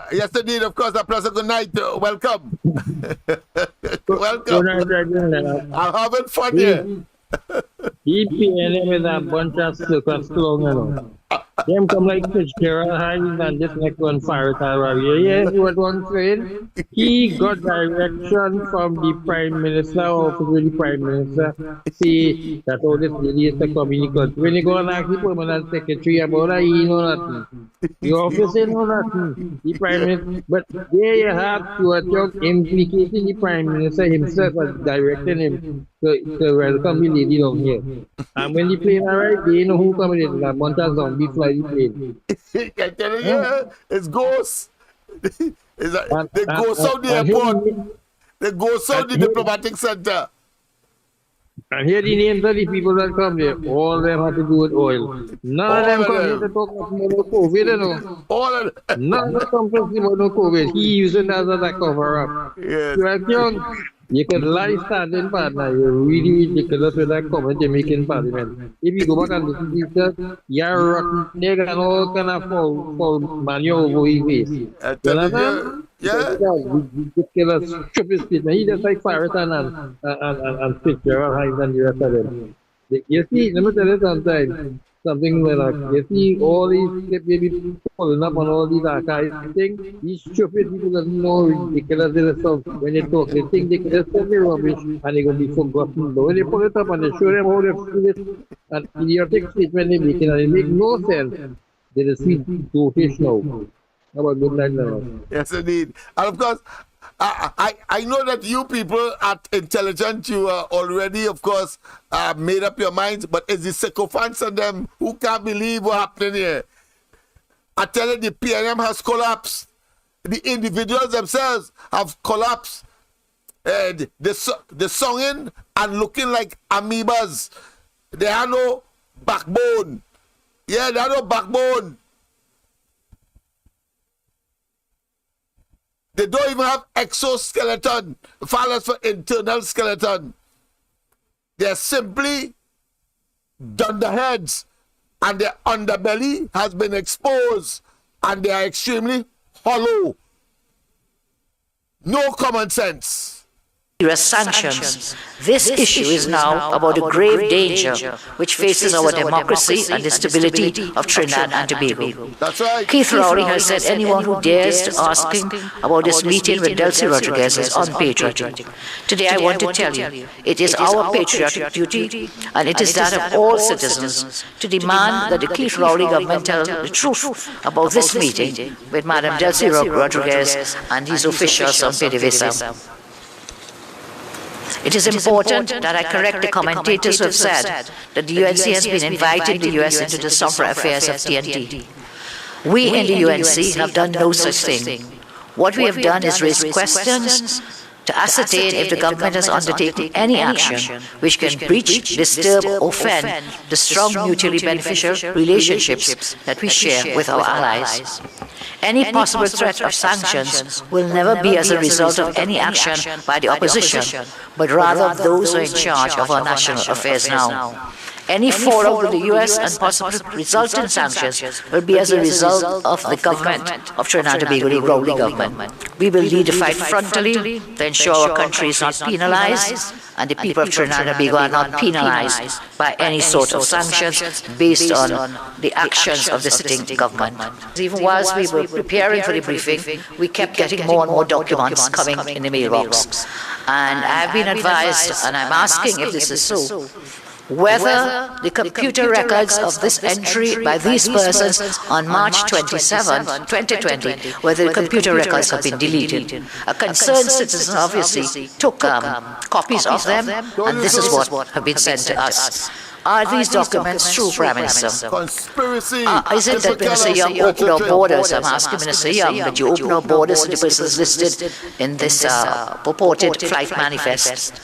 Yes, indeed, of course, a pleasant good night. Welcome. Welcome. I'm having fun here. EPLM is a bunch of circus clown, you know. Them come like Fitzgerald Hines and just make one fire tower. Yeah, he was one saying. He got direction from the Prime Minister, or the Prime Minister, see that all this lady is to communicate. When you go and ask the permanent secretary about that, he know nothing. The office know nothing. The Prime Minister, but there you have to implicating the Prime Minister himself as directing him to welcome the lady down here. And when the plane arrived, they know who coming in. That bunch of zombies fly the plane. I tell you, it's ghosts. They ghost out the airport. They ghost out the diplomatic center. And here the names of the people that come there, all of them have to do with oil. None of them come here to talk about no COVID, you know. All of them. None of them come to talk about no COVID. He using that as a cover up. Yes. You can lie standing partner. You're really ridiculous with that comment you make in Parliament. If you go back and listen to this, you're rotten nigga and all kind of fall manual over his face. You understand? Yeah. Ridiculous, stupid statement. He just like Farrington and Fitzgerald Hines and the rest of them. You see, let me tell you something like you see all these maybe following up on all these archives things. These stupid people that know ridiculous themselves when they talk, they think they can just say rubbish and they're gonna be forgotten. But when they pull it up and they show them how they feel it, an idiotic statement they make and it make no sense, they just see dotish now. How about good night now? Yes, indeed. And of course, I know that you people at Intelligent, you are already, of course, made up your minds, but it's the sycophants and them who can't believe what happened here. I tell you, the PNM has collapsed. The individuals themselves have collapsed. They're songing and looking like amoebas. They have no backbone. Yeah, they have no backbone. They don't even have exoskeleton, far less for internal skeleton. They're simply dunderheads, and their underbelly has been exposed, and they are extremely hollow. No common sense. Sanctions. This issue is now about a grave danger which faces our democracy and the stability of Trinidad and Tobago. That's right. Keith Rowley has said anyone who dares to ask him about this meeting with Delcy Rodriguez is unpatriotic. Today I want to tell you, it is our patriotic duty, and it is that of all citizens, to demand that the Keith Rowley government tell the truth about this meeting with Madam Delcy Rodriguez and these officials on PDVSA. It is important that I correct the commentators who have said that the UNC has been inviting the US into the sovereign affairs of TNT. We in the UNC have done no such thing. What we have done is raise questions to ascertain if the government has undertaken any action which can breach, disturb, or offend the strong mutually beneficial relationships that we share with our allies. Any possible threat of sanctions will never be as a result of any action by the opposition, but rather of those who are in charge of our national affairs now. Any fallout with the U.S. and possible resultant sanctions will be as a result of the government of Trinidad and Tobago, the Rowley Government. We will lead the fight frontally to ensure our country is not penalized and the people of Trinidad and Tobago are not penalized by any sort of sanctions based on the actions of the sitting government. Even whilst we were preparing for the briefing, we kept getting more and more documents coming in the mailbox. And I've been advised, and I'm asking if this is so, whether the computer records of this entry by these persons on March 27, 2020, whether the computer records have been deleted. A concerned citizen obviously took copies of them, and this is what have been sent to us. Are these documents true, Prime Minister? Conspiracy. Is it that Minister Young opened our borders? I'm asking Minister Young that you open our borders to the persons listed in this purported flight manifest.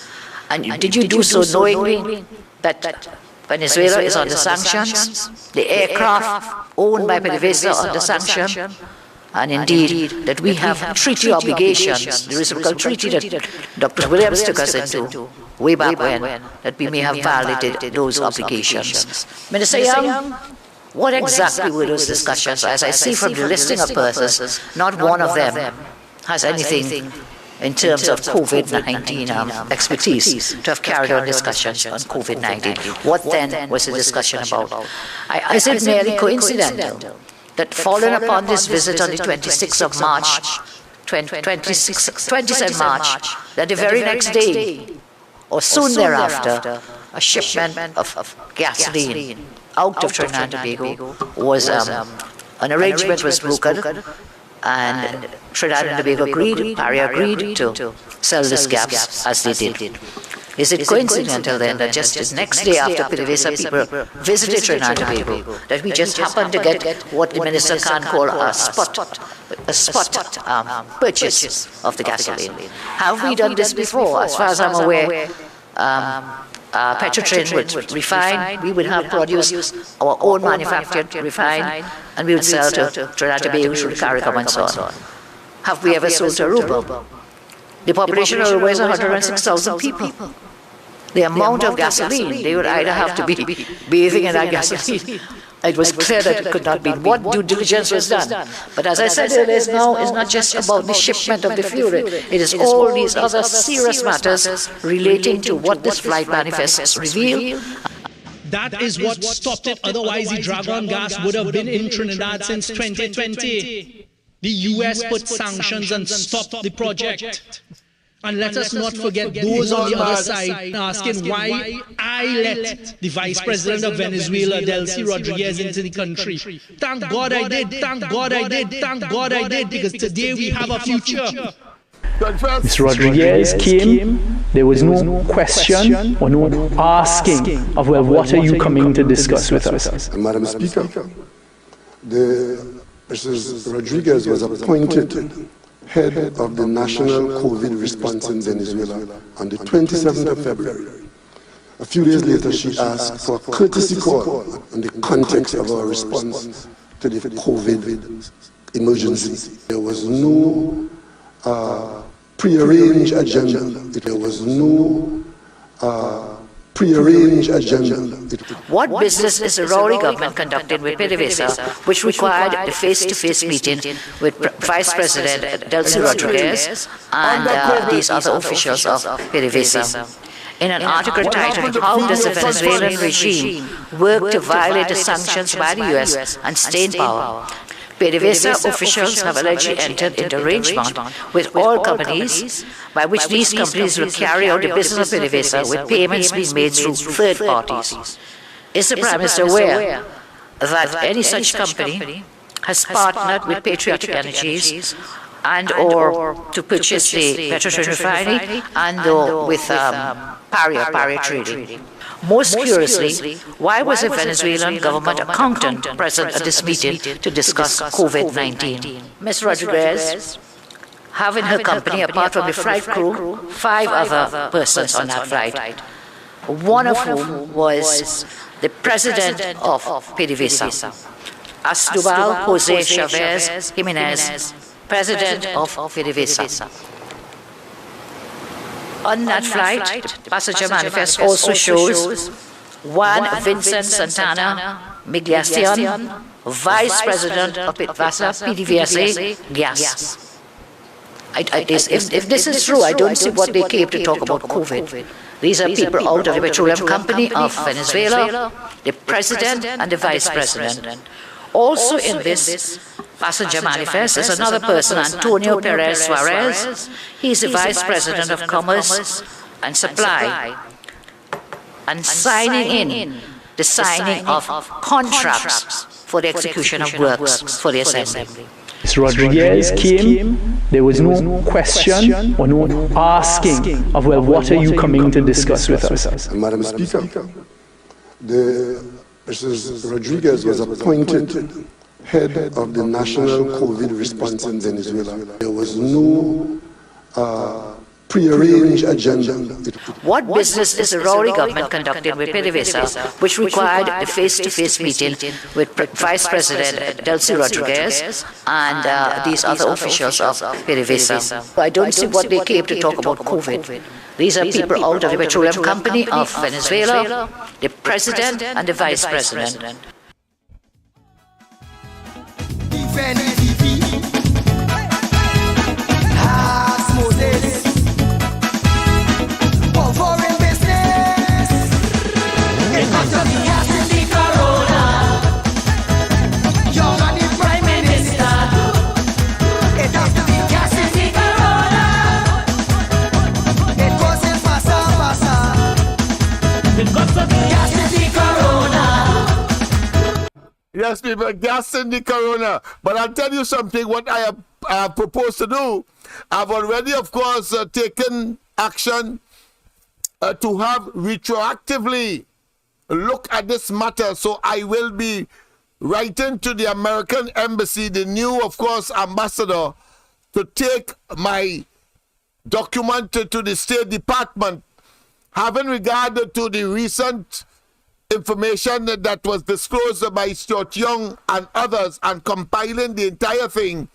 And did you do so knowingly that Venezuela is under sanctions, the aircraft owned by PDVSA under sanction, and indeed that we have treaty obligations, the reciprocal treaty that Dr. Williams took us into way back when, that we may have violated those obligations. Minister Young, what exactly were those discussions? As I see from the listing of persons, not one of them has anything in terms of COVID-19 expertise to have carried on discussions on COVID-19. What then was the discussion about? Is it merely coincidental that following upon this visit on the 26th of March, 27th March, that the very next day or soon thereafter, a shipment of gasoline out of Trinidad and Tobago was, an arrangement was broken, and Trinidad and Tobago agreed, Paria agreed to sell this gas as they did. Is it coincidental then that just the next day after PDVSA people visited Trinidad and Tobago, that we just happened to get what the minister can call a spot purchase of the gasoline? Have we done this before? As far as I'm aware, Petrotrin would refine, we would have produced our own manufactured refine, and we would sell to Trinidad and Tobago through the CARICOM and so on. Have we ever sold to Aruba? The population of Aruba is 106,000 people. The amount of gasoline, they would either have to be bathing in that gasoline. It was clear that it could not be. What due diligence was done? But as I said earlier, now is not just about the shipment of the fuel. It is all these other serious matters relating to what this flight manifests reveal. That is what stopped it. Otherwise, the dragon gas would have been in Trinidad since 2020. The US put sanctions and stopped the project. And let us not forget those on the other side asking why I let the Vice President of Venezuela, Delcy Rodriguez, into the country. Thank God I did, thank God I did, thank God I did, because today we have a future. Mr. Rodriguez came, there was no question or no asking of, well, what are you coming to discuss with us? Madam Speaker, Mrs. Rodriguez was appointed head of the national COVID response in Venezuela on the 27th of February. A few days later, she asked for a courtesy call on the context of our response to the COVID emergency. There was no prearranged agenda. There was no prearranged agenda. What business is the Rowley government conducting with PDVSA, which required the face-to-face meeting with Vice President Delcy Rodriguez and these other officials of PDVSA? In an article titled, "How Does the Venezuelan Regime Work to Violate the Sanctions by the US and Stay in Power?" PDVSA officials have allegedly entered into arrangement with oil companies by which these companies will carry out the business of PDVSA with payments being made through third parties. Is the Prime Minister aware that any such company has partnered with Patriotic Energies and or to purchase the Petrotrin refinery and or with Paria Trading? Most curiously, why was the Venezuelan government accountant present at this meeting to discuss COVID-19? Ms. Rodriguez, having her company, apart from the flight crew, 5 other persons on that flight, one of whom was the president of PDVSA, Asdrubal Jose Chavez Jimenez, president of PDVSA. On that flight, passenger manifest also shows One, Vincent Santana Migliacian, Vice President of Pitvasa PDVSA Gas. If this is true, I don't see what they came to talk about COVID. These are people out of the petroleum company of Venezuela, the president and the vice president. Also in this passenger manifest is another person, Antonio Perez Suarez. He's the vice president of commerce and supply, and signing in the signing of contracts for the execution of works for the assembly. Ms. Rodriguez came, there was no question or no asking of, well, what are you coming to discuss with us? And Madam Speaker, Mrs. Rodriguez was appointed head of the national COVID response in Venezuela. There was no prearranged agenda. What business is the Rowley government conducting with PDVSA, which required a face-to-face meeting with Vice President Delcy Rodriguez and these other officials of PDVSA? I don't see what they came to talk about COVID. These are people out of the petroleum company of Venezuela, the president and the vice president. Yes, people, gas in the corona. But I'll tell you something, what I have proposed to do, I've already, of course, taken action to have retroactively look at this matter. So I will be writing to the American Embassy, the new, of course, ambassador, to take my document to the State Department, having regard to the recent information that was disclosed by Stuart Young and others, and compiling the entire thing.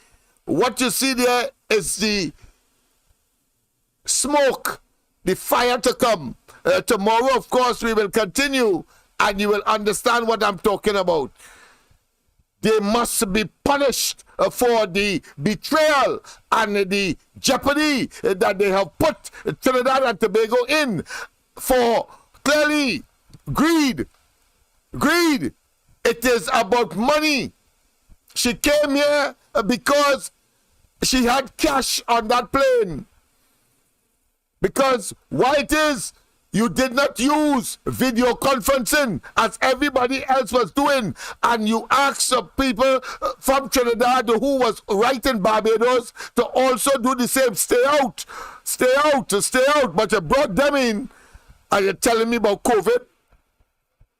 What you see there is the smoke, the fire to come. Tomorrow, of course, we will continue, and you will understand what I'm talking about. They must be punished for the betrayal and the jeopardy that they have put Trinidad and Tobago in, for clearly greed. It is about money. She came here because she had cash on that plane. Because why it is you did not use video conferencing as everybody else was doing, and you asked people from Trinidad who was right in Barbados to also do the same. Stay out. But you brought them in, and you're telling me about COVID,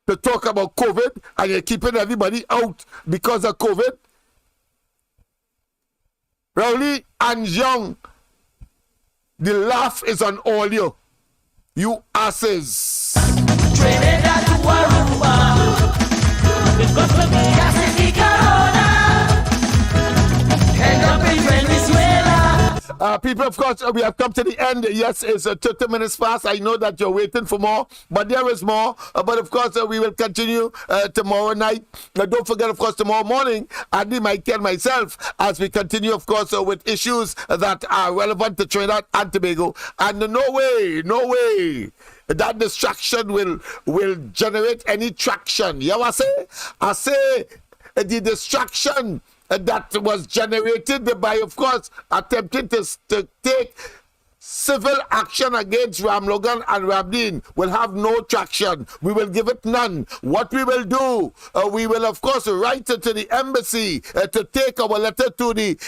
to talk about COVID, and you're keeping everybody out because of COVID. Rowley and Young, the laugh is on all you asses. Trinidad to Aruba, because of the gas in the corona, end up in Venezuela. People, of course, we have come to the end. Yes, it's 30 minutes past. I know that you're waiting for more, but there is more. But of course, we will continue tomorrow night. Don't forget, of course, tomorrow morning, Andy, Mike, and myself, as we continue, of course, with issues that are relevant to Trinidad and Tobago. And no way that distraction will generate any traction. You know what I say? The distraction that was generated by, of course, attempting to take civil action against Ram Logan and Rabdin will have no traction. We will give it none. What we will do, we will, of course, write to the embassy to take our letter to the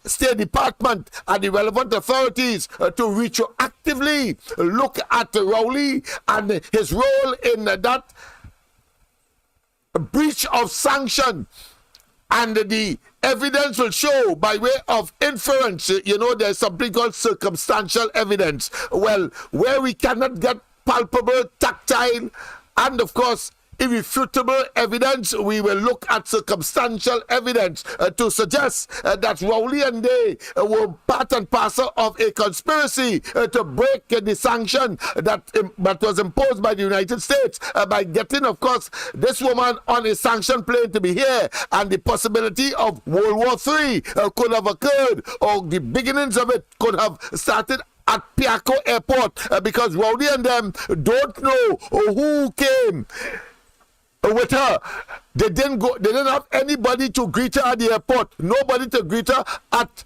State Department and the relevant authorities to retroactively look at Rowley and his role in that breach of sanction. And the evidence will show by way of inference. You know, there's something called circumstantial evidence. Well, where we cannot get palpable, tactile, and of course, irrefutable evidence, we will look at circumstantial evidence to suggest that Rowley and they were part and parcel of a conspiracy to break the sanction that was imposed by the United States by getting, of course, this woman on a sanction plane to be here, and the possibility of World War III could have occurred, or the beginnings of it could have started at Piaco Airport, because Rowley and them don't know who came with her. They didn't have anybody to greet her at the airport, nobody to greet her at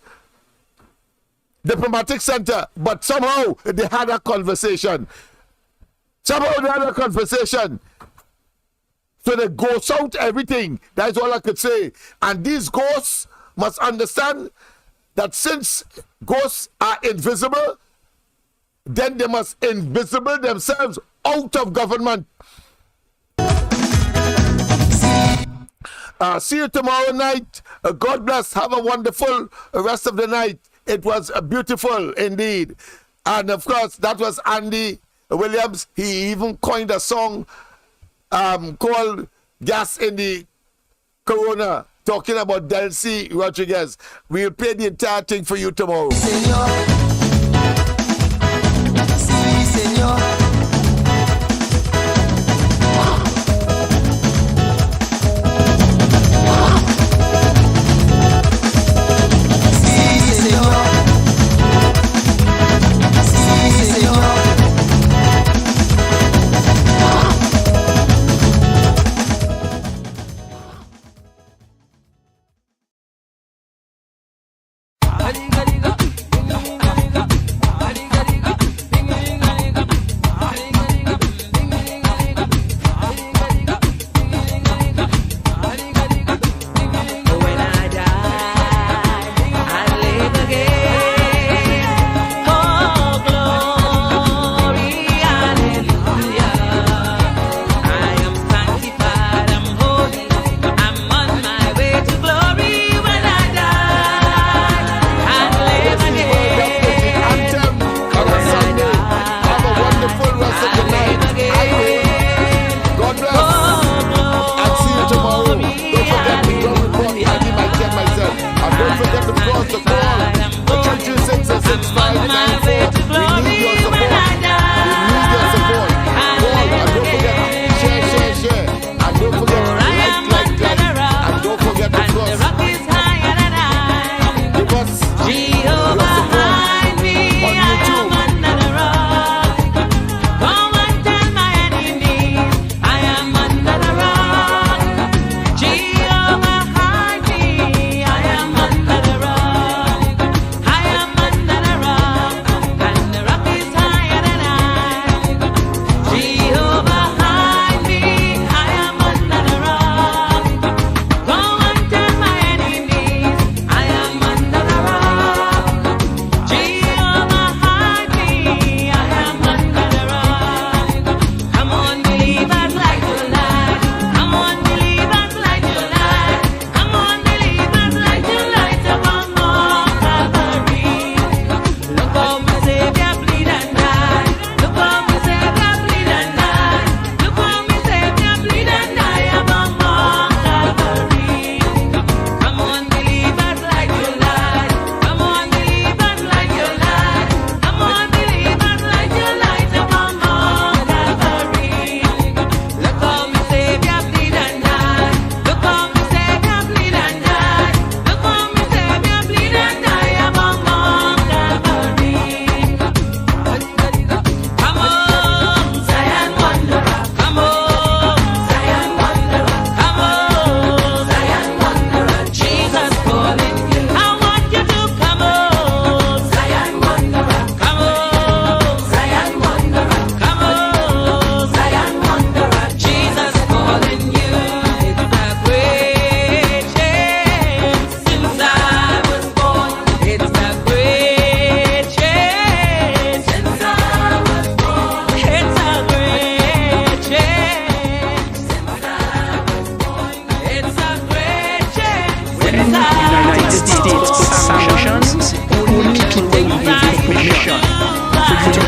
diplomatic center, but somehow they had a conversation. So they ghost out everything. That's all I could say. And these ghosts must understand that since ghosts are invisible, then they must invisible themselves out of government. See you tomorrow night. God bless. Have a wonderful rest of the night. It was beautiful indeed. And of course, that was Andy Williams. He even coined a song called Gas in the Corona, talking about Delcy Rodriguez. We'll play the entire thing for you tomorrow.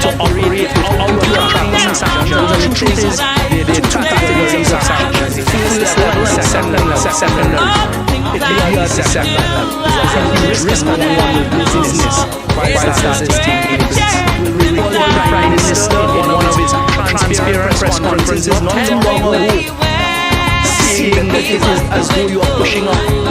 to operate without your sanctions. And the truth is, there are two categories of sanctions. The first level and second level. It may be a second level. It's a risk and one will do business while that is taking place. We recall the Prime Minister in one of his transparent press conferences not too long ago saying that it is as though you are pushing up